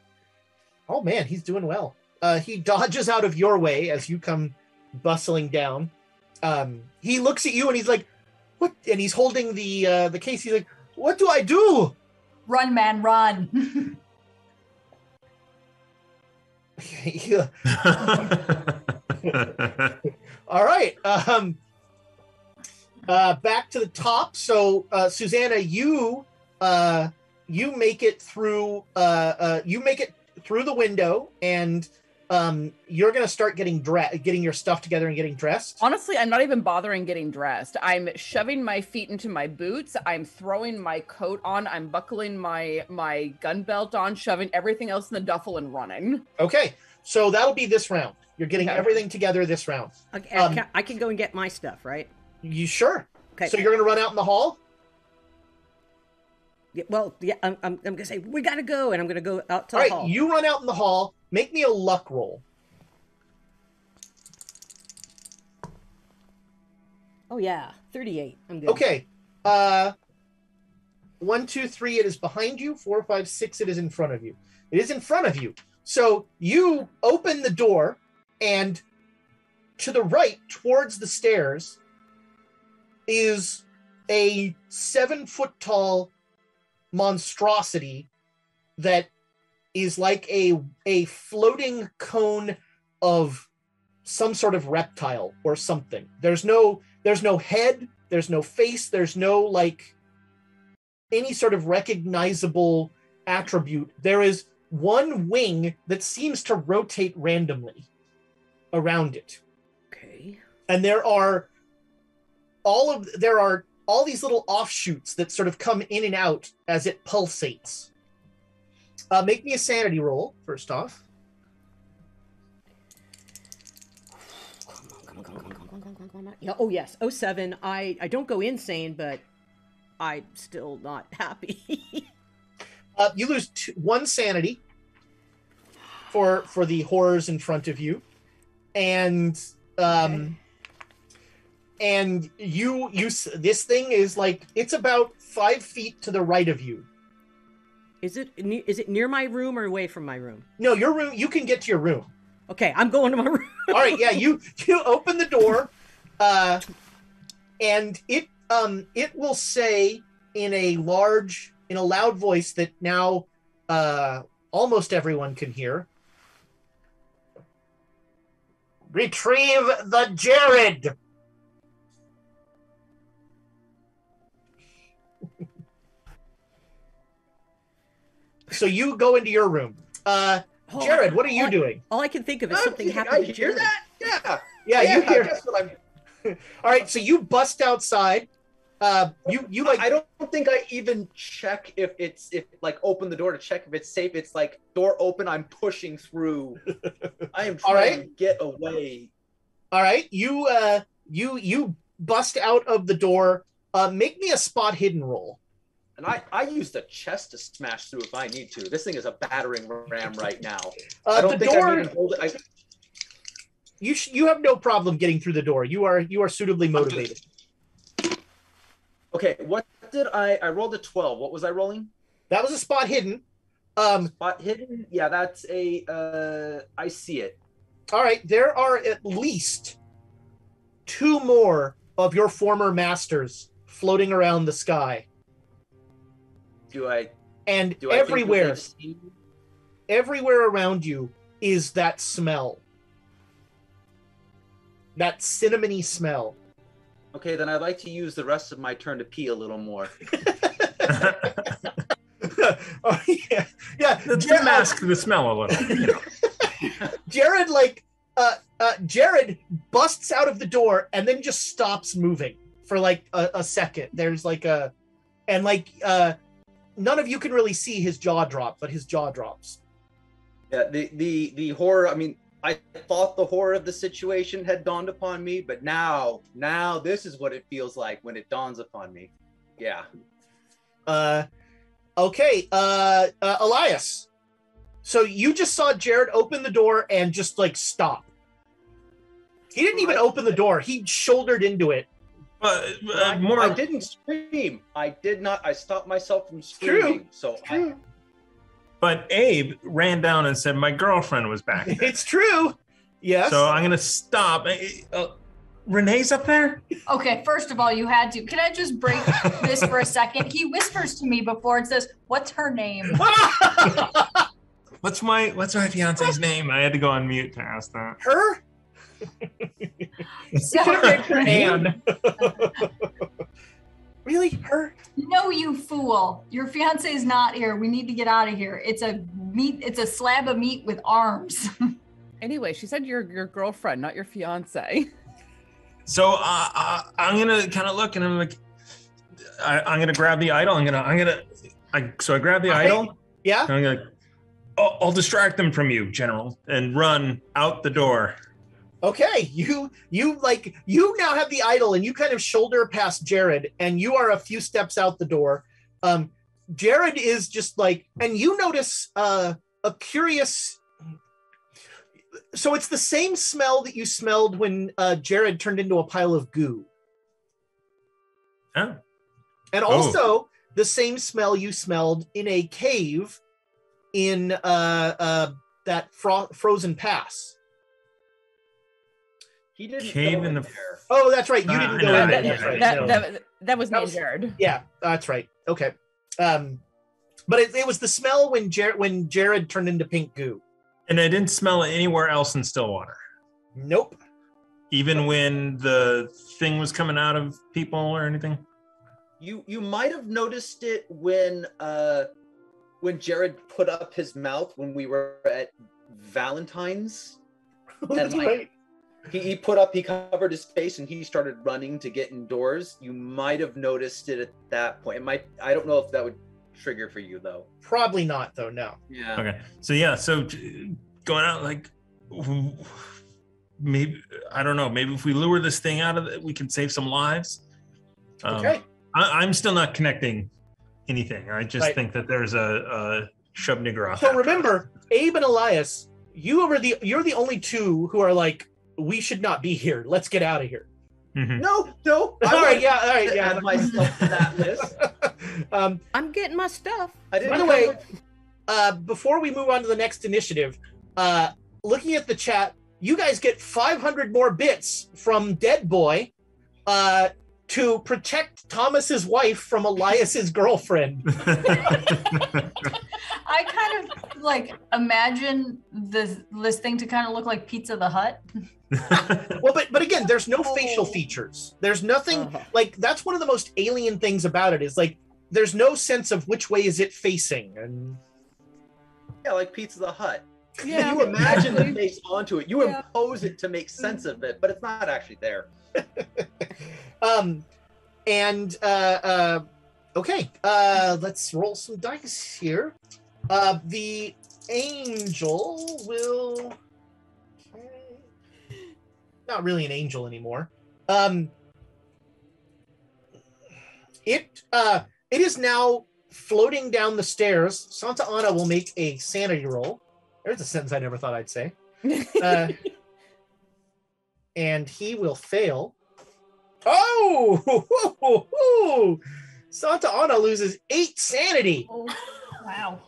Oh man, he's doing well. He dodges out of your way as you come bustling down. He looks at you and he's like, "What?" And he's holding the case. He's like, "What do I do?" Run, man, run. Yeah. All right. Back to the top. So, Susanna, you make it through. You make it through the window, and you're gonna start getting your stuff together and getting dressed. Honestly, I'm not even bothering getting dressed. I'm shoving my feet into my boots. I'm throwing my coat on. I'm buckling my gun belt on, shoving everything else in the duffel and running. Okay. So that'll be this round. You're getting Okay. everything together this round. Okay, I can go and get my stuff, right? You sure? Okay. So you're gonna run out in the hall? Yeah, well, yeah, I'm gonna say we gotta go, and I'm gonna go out to All the right. hall. You run out in the hall. Make me a luck roll. Oh yeah, 38. I'm good. Okay. 1, 2, 3, it is behind you. 4, 5, 6, it is in front of you. It is in front of you. So you open the door, and to the right, towards the stairs, is a 7-foot-tall monstrosity that is like a floating cone of some sort of reptile or something. There's no head, there's no face, there's no like any sort of recognizable attribute. There is one wing that seems to rotate randomly around it. Okay. And there are all these little offshoots that sort of come in and out as it pulsates. Make me a sanity roll, first off. Come on. Yeah, oh, yes. 07. I don't go insane, but I'm still not happy. You lose 1 sanity for the horrors in front of you. And and you this thing is like, it's about 5 feet to the right of you. Is it near my room or away from my room? No, your room, you can get to your room. Okay, I'm going to my room. All right, yeah, you open the door, and it will say in a loud voice that now almost everyone can hear. Retrieve the Jared. So you go into your room. Jared, what are you doing? All I can think of is something I happened to hear Jared. that? Yeah, you hear. That's what I'm. All right, so you bust outside. You like. I don't think I even check if open the door to check if it's safe. It's like door open. I'm pushing through. I am trying to get away. All right, you bust out of the door. Make me a spot hidden roll. And I use the chest to smash through if I need to. This thing is a battering ram right now. I don't think door, I even hold it. You have no problem getting through the door. You are suitably motivated. Okay, what did I rolled a 12. What was I rolling? That was a spot hidden. Spot hidden? Yeah, that's I see it. All right, there are at least 2 more of your former masters floating around the sky. Everywhere around you is that smell. That cinnamony smell. Okay, then I'd like to use the rest of my turn to pee a little more. Oh, yeah. Let's mask the smell a little. Jared, Jared busts out of the door and then just stops moving for like a second. There's none of you can really see his jaw drop, but his jaw drops. Yeah, the horror. I mean, I thought the horror of the situation had dawned upon me, but now this is what it feels like when it dawns upon me. Yeah. Okay. Elias. So you just saw Jared open the door and just like stop. He didn't even open the door. He shouldered into it. I didn't scream. I did not. I stopped myself from screaming. True. But Abe ran down and said, my girlfriend was back there. It's true. Yes. So I'm going to stop. Renee's up there? Okay, first of all, you had to. Can I just break this for a second? He whispers to me before and says, "What's her name?" What's my fiance's name? I had to go on mute to ask that. Her? Anne. Really? Her? No, you fool. Your fiance is not here. We need to get out of here. It's a slab of meat with arms. Anyway, she said your girlfriend, not your fiance. So I'm gonna kind of look, and I'm like, I'm gonna grab the idol. So I grab the idol. Yeah. And I'm gonna, I'll distract them from you, General, and run out the door. Okay, you now have the idol, and you kind of shoulder past Jared, and you are a few steps out the door. Jared is just like, and you notice a curious. So it's the same smell that you smelled when Jared turned into a pile of goo. Oh. And also the same smell you smelled in a cave in that frozen pass. He didn't Cave go in in the- there. Oh, that's right. You I didn't know, go in I there. know, That's I right. know. No. That was me That and was- Jared. Yeah, that's right. Okay. But it was the smell when Jared turned into pink goo. And I didn't smell it anywhere else in Stillwater. Nope. Even when the thing was coming out of people or anything. You might have noticed it when Jared put up his mouth when we were at Valentine's. That's like, right. He covered his face and he started running to get indoors. You might have noticed it at that point. I don't know if that would trigger for you though. Probably not, though. No. Yeah. Okay. So going out like maybe I don't know. Maybe if we lure this thing out of it, we can save some lives. Okay. I'm still not connecting anything. I just Right. think that there's a shove nigger off. So remember, Abe and Elias, you're the only two who are like, we should not be here. Let's get out of here. Mhm. No. All right. Yeah. To add myself to that list. I'm getting my stuff. I didn't By the way, before we move on to the next initiative, looking at the chat, you guys get 500 more bits from Dead Boy to protect Thomas's wife from Elias's girlfriend. I kind of like imagine this thing to kind of look like Pizza the Hut. Well, but again, there's no facial features. There's nothing like that's one of the most alien things about it is like there's no sense of which way is it facing and yeah, like Pizza the Hut. Yeah. You imagine the face onto it. You impose it to make sense of it, but it's not actually there. Okay, let's roll some dice here. The angel will not really an angel anymore. It is now floating down the stairs. Santa Ana will make a sanity roll. There's a sentence I never thought I'd say. And he will fail. Oh! Santa Ana loses 8 sanity. Oh, wow.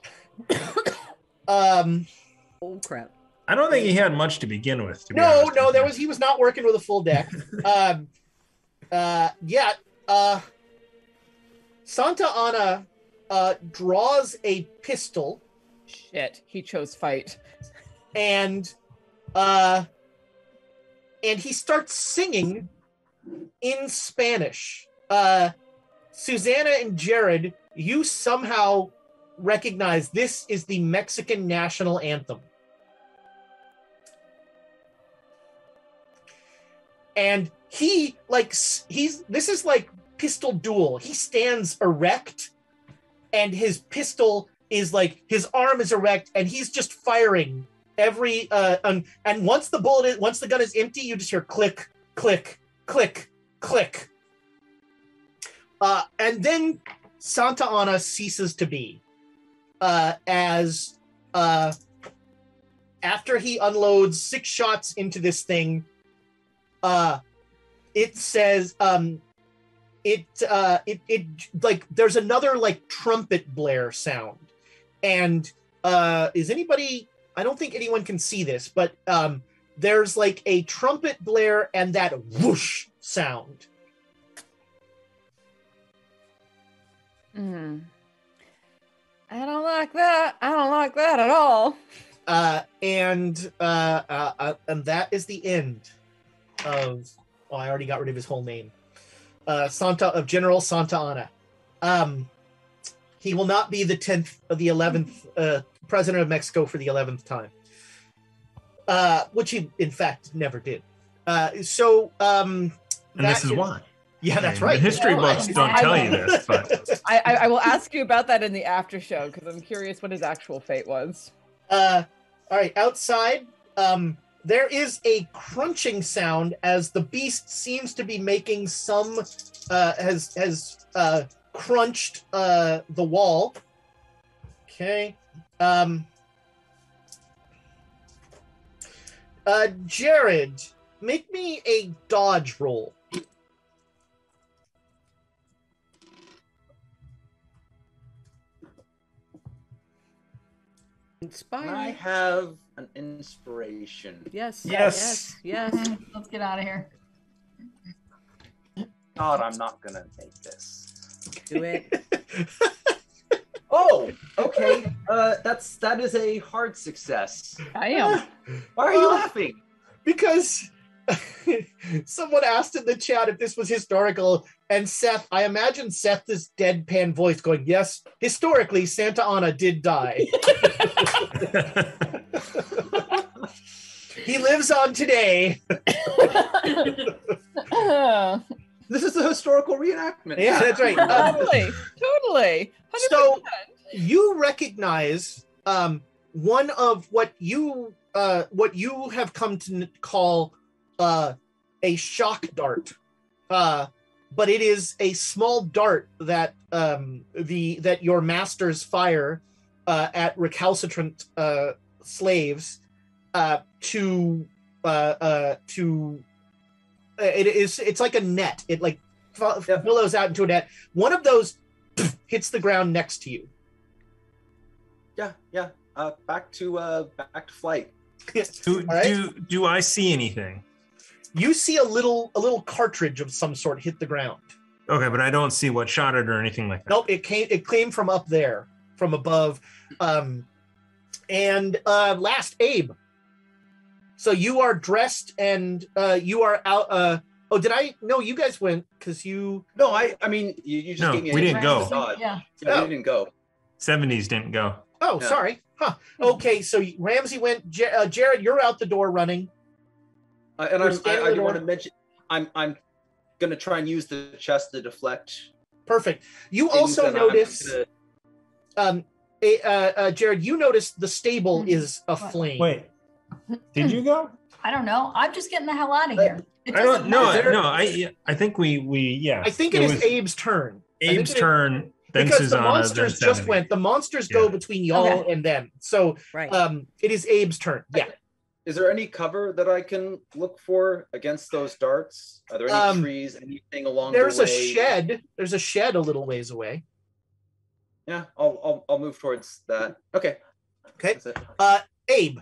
Oh crap. I don't think he had much to begin with. To be No, honest. he was not working with a full deck. Santa Ana draws a pistol Shit, he chose fight. and he starts singing in Spanish. Susanna and Jared, you somehow recognize this is the Mexican national anthem. And this is like pistol duel. He stands erect and his pistol is like, his arm is erect and he's just firing every, and once the gun is empty, you just hear click, click, click, click. And then Santa Ana ceases to be, as after he unloads 6 shots into this thing, it says, it like there's another like trumpet blare sound, and is anybody? I don't think anyone can see this, but there's like a trumpet blare and that whoosh sound. I don't like that. I don't like that at all. And that is the end of. Oh, I already got rid of his whole name. General Santa Ana. He will not be the 10th of the 11th president of Mexico for the 11th time, which he in fact never did. And this is why. Yeah, that's right. The history books don't tell you this, but I will ask you about that in the after show because I'm curious what his actual fate was. All right, outside, there is a crunching sound as the beast seems to be making some has crunched the wall. Okay. Jared, make me a dodge roll. Inspire. I have an inspiration. Yes. Yes. Yes. Let's get out of here. God, I'm not gonna make this. Do it. Oh, okay. That is a hard success. I am. Why are you laughing? Because someone asked in the chat if this was historical, and Seth, I imagine Seth's deadpan voice going, yes, historically, Santa Anna did die. He lives on today. This is a historical reenactment. Yeah, that's right. Totally. 100%. So you recognize one of what you have come to call a shock dart, but it is a small dart that that your masters fire at recalcitrant slaves it's like a net. It like billows out into a net. One of those hits the ground next to you. Yeah. Back to flight. Do I see anything? You see a little cartridge of some sort hit the ground. Okay, but I don't see what shot it or anything like that. Nope, it came from up there, from above. And last, Abe. So you are dressed and you are out. Oh, did I? No, you guys went because you. No, I mean, you just No, gave me we didn't go. Yeah. We didn't go. 70s didn't go. Oh, Yeah. sorry. Huh. Okay, so Ramsey went. Jared, you're out the door running. And We're I scanning the door. want to mention, I'm going to try and use the chest to deflect. Perfect. You things also that I'm notice, gonna- Jared, you notice the stable is aflame. Wait, did you go? I don't know. I'm just getting the hell out of here. It I don't doesn't know. matter. No, I think we yeah. I think it is was Abe's turn. I think Abe's it is- turn. Then because the Susanna, monsters then just 70. went. The monsters go Yeah. between y'all Okay. and them. So Right. it is Abe's turn. Yeah. Is there any cover that I can look for against those darts? Are there any trees, anything along There's the a way? shed. There's a shed a little ways away. Yeah, I'll move towards that. Okay. Okay. That's it. Abe.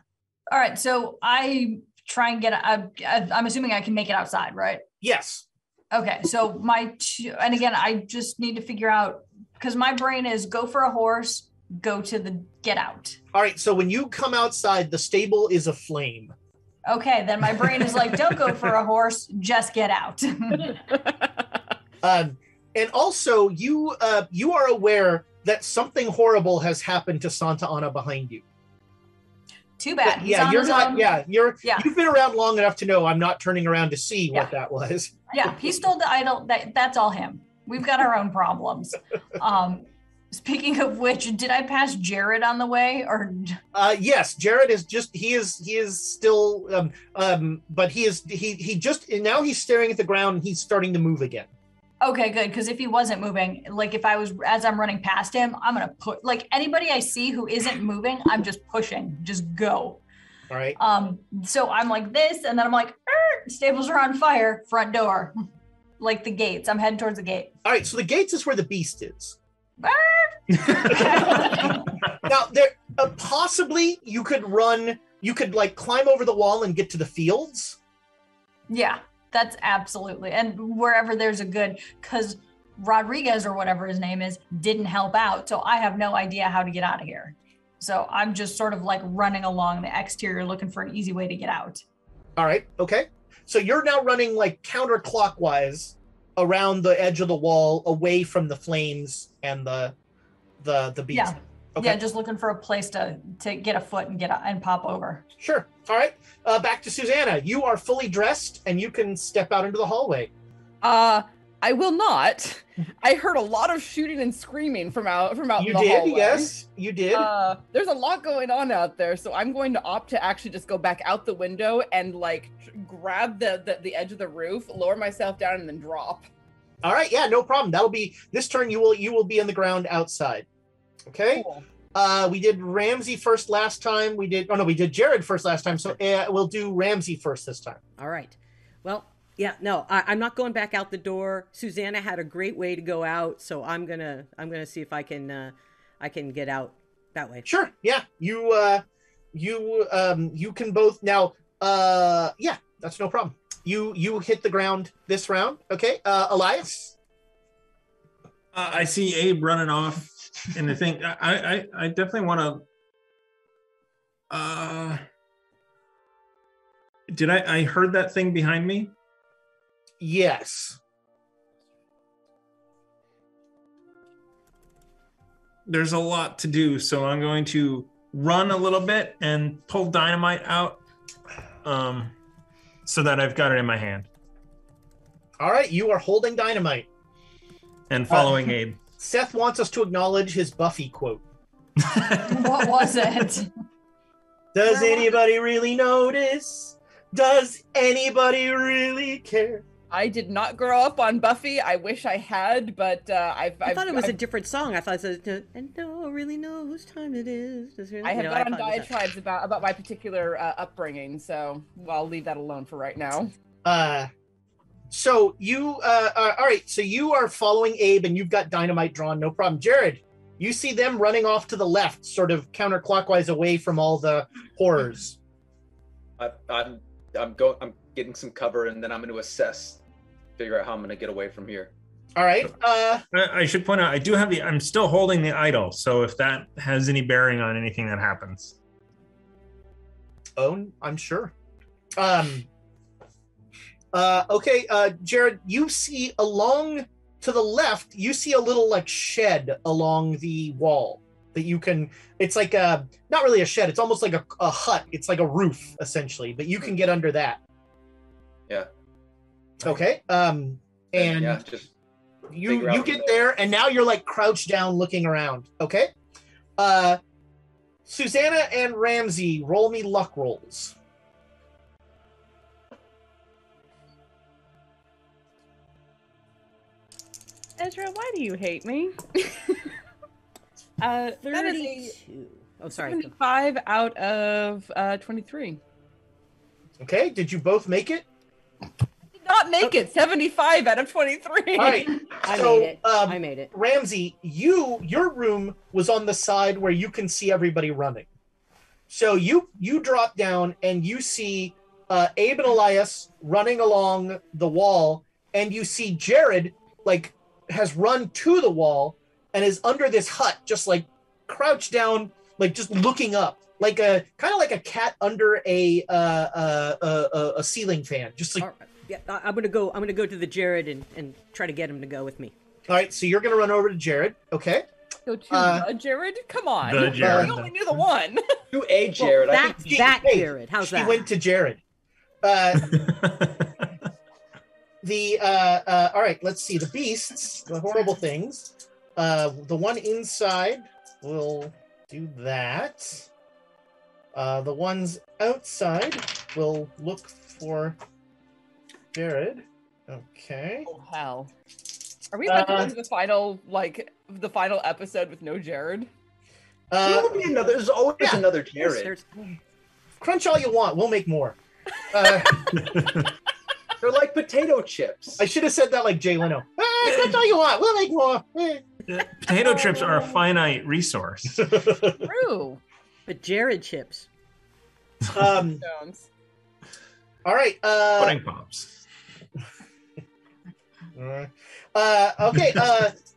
All right, so I try and get. I'm assuming I can make it outside, right? Yes. Okay, so and again, I just need to figure out because my brain is go for a horse, go to the get out. All right. So when you come outside, the stable is aflame. Okay, then my brain is like, don't go for a horse, just get out. And also, you are aware that something horrible has happened to Santa Anna behind you. Too bad. He's Yeah, on you're his not. own. Yeah, Yeah. You've been around long enough to know I'm not turning around to see Yeah. what that was. Yeah, he stole the idol. That's all him. We've got our own problems. Speaking of which, did I pass Jared on the way, or Yes, Jared is just. He is still. But he just now he's staring at the ground. And he's starting to move again. okay, good? Because if he wasn't moving, like if I was as I'm running past him, I'm gonna put like anybody I see who isn't moving, I'm just pushing. Just go. All right. So I'm like this, and then I'm like, stables are on fire, front door, like the gates. I'm heading towards the gate. All right. So the gates is where the beast is. Now there possibly you could run. You could like climb over the wall and get to the fields. Yeah, that's absolutely. And wherever there's a good, because Rodriguez or whatever his name is didn't help out. So I have no idea how to get out of here. So I'm just sort of like running along the exterior looking for an easy way to get out. All right. Okay. So you're now running like counterclockwise around the edge of the wall, away from the flames and the beast. Yeah. Okay. Yeah, just looking for a place to get a foot and and pop over. Sure. All right. Back to Susanna. You are fully dressed and you can step out into the hallway. I will not. I heard a lot of shooting and screaming from out You in the did, hallway. yes. You did. There's a lot going on out there, so I'm going to opt to actually just go back out the window and like grab the edge of the roof, lower myself down, and then drop. All right. Yeah, no problem. That'll be this turn. You will be on the ground outside. Okay. Cool. We did Ramsey first last time. We did Jared first last time. So we'll do Ramsey first this time. All right. Well, yeah, no, I'm not going back out the door. Susanna had a great way to go out, so I'm gonna see if I can get out that way. Sure. Yeah. You can both now. Yeah, that's no problem. You hit the ground this round. Okay. Elias. I see Abe running off, and I think I definitely want to. Did I heard that thing behind me? Yes. There's a lot to do, so I'm going to run a little bit and pull dynamite out, so that I've got it in my hand. All right, you are holding dynamite. And following Abe. Seth wants us to acknowledge his Buffy quote. What was it? Does anybody really notice? Does anybody really care? I did not grow up on Buffy. I wish I had, but I thought it was a different song. I thought it was, and no one really knows whose time it is. I have gone on diatribes about my particular upbringing, so I'll leave that alone for right now. So you, all right, so you are following Abe and you've got dynamite drawn, no problem. Jared, you see them running off to the left, sort of counterclockwise away from all the horrors. I'm getting some cover, and then I'm going to figure out how I'm going to get away from here. All right. I should point out, I'm still holding the idol, so if that has any bearing on anything that happens. Oh, I'm sure. Okay, Jared, you see along to the left, you see a little like shed along the wall that you can, it's like a, not really a shed, it's almost like a hut. It's like a roof essentially, but you can get under that. Yeah. Okay. And yeah, just you get there and now you're like crouched down looking around. Okay. Susanna and Ramsey, roll me luck rolls. Ezra, why do you hate me? 32. Oh, sorry. 75 out of 23. Okay. Did you both make it? Did not make it. 75 out of 23. All right. I made it. Ramsey, your room was on the side where you can see everybody running. So you drop down and you see Abe and Elias running along the wall, and you see Jared like has run to the wall and is under this hut, just like crouched down, like just looking up, like a kind of like a cat under a ceiling fan, just like. Yeah, I'm gonna go to the Jared and try to get him to go with me. All right, so you're gonna run over to Jared, okay? Go to Jared? Come on. The Jared. You only knew the one. To a Jared. Well, Jared. How's that? She went to Jared. All right, let's see. The beasts, the horrible things. The one inside will do that. The ones outside will look for Jared. Okay. Oh hell. Are we about to go to the final episode with no Jared? There will be another. There's always another Jared. Crunch all you want. We'll make more. They're like potato chips. I should have said that like Jay Leno. Crunch all you want. We'll make more. Potato chips are a finite resource. True. But Jared chips. All right. Pudding pops. Okay.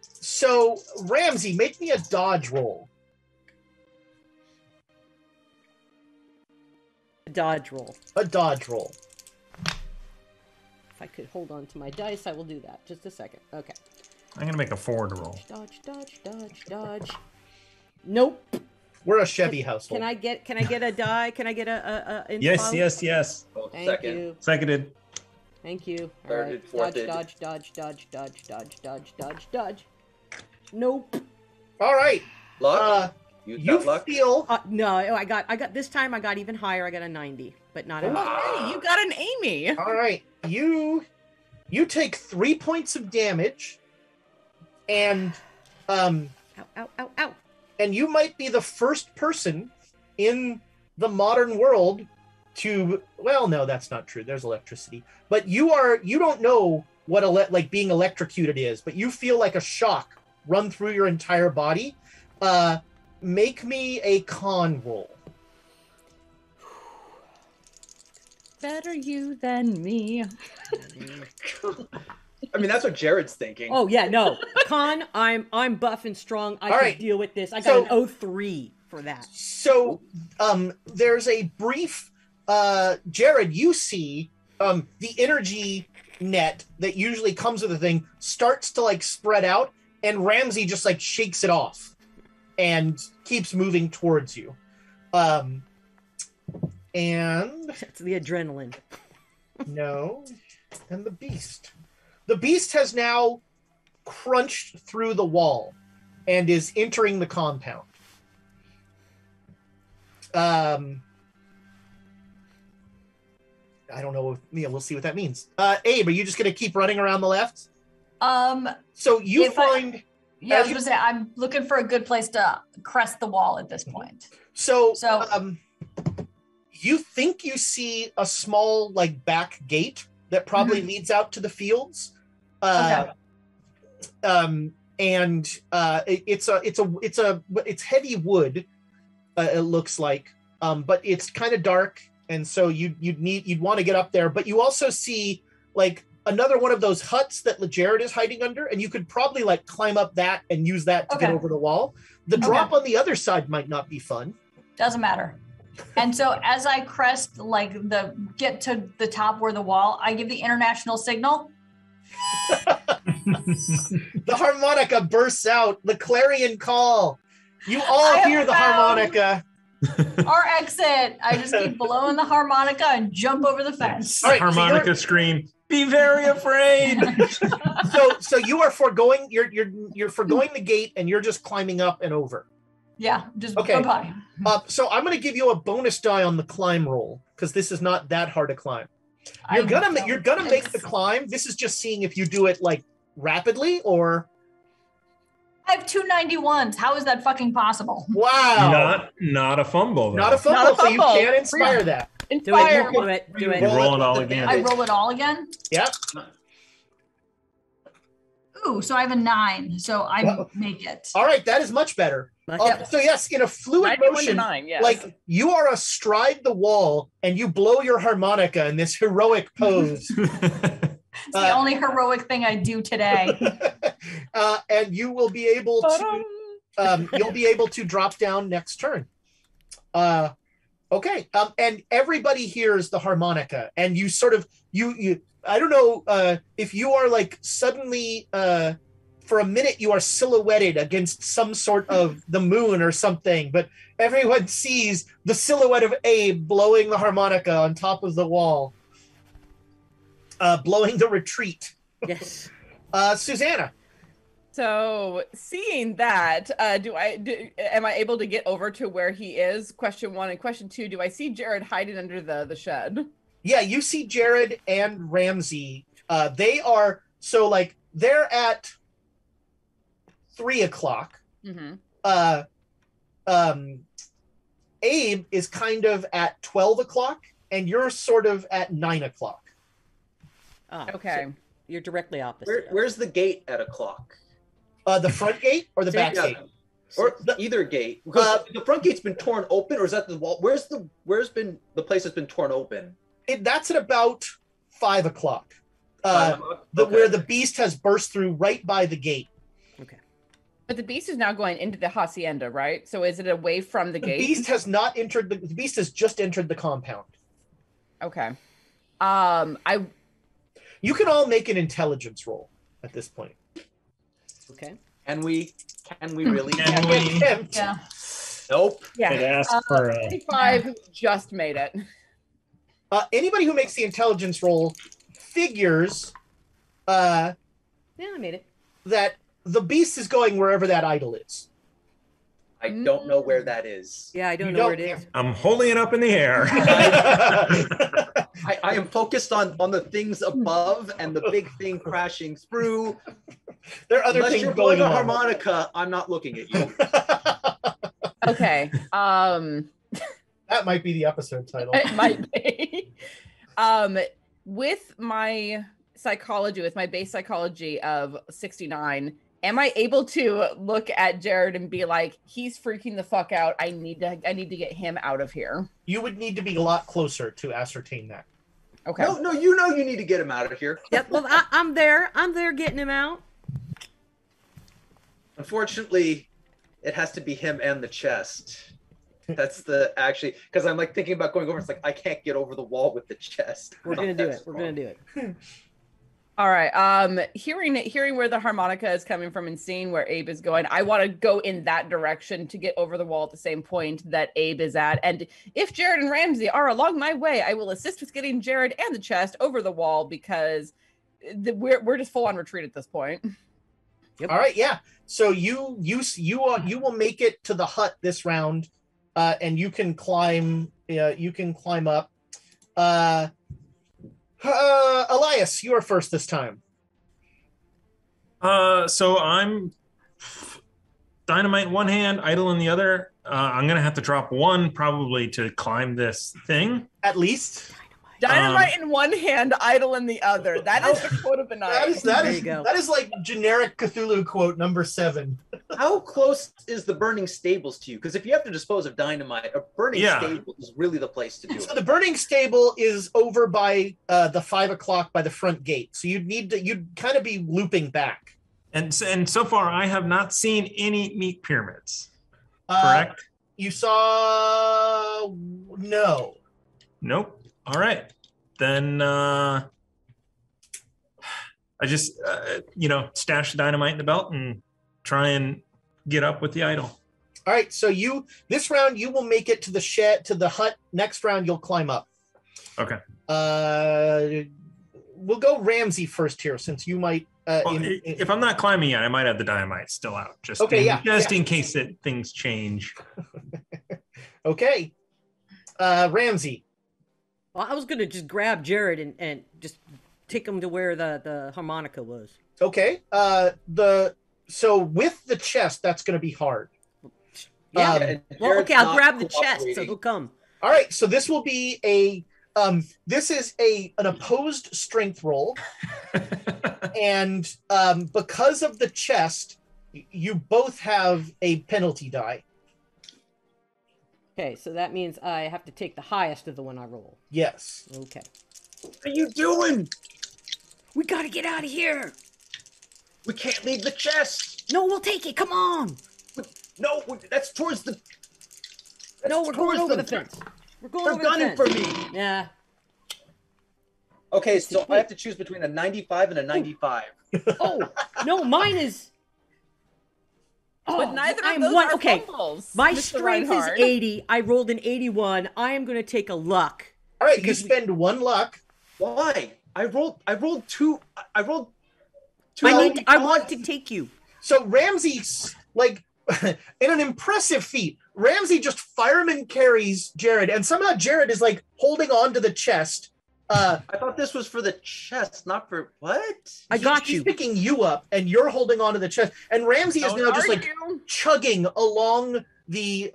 So Ramsey, make me a dodge roll. A dodge roll. A dodge roll. If I could hold on to my dice, I will do that. Just a second. Okay. I'm going to make a forward roll. Dodge, dodge, dodge, dodge. Nope. We're a Chevy household. Can I get a die? Can I get a Yes, yes, yes. Thank you. Seconded. Thank you. Thirded, All right. fourtheded. Dodge. Nope. All right. Luck? You luck? feel No, I got this time I got even higher. I got a 90, but not a Hey, you got an Amy. all right. You take 3 points of damage, and ow. and you might be the first person in the modern world to, well, no, that's not true. There's electricity, but you don't know what like being electrocuted is, but you feel like a shock run through your entire body. make me a con roll. Better you than me. I mean, that's what Jared's thinking. Oh yeah, no. Con, I'm buff and strong. I All can right. deal with this. I So- got an 03 for that. So, there's a brief, Jared, you see, the energy net that usually comes with the thing starts to like spread out, and Ramsey just like shakes it off and keeps moving towards you. And That's the adrenaline. no, and the beast. The beast has now crunched through the wall and is entering the compound. I don't know. We'll see what that means. Abe, are you just going to keep running around the left? So you If find... Yeah, I was gonna say I'm looking for a good place to crest the wall at this point. So, So- you think you see a small like back gate that probably leads out to the fields. Okay. It's heavy wood. It looks like, but it's kind of dark, and so you'd want to get up there. But you also see like another one of those huts that Jared is hiding under, and you could probably like climb up that and use that to get over the wall. The drop on the other side might not be fun. Doesn't matter. And so as I crest, get to the top where the wall, I give the international signal. The harmonica bursts out, the clarion call. You all I hear the have harmonica. Our exit. I just keep blowing the harmonica and jump over the fence. All right, Harmonica scream. Be very afraid. So you are foregoing you're foregoing the gate, and you're just climbing up and over. Yeah, just Okay. bye. So I'm going to give you a bonus die on the climb roll because this is not that hard to climb. You're gonna make the climb. This is just seeing if you do it like rapidly or. I have 291s. How is that fucking possible? Wow. Not a fumble. Though. Not a fumble, Not a so you fumble. can inspire that. Do it. Inspire. Do it. Do it. You roll it all with again. I advantage. roll it all again? Yep. Ooh, so I have a 9. So I Well- make it. All right, that is much better. Much better. So yes, in a fluid 91 to motion, 9, yes. like you are astride the wall and you blow your harmonica in this heroic pose. It's the only heroic thing I do today. And you will be able to you'll be able to drop down next turn. Okay. And everybody hears the harmonica, and you sort of you I don't know if you are like suddenly for a minute you are silhouetted against some sort of the moon or something, but everyone sees the silhouette of Abe blowing the harmonica on top of the wall, blowing the retreat. Yes. Susanna. So seeing that, am I able to get over to where he is? Question 1 and question 2. Do I see Jared hiding under the shed? Yeah, you see Jared and Ramsey. They are they're at 3:00. Mm-hmm. Abe is kind of at 12:00, and you're sort of at 9:00. Okay. So you're directly opposite. Where's the gate at 1:00? The front gate or the back Yeah. gate? Or either gate, because the front gate's been torn open, or is that the wall? Where's been the place that's been torn open? That's at about 5:00. 5:00? Where the beast has burst through right by the gate. But the beast is now going into the hacienda, right? So is it away from the The gate? beast has not entered the beast has just entered the compound. Okay. You can all make an intelligence roll at this point. Okay. Can we really? Can we? Attempt. Yeah. Nope. Yeah. It asked for 25 just made it. Anybody who makes the intelligence roll figures Yeah, I made it. that the beast is going wherever that idol is. I don't know where that is. Yeah, I don't You know where don't- it is. I'm holding it up in the air. I am focused on the things above and the big thing crashing through. There are other Unless things you're going blowing a on. harmonica, I'm not looking at you. Okay. That might be the episode title. It might be. With my psychology, with my base psychology of 69 Am I able to look at Jared and be like, he's freaking the fuck out. I need to get him out of here. You would need to be a lot closer to ascertain that. Okay. No, you need to get him out of here. Yep. Well, I'm there. I'm there getting him out. Unfortunately, it has to be him and the chest. That's because I'm like thinking about going over. It's like I can't get over the wall with the chest. We're gonna do it. We're gonna do it. All right. Hearing where the harmonica is coming from and seeing where Abe is going, I want to go in that direction to get over the wall at the same point that Abe is at. And if Jared and Ramsey are along my way, I will assist with getting Jared and the chest over the wall because we're just full on retreat at this point. Yep. All right, yeah. So you will make it to the hut this round, and you can climb. You can climb up. Elias, you are first this time. So I'm dynamite in one hand, idle in the other. I'm gonna have to drop one probably to climb this thing. At least. Dynamite in one hand, idle in the other. That is the quote of the night. That is like generic Cthulhu quote number 7. How close is the burning stables to you? Because if you have to dispose of dynamite, a burning stable is really the place to do it. So the burning stable is over by the 5 o'clock by the front gate. So you'd kind of be looping back. And so far, I have not seen any meat pyramids. Correct? You saw no. Nope. All right, then I just stash the dynamite in the belt and try and get up with the idol. All right, so this round you will make it to the shed, to the hut. Next round you'll climb up. Okay. We'll go Ramsey first here, since you might. If I'm not climbing yet, I might have the dynamite still out. Just in case that things change. Okay, Ramsey. Well, I was going to just grab Jared and just take him to where the harmonica was. Okay. So with the chest, that's going to be hard. Yeah. Well, okay, I'll grab the chest, so he'll come. All right. So this will be an opposed strength roll. And because of the chest, you both have a penalty die. Okay, so that means I have to take the highest of the one I roll. Yes. Okay. What are you doing? We gotta get out of here. We can't leave the chest. No, we'll take it. Come on. No, that's towards the. No, we're going over the fence. We're going over the fence. They're gunning for me. Yeah. Okay, so I have to choose between a 95 and a 95. Oh, no, mine is. Oh, but neither of those are fumbles. My strength is 80. I rolled an 81. I am going to take a luck. All right, you spend 1 luck. Why? I rolled two. I want to take you. So Ramsey's like in an impressive feat. Ramsey just fireman carries Jared, and somehow Jared is like holding on to the chest. I thought this was for the chest, not for what? I got He's you. picking you up, and you're holding on to the chest. And Ramsey is now just like chugging along the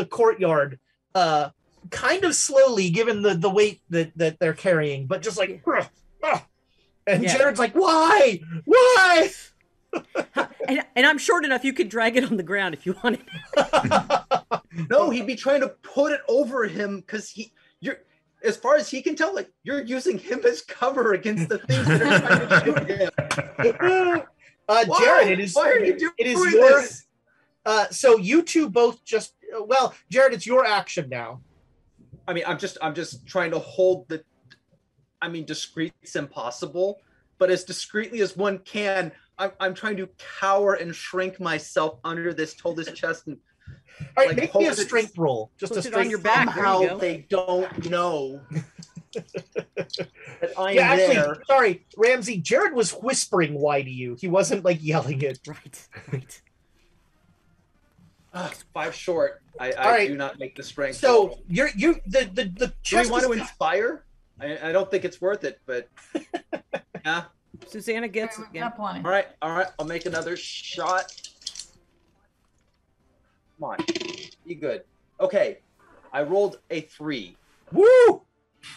courtyard, kind of slowly, given the weight that they're carrying, but just like, and Jared's like, why? And I'm short enough you could drag it on the ground if you wanted. No, he'd be trying to put it over him because you're. As far as he can tell, like you're using him as cover against the things that are trying to shoot him. Jared, why are you doing this? So you two both just Jared, it's your action now. I mean, I'm just trying to hold the. I mean, discreet's impossible, but as discreetly as one can, I'm trying to cower and shrink myself under this chest and. All right, make me a strength roll. Just a strength on your back. Somehow they don't know that I'm there. Sorry, Ramsey. Jared was whispering "why" to you. He wasn't like yelling it. Right. 5 short. I do not make the strength. So the chest. Do we want to inspire? I don't think it's worth it, but yeah. Susanna gets it again. All right. I'll make another shot. Come on, be good. Okay, I rolled a 3. Woo!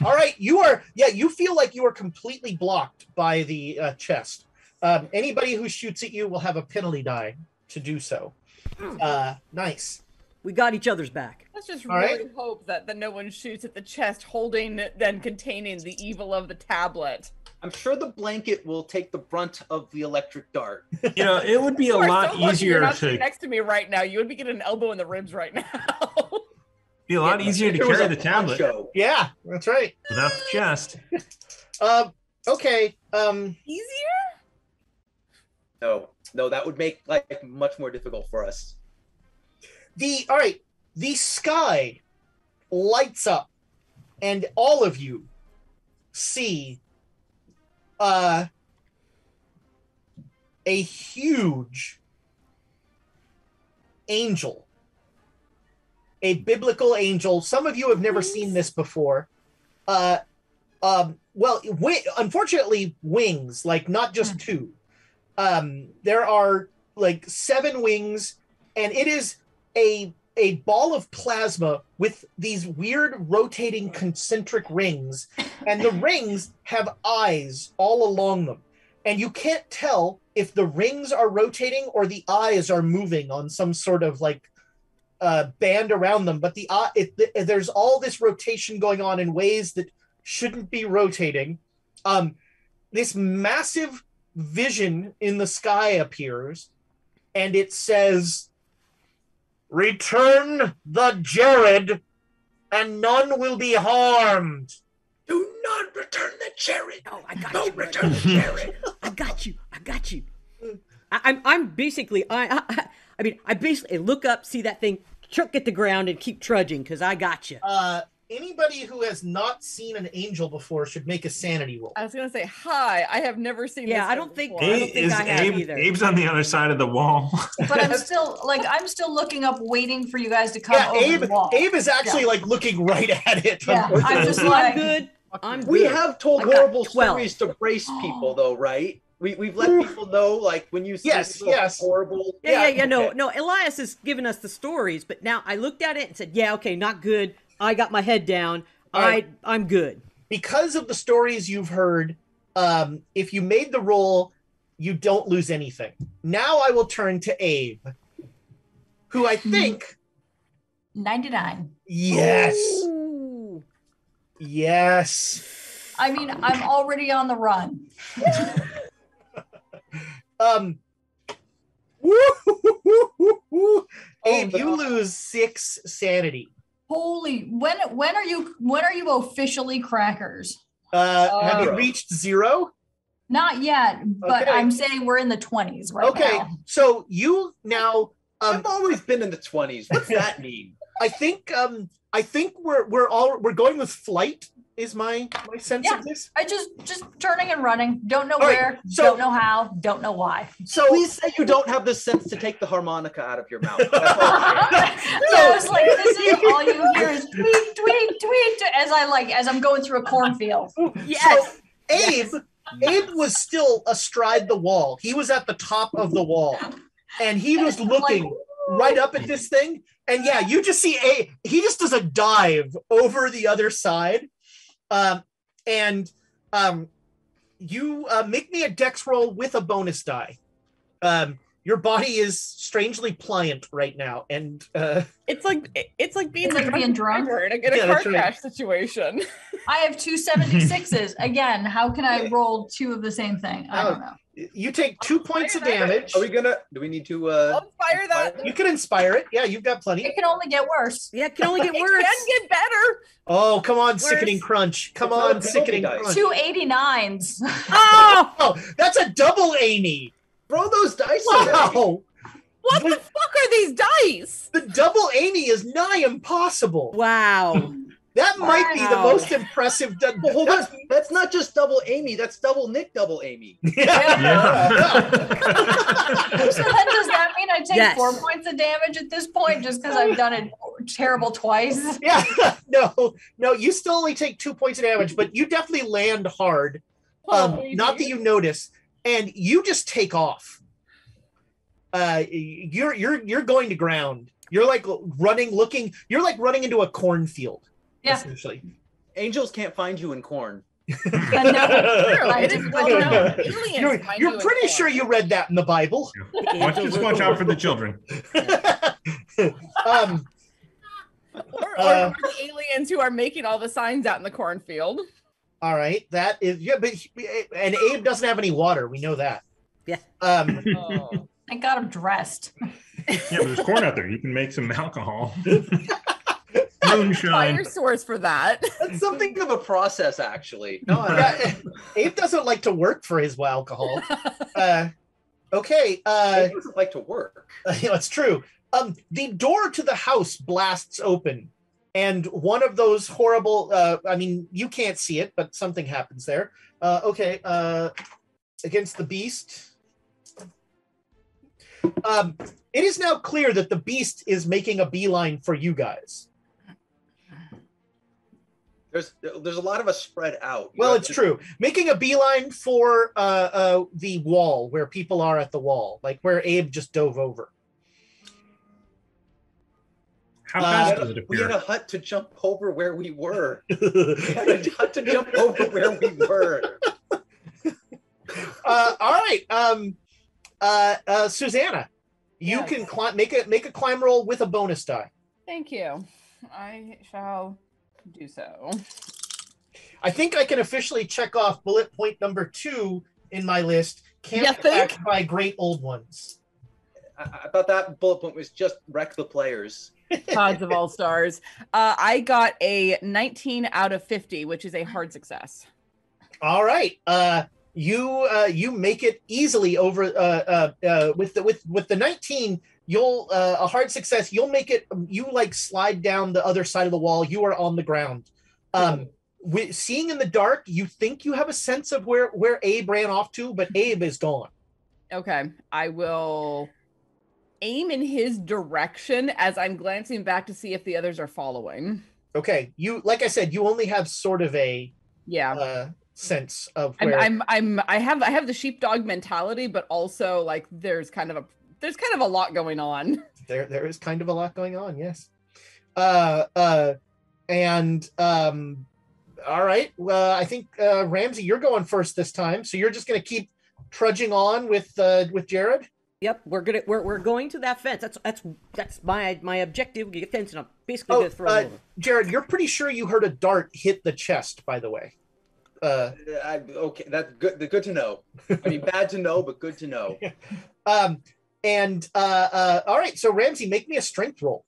All right, you feel like you are completely blocked by the chest. Anybody who shoots at you will have a penalty die to do so. Nice. We got each other's back. Let's just All really right. hope that no one shoots at the chest holding and containing the evil of the tablet. I'm sure the blanket will take the brunt of the electric dart. You know, it would be a You are lot so lucky you're easier not to sitting next to me right now. You would be getting an elbow in the ribs right now. be a lot easier to There was carry a the tablet poncho. Yeah, that's right. without the chest. Okay. Easier? No, that would make life much more difficult for us. All right. The sky lights up, and all of you see a huge angel, a biblical angel. Some of you have never seen this before. Unfortunately, wings, like not just two. There are like 7 wings, and it is a ball of plasma with these weird rotating concentric rings, and the rings have eyes all along them. And you can't tell if the rings are rotating or the eyes are moving on some sort of like band around them. But there's all this rotation going on in ways that shouldn't be rotating. This massive vision in the sky appears, and it says, "Return the Jared, and none will be harmed." Do not return the Jared. Oh, I got Don't you. return the Jared. I got you. I'm basically I basically look up, see that thing, chuck at the ground, and keep trudging because I got you. Anybody who has not seen an angel before should make a sanity roll. I was gonna say hi. I have never seen. Yeah, this I don't think- before. I don't think I have either. Abe's on the other side of the wall. But I'm still looking up, waiting for you guys to come Yeah, over the wall. Abe is actually like looking right at it. Yeah, unfortunately. I'm just I'm like, good. I'm good. We have told I got horrible 12. stories to brace people, though, right? We've let people know, like, when you see Yes, people yes. horrible. Yeah. No, okay. Elias has given us the stories, but now I looked at it and said, yeah, okay, not good. I got my head down. I'm good. Because of the stories you've heard, if you made the roll, you don't lose anything. Now I will turn to Abe, who I think 99. yes. Ooh. Yes. I mean, I'm already on the run. Abe, you lose 6 sanity. Holy, when are you officially crackers? Have you reached 0? Not yet, but Okay. I'm saying we're in the 20s right Okay, now. so you now I've always been in the 20s. What's that mean? I think we're going with flight is my sense Yeah. of this. I just turning and running. Don't know All right, where, so- don't know how, don't know why. So Please say you don't have the sense to take the harmonica out of your mouth. That's all I'm saying. So it's like this is all you hear is tweet, tweet, tweet as I'm going through a cornfield. Yes. So Abe was still astride the wall. He was at the top of the wall, and he was looking right up at this thing. And yeah, you just see Abe. He just does a dive over the other side, you make me a dex roll with a bonus die. Your body is strangely pliant right now, and It's like being It's like being drunk. in a Yeah, car that's right. crash situation. I have 2 76s. Again, how can I roll 2 of the same thing? I don't know. you take 2 points of damage. Do we need to I'll inspire that. You can inspire it. Yeah, you've got plenty. It can only get worse. Yeah, it can only get It worse. can get better. Oh, come on, sickening crunch. Come It's not on, a penalty sickening dice. crunch. 2 89s. Oh! Oh, that's a double Amy. throw those dice away? Wow. What the fuck are these dice? The double Amy is nigh impossible. Wow. That might be the Wow. most impressive. Well, hold on. That's not just double Amy. That's double Nick, double Amy. Yeah. So then does that mean I take Yes. 4 points of damage at this point just because I've done it terrible twice? Yeah. No, you still only take 2 points of damage, but you definitely land hard. Not that you notice, and you just take off. You're going to ground. You're like running into a cornfield. Yeah. Essentially. Angels can't find you in corn. I didn't know. Aliens find You're you in pretty porn. sure you read that in the Bible. Just watch out for the children. Or the aliens who are making all the signs out in the cornfield. All right, that is and Abe doesn't have any water. We know that. Yeah. Oh. I got him dressed. Yeah, but there's corn out there. You can make some alcohol. Moonshine. Fire source for that. That's something of a process, actually. Yeah, Abe doesn't like to work for his alcohol. Okay. He doesn't like to work. It's true. The door to the house blasts open, and one of those horrible. I mean, you can't see it, but something happens there. Okay. Against the beast. It is now clear that the beast is making a beeline for you guys. There's a lot of us spread out. Well, it's true. Making a beeline for the wall where people are at the wall, like where Abe just dove over. How fast does it We had appear? a hut to jump over where we were. We had a hut to jump over where we were. All right. Susanna, you Yes. can make a climb roll with a bonus die. Thank you. I shall do so. I think I can officially check off bullet point number 2 in my list. Can't You be think? backed by great old ones. I thought that bullet point was just wreck the players. Odds of all stars. I got a 19 out of 50, which is a hard success. All right. You make it easily over with the 19. You'll a hard success. You'll make it. You like slide down the other side of the wall. You are on the ground. Seeing in the dark, you think you have a sense of where Abe ran off to, but Abe is gone. Okay, I will aim in his direction as I'm glancing back to see if the others are following. Okay, you like I said, you only have sort of a Yeah. sense of where. I have the sheepdog mentality, but also like there's kind of a lot going on. There is kind of a lot going on. Yes. All right. Well, I think Ramsey, you're going first this time, so you're just going to keep trudging on with Jared. Yep, we're going to that fence. That's my objective. Get fence, and I'm basically gonna throw it over. Jared, you're pretty sure you heard a dart hit the chest, by the way. Okay, that's good. Good to know. I mean, bad to know, but good to know. All right. So Ramsey, make me a strength roll.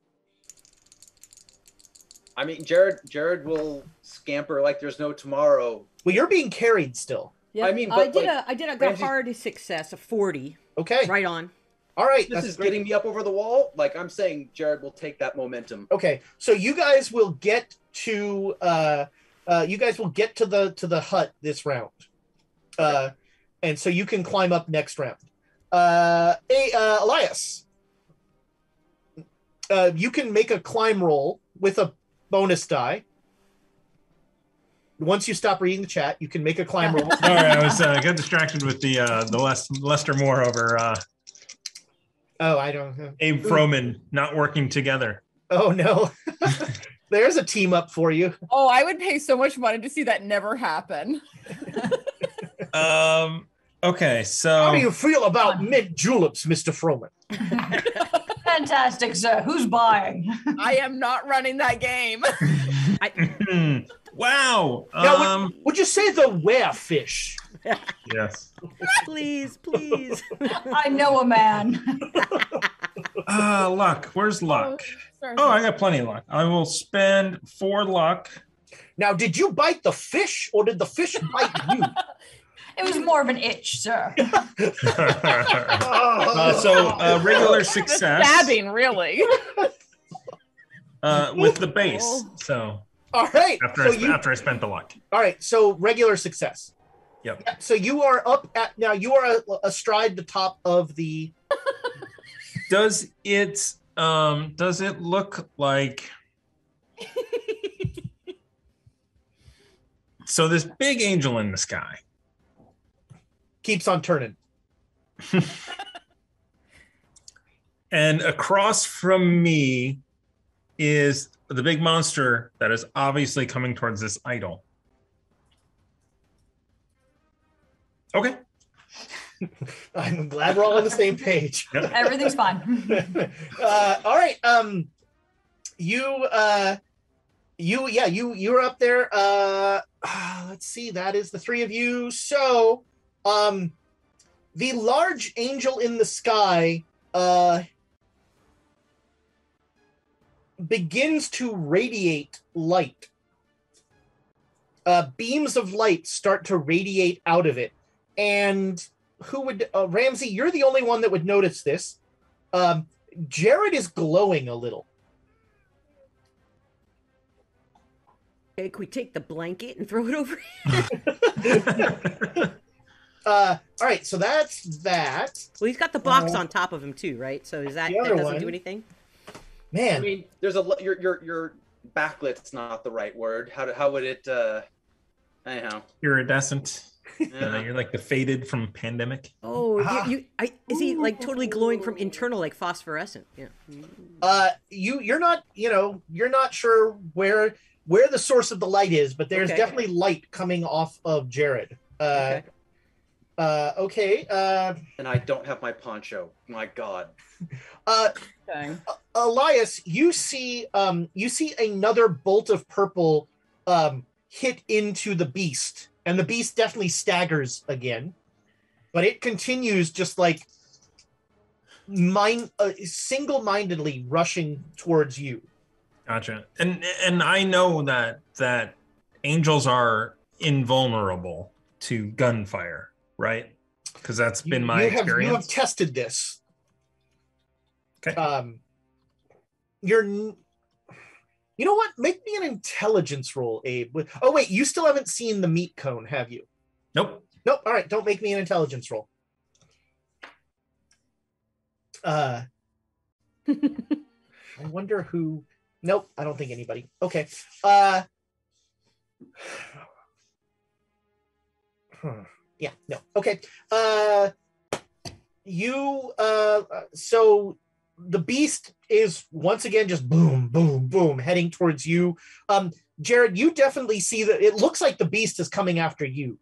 I mean, Jared will scamper like there's no tomorrow. Well, you're being carried still. Yep. I mean, I but, did like, a Ramsey- hard success, a 40. Okay. Right on. All right. This is getting me up over the wall. Like I'm saying, Jared will take that momentum. Okay. So you guys will get to the hut this round, and so you can climb up next round. Elias, you can make a climb roll with a bonus die. Once you stop reading the chat, you can make a climb roll. All right, I was got distracted with the Lester Moore over I don't know. Abe Froman not working together. Oh no. There's a team up for you. Oh, I would pay so much money to see that never happen. Okay, so How do you feel about mint juleps, Mr. Froman? Fantastic, sir. Who's buying? I am not running that game. wow. Now, would you say the werefish? Yes. Please. I know a man. Luck. Where's luck? Sorry. Oh, I got plenty of luck. I will spend 4 luck. Now, did you bite the fish or did the fish bite you? It was more of an itch, sir. Regular success Stabbing, really. with the base. So All right. after I spent the luck. All right. So regular success. Yep. Yeah, so you are up at now. You are astride the top of the. Does it look like? So this big angel in the sky Keeps on turning. and across from me is the big monster that is obviously coming towards this idol. Okay. I'm glad we're all on the same page. Everything's fine. All right. You're up there. Let's see. That is the three of you. So, the large angel in the sky begins to radiate light. Beams of light start to radiate out of it. And who would... Ramsey, you're the only one that would notice this. Jared is glowing a little. Okay, can we take the blanket and throw it over here? All right, so that's that. Well, he's got the box on top of him too, right? So is that doesn't one. do anything? Man, I mean, there's your backlit's not the right word. How would it? Anyhow, Iridescent. Yeah. You're like the faded from Pandemic. Oh, is he like totally glowing from internal, like phosphorescent? Yeah. you're not sure where the source of the light is, but there's Okay. definitely light coming off of Jared. Okay. Okay. and I don't have my poncho. My God. Dang. Elias, you see another bolt of purple hit into the beast, and the beast definitely staggers again, but it continues just like single-mindedly rushing towards you. Gotcha. And I know that angels are invulnerable to gunfire, right? Because that's been my experience. You have tested this. Okay. You know what? Make me an intelligence roll, Abe. Oh wait, you still haven't seen the meat cone, have you? Nope. Nope. All right, don't make me an intelligence roll. I wonder who. Nope, I don't think anybody. Okay. Yeah. No. Okay. So the beast is once again just boom, boom, boom, heading towards you. Jared, you definitely see that it looks like the beast is coming after you.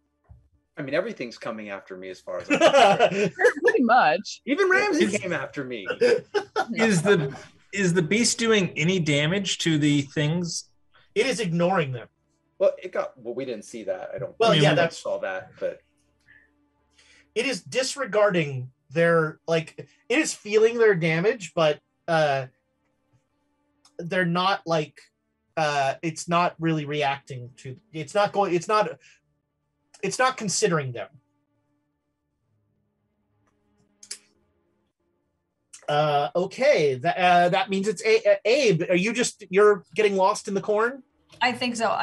I mean, everything's coming after me as far as I'm concerned. Pretty much. Even Ramsey came after me. Is the beast doing any damage to the things? It is ignoring them. Well, we didn't see that. I don't. Well, I mean, yeah, we that's- saw that, but It is disregarding their, like, it is feeling their damage, but they're not like, it's not really reacting to, it's not considering them. Okay, that means it's Abe. You're getting lost in the corn? I think so.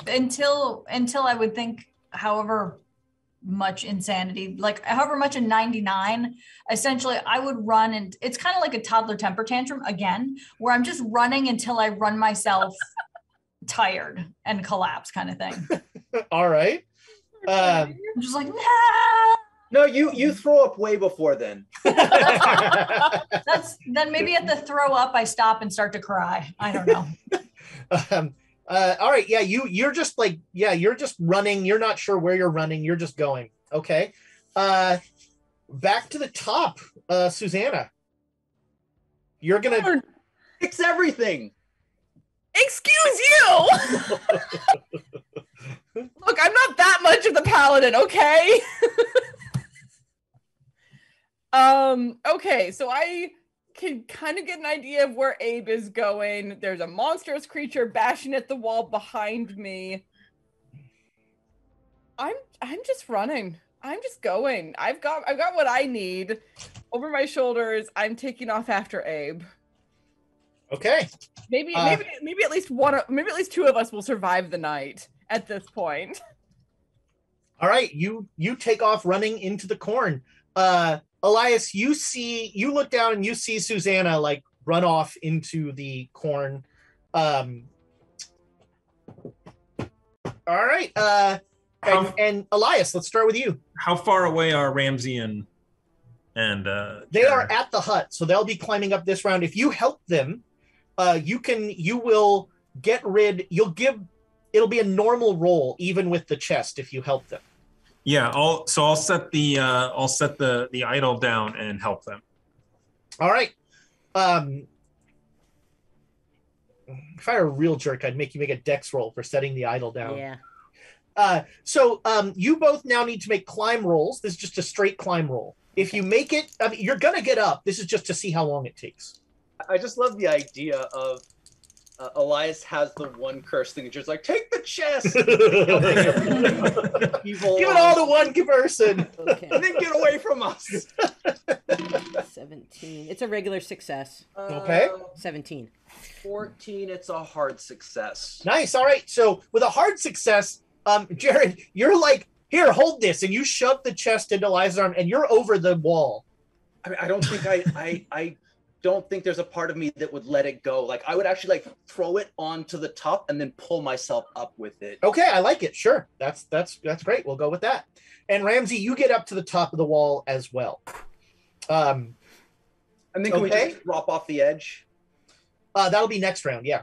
Until I would think, however much insanity, like however much in 99, essentially I would run, and it's kind of like a toddler temper tantrum again, where I'm just running until I run myself tired and collapse, kind of thing. All right. I'm just like, nah! no, you throw up way before then. That's then maybe at the throw up I stop and start to cry. I don't know. All right, yeah, you're just like, yeah, you're just running. You're not sure where you're running. You're just going. Okay. Back to the top, Susanna. You're gonna Fix everything. Excuse you. Look, I'm not that much of the paladin, okay? Okay, so I can kind of get an idea of where Abe is going. There's a monstrous creature bashing at the wall behind me. I'm just running. I'm just going. I've got what I need over my shoulders. I'm taking off after Abe. okay. Maybe at least maybe at least two of us will survive the night at this point. All right, you take off running into the corn. Elias, you look down and you see Susanna like run off into the corn. All right, and Elias, let's start with you. How far away are Ramsey and They are at the hut, so they'll be climbing up this round. If you help them, it'll be a normal roll even with the chest if you help them. Yeah, I'll set the idol down and help them. All right. If I were a real jerk, I'd make you make a dex roll for setting the idol down. Yeah. So you both now need to make climb rolls. This is just a straight climb roll. If you make it, I mean, you're gonna get up. This is just to see how long it takes. I just love the idea of Elias has the one curse thing. It's just like, take the chest. Evil. Give it all to one person. Okay. And then get away from us. 17. It's a regular success. Okay. 17. 14. It's a hard success. Nice. All right. So with a hard success, Jared, you're like, here, hold this, and you shove the chest into Eliza's arm, and you're over the wall. I mean, I don't think I don't think there's a part of me that would let it go. Like I would actually like throw it onto the top and then pull myself up with it. Okay, I like it. Sure. That's great. We'll go with that. And Ramsey, you get up to the top of the wall as well. And then can we just drop off the edge? That'll be next round, yeah.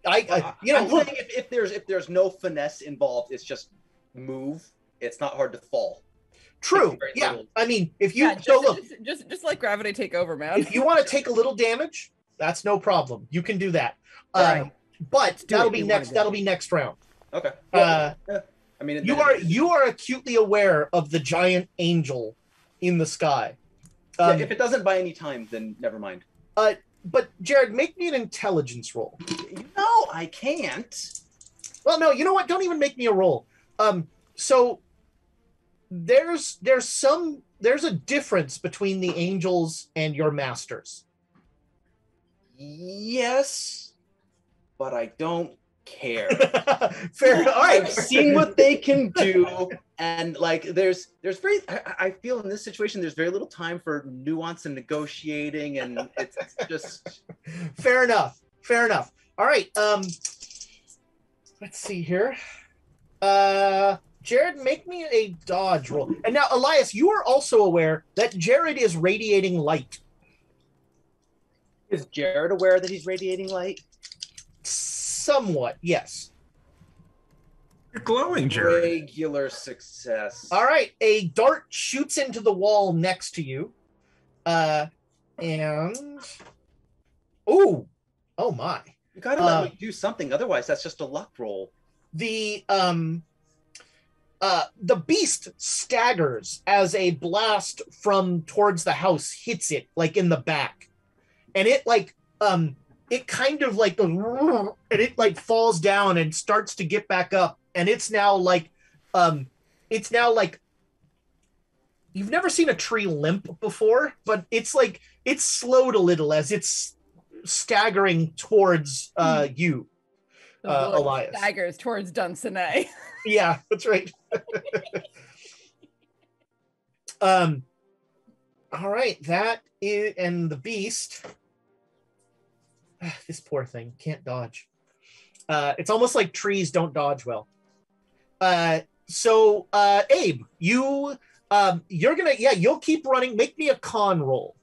I'm saying if there's no finesse involved, it's just move. It's not hard to fall. True. Yeah. Little. I mean, if you just let gravity take over, man. If you want to take a little damage, that's no problem. You can do that. Right. But that'll be next. That'll be next round. Okay. Yeah. I mean, you are acutely aware of the giant angel in the sky. If it doesn't buy any time, then never mind. But Jared, make me an intelligence roll. No, I can't. Well, no. You know what? Don't even make me a roll. So there's a difference between the angels and your masters. Yes, but I don't care. Fair. All right. I've seen what they can do, and like there's very. I feel in this situation there's very little time for nuance and negotiating, and it's just. Fair enough. All right. Let's see here. Jared, make me a dodge roll. And now, Elias, you are also aware that Jared is radiating light. Is Jared aware that he's radiating light? Somewhat, yes. You're glowing, Jared. Regular success. All right, a dart shoots into the wall next to you. And... Oh my. You gotta let me do something, otherwise that's just a luck roll. The beast staggers as a blast from towards the house hits it, like in the back, and it kind of like and it like falls down and starts to get back up, and it's now like you've never seen a tree limp before, but it's like it's slowed a little as it's staggering towards you. Elias staggers towards Dunsany. Yeah, that's right. All right, that is, and the beast. This poor thing can't dodge. It's almost like trees don't dodge well. So Abe, you're gonna you'll keep running. Make me a con roll.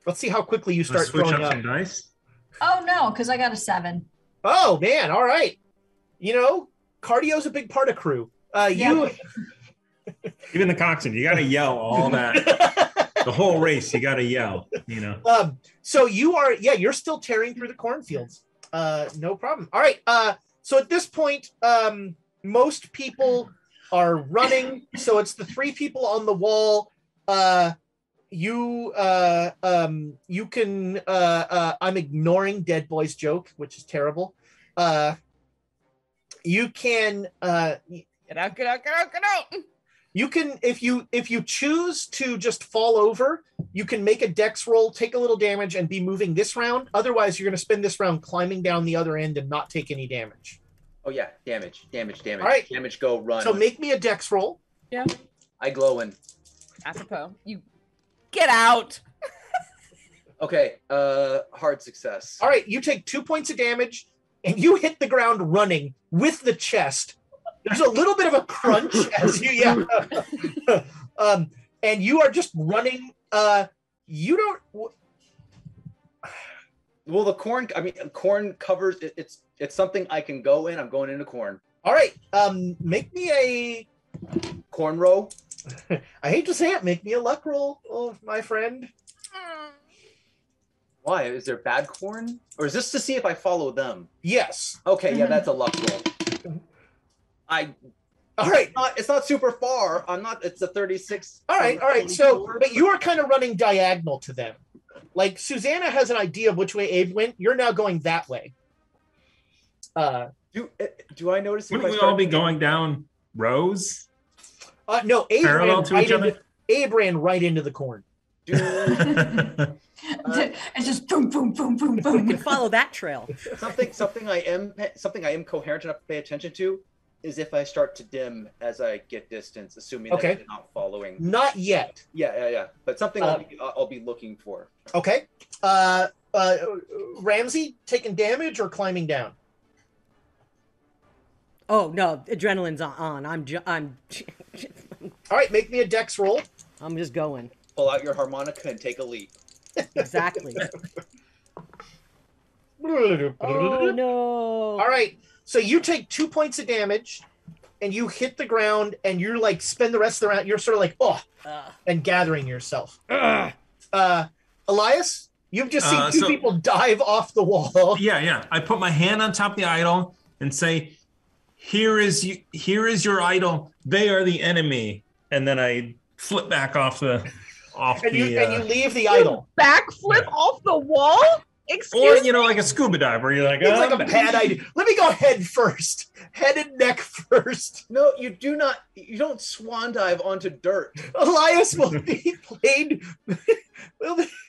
Let's see how quickly you start throwing up. Some dice. Oh no, because I got a 7. Oh man, all right. Cardio's a big part of crew. Even the coxswain, you gotta yell all that. The whole race, you gotta yell, So you're still tearing through the cornfields. No problem. All right. So at this point, most people are running. So it's the 3 people on the wall. You can I'm ignoring Dead Boy's joke, which is terrible. You can Get out. You can, if you choose to just fall over, you can make a dex roll, take a little damage, and be moving this round. Otherwise, you're going to spend this round climbing down the other end and not take any damage. Oh yeah, damage. All right. Damage, go, run. So make me a dex roll. Yeah. I glow in. Apropos, you get out. Okay, hard success. All right, you take 2 points of damage, and you hit the ground running with the chest. There's a little bit of a crunch as you, and you are just running. You don't. Well, the corn. I mean, corn covers. It's something I can go in. I'm going into corn. All right. Make me a Corn row. I hate to say it, make me a luck roll, my friend. Why? Is there bad corn? Or is this to see if I follow them? Yes. Okay, yeah, that's a luck roll. All right. It's not super far. It's a 36. All right. So, but you are kind of running diagonal to them. Like, Susanna has an idea of which way Abe went. You're now going that way. Do I notice? Wouldn't we all be going down rows? No, Abe Parallel ran, to right each other? Abe ran right into the corn. It's just boom, boom, boom, boom, We boom. can follow that trail. something I am coherent enough to pay attention to is if I start to dim as I get distance, assuming that I'm not following. Not yet. Yeah. But something I'll be looking for. Okay. Ramsey taking damage or climbing down? Oh no, adrenaline's on. I'm All right, make me a dex roll. I'm just going. Pull out your harmonica and take a leap. Exactly. Oh no. All right. So you take 2 points of damage and you hit the ground and you're like spend the rest of the round. You're sort of like, and gathering yourself. Elias, you've just seen two people dive off the wall. Yeah. I put my hand on top of the idol and say, here is your idol. They are the enemy. And then I flip back off and you leave the idol. Backflip off the wall? Excuse me? Like a scuba diver. You're like, it's like a bad idea. Let me go head first. Head and neck first. No, you do not. You don't swan dive onto dirt. Elias will be played. No,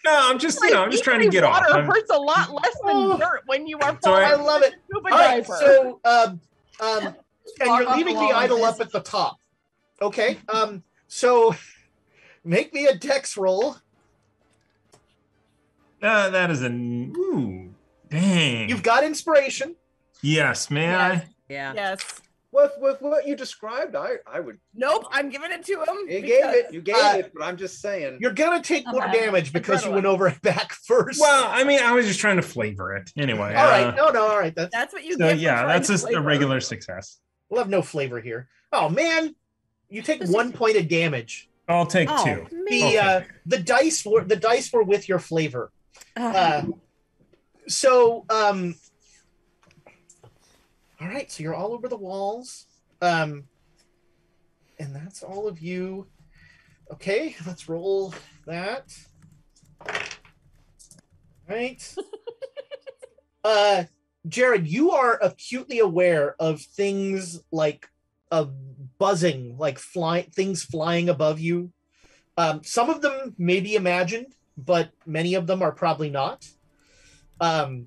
I'm just trying to get off. Water hurts a lot less than dirt when you are falling. I love it. Scuba All right, diver. so and you're leaving the idol up at the top. Okay. So make me a dex roll. That is dang. You've got inspiration. Yes, may I? Yeah. Yes. With what you described, I would. Nope, I'm giving it to him. You gave it, but I'm just saying. You're gonna take more damage because you went over it back first. Well, I mean, I was just trying to flavor it. Anyway. All right. No, all right. That's what you so, get. Yeah, that's just a regular success. We'll have no flavor here. Oh man, you take 1 point of damage. I'll take 2. The dice were with your flavor. All right, so you're all over the walls. And that's all of you. Okay, let's roll that. Right. Jared, you are acutely aware of things like buzzing, like things flying above you. Some of them may be imagined, but many of them are probably not. That's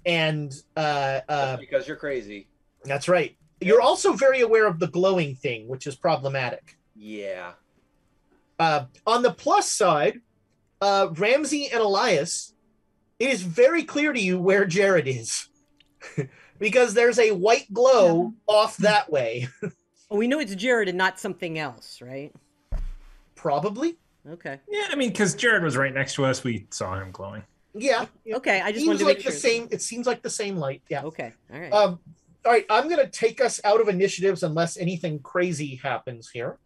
because you're crazy. That's right. You're also very aware of the glowing thing, which is problematic. Yeah. On the plus side, Ramsey and Elias, it is very clear to you where Jared is. Because there's a white glow off that way. We know it's Jared and not something else, right? Probably. Okay. Yeah, I mean, because Jared was right next to us. We saw him glowing. Yeah. Okay, I just wanted to make sure. It seems like the same light. Yeah. Okay. All right. All right, I'm going to take us out of initiatives unless anything crazy happens here.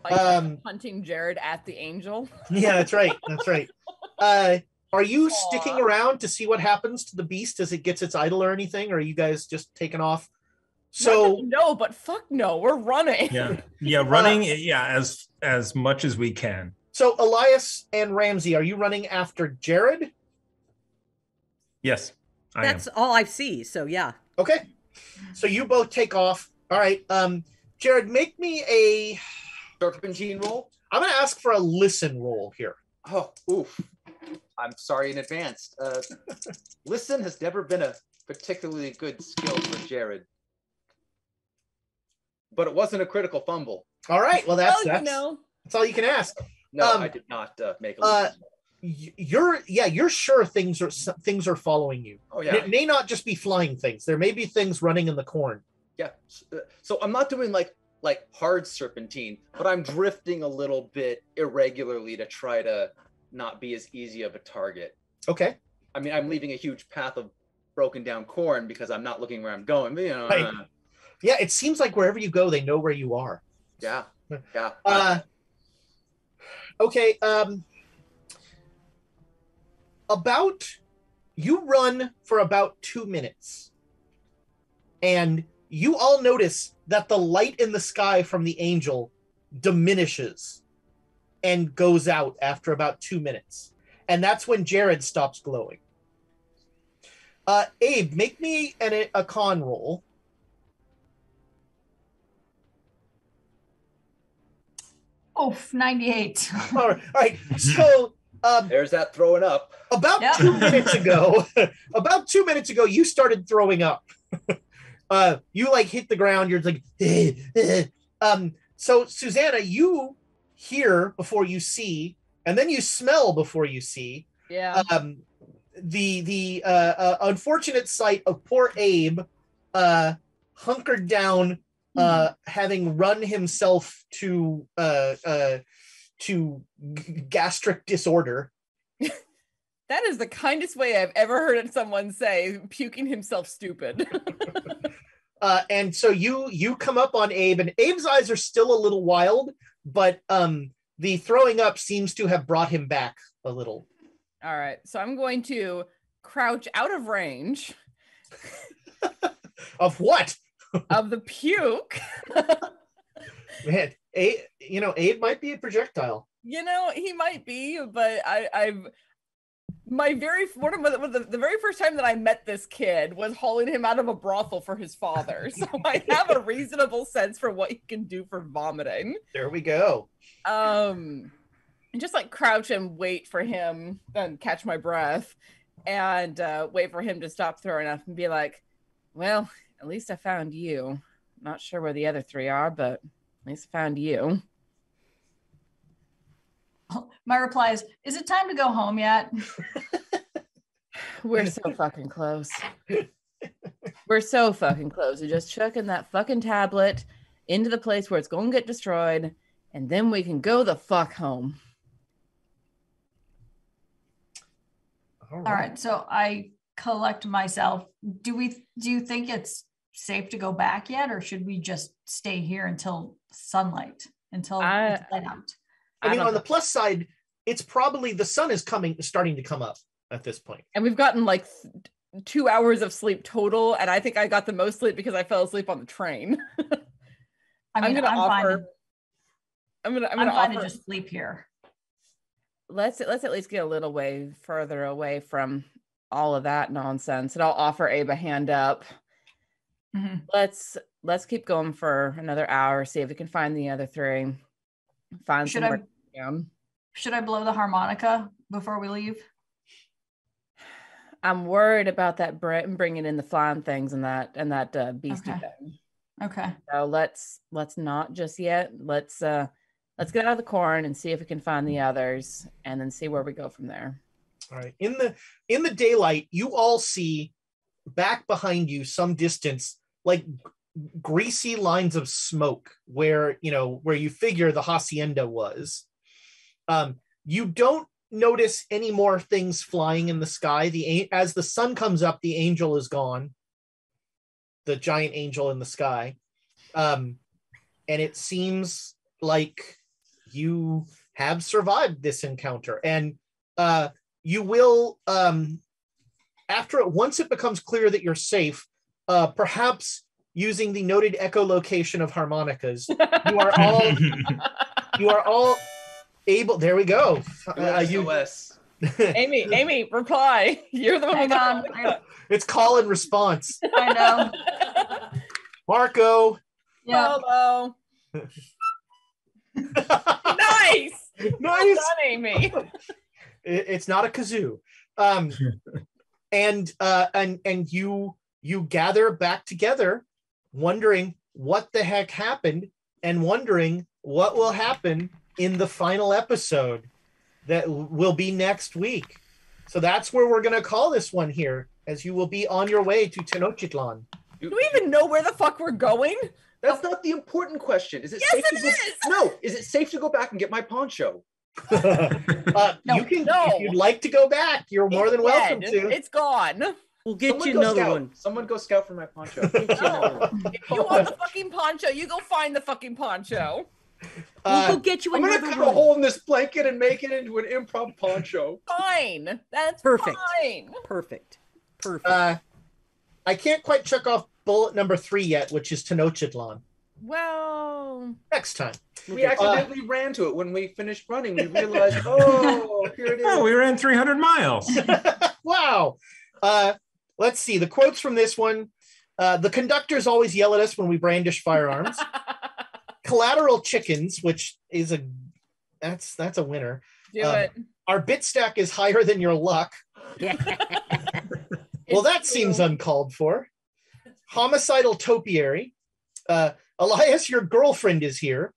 Hunting Jared at the angel. Yeah, that's right. That's right. Are you sticking around to see what happens to the beast as it gets its idol or anything? Or are you guys just taking off? So no, but fuck no, we're running. Yeah, running. As much as we can. So Elias and Ramsey, are you running after Jared? Yes, that's all I see. So yeah. Okay. So you both take off. All right. Jared, make me a serpentine roll. I'm going to ask for a listen roll here. Oh, oof. I'm sorry in advance. Listen has never been a particularly good skill for Jared. But it wasn't a critical fumble. All right. Well, that's all you can ask. No, I did not make a listen. You're sure things are following you. Oh yeah. It may not just be flying things. There may be things running in the corn. Yeah. So I'm not doing like hard serpentine, but I'm drifting a little bit irregularly to try to not be as easy of a target. Okay. I mean, I'm leaving a huge path of broken down corn because I'm not looking where I'm going. But, right. Yeah, it seems like wherever you go, they know where you are. Yeah. Yeah. Okay. You run for about 2 minutes, and you all notice that the light in the sky from the angel diminishes and goes out after about 2 minutes. And that's when Jared stops glowing. Abe, make me a con roll. Oh, 98. All right. So there's that throwing up. About 2 minutes ago, you started throwing up. You like hit the ground. You're like, so Susanna, you hear before you see, and then you smell before you see. Yeah. The unfortunate sight of poor Abe, hunkered down, having run himself to gastric disorder. That is the kindest way I've ever heard someone say, puking himself stupid. And so you come up on Abe, and Abe's eyes are still a little wild, but the throwing up seems to have brought him back a little. All right, so I'm going to crouch out of range. Of what? Of the puke. Man, Abe might be a projectile. He might be, but the very first time that I met this kid was hauling him out of a brothel for his father. So I have a reasonable sense for what he can do for vomiting. There we go. And just like crouch and wait for him, then catch my breath, and wait for him to stop throwing up and be like, well, at least I found you. Not sure where the other three are, but at least I found you. My reply is it time to go home yet? We're so fucking close. We're so fucking close. We're just chucking that fucking tablet into the place where it's going to get destroyed, and then we can go the fuck home. All right, so I collect myself. Do you think it's safe to go back yet, or should we just stay here until sunlight, until it's light out? I mean, on the plus side, it's probably the sun is starting to come up at this point. And we've gotten like 2 hours of sleep total, and I think I got the most sleep because I fell asleep on the train. I'm fine to just sleep here. Let's at least get a little way further away from all of that nonsense, and I'll offer Abe a hand up. Mm-hmm. Let's keep going for another hour, see if we can find the other three. Should I blow the harmonica before we leave? I'm worried about that bringing in the flying things and that beastie thing. Okay. So let's not just yet. Let's get out of the corn and see if we can find the others, and then see where we go from there. All right. In the daylight, you all see back behind you some distance, like greasy lines of smoke where you figure the hacienda was. You don't notice any more things flying in the sky. As the sun comes up, the angel is gone, the giant angel in the sky, and it seems like you have survived this encounter, and you will once it becomes clear that you're safe, perhaps using the noted echolocation of harmonicas, you are all able. There we go. Amy, reply. You're the one. Hang on. It's call and response. I know. Marco. Yeah. Hello. Nice. Well done, Amy. It's not a kazoo. And you gather back together, wondering what the heck happened, and wondering what will happen in the final episode that will be next week. So that's where we're going to call this one here, as you will be on your way to Tenochtitlan. Do we even know where the fuck we're going? That's not the important question. Is it safe to go? No. Is it safe to go back and get my poncho? You can, if you'd like to go back, you're more than welcome to. It's gone. We'll get Someone you go another scout. one. Someone go scout for my poncho. Get you another one. If you want the fucking poncho, you go find the fucking poncho. We'll go get you I'm another gonna cut one. a hole in this blanket and make it into an improv poncho. Fine. That's Perfect. fine. Perfect. Perfect. I can't quite check off bullet number 3 yet, which is Tenochtitlan. Well, Next time. We accidentally ran to it when we finished running. We realized, oh, here it is. Oh, we ran 300 miles. Wow. Let's see. The quotes from this one. The conductors always yell at us when we brandish firearms. Collateral chickens, which is that's a winner. do it. Our bit stack is higher than your luck. Well, that seems uncalled for. Homicidal topiary. Elias, your girlfriend is here.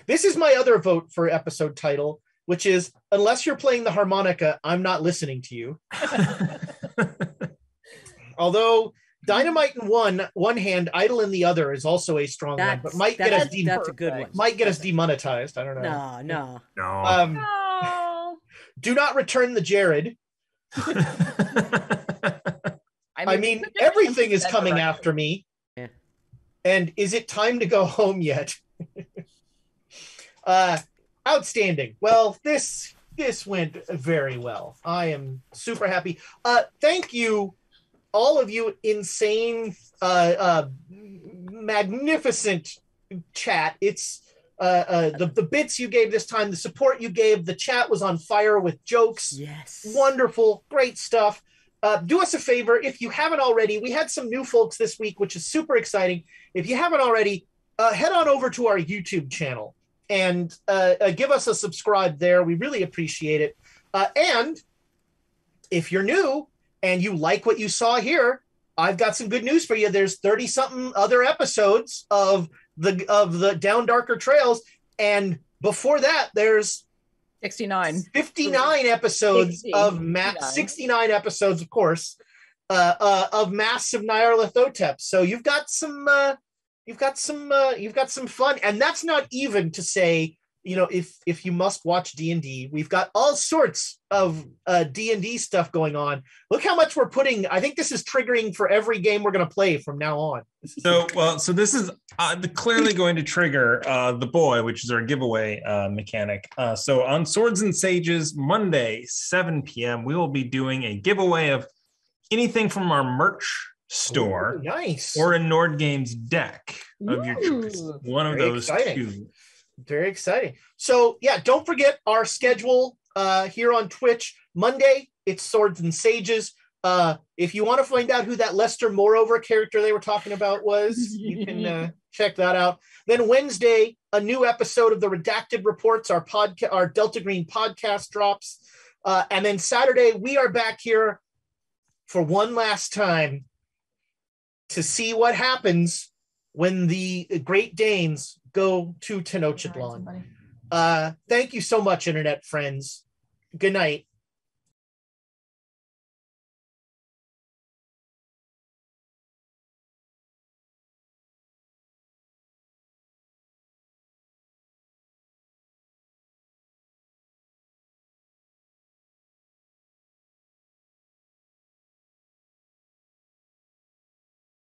This is my other vote for episode title, which is, unless you're playing the harmonica, I'm not listening to you. Although dynamite in one hand, idle in the other is also a strong one, but might get us that's a good one. might get us demonetized. I don't know. No. No. Oh. Do not return the Jared. I mean, everything is coming after me. Yeah. And is it time to go home yet? Outstanding. Well, this went very well. I am super happy. Thank you, all of you insane, magnificent chat. It's the bits you gave this time, the support you gave, the chat was on fire with jokes. Yes. Wonderful, great stuff. Do us a favor, if you haven't already, we had some new folks this week, which is super exciting. If you haven't already, head on over to our YouTube channel and give us a subscribe there. We really appreciate it. And if you're new and you like what you saw here, I've got some good news for you. There's 30-something other episodes of the Down Darker Trails. And before that, there's 69. 59 episodes 60. of 69 episodes, of course, of Masks of Nyarlathotep. So you've got some fun, and that's not even to say, if you must watch D&D, we've got all sorts of D&D stuff going on. Look how much we're putting. I think this is triggering for every game we're going to play from now on. So this is clearly going to trigger the boy, which is our giveaway mechanic. So on Swords and Sages, Monday, 7 p.m., we will be doing a giveaway of anything from our merch store. Ooh, nice. Or a Nord Games deck of your choice. One of those two. Very exciting. So yeah, don't forget our schedule here on Twitch. Monday, it's Swords and Sages. If you want to find out who that Lester Moreover character they were talking about was, you can check that out. Then Wednesday, a new episode of the Redacted Reports, our Delta Green podcast drops. And then Saturday, we are back here for one last time to see what happens when the Great Danes go to Tenochtitlan. Thank you so much, internet friends. Good night.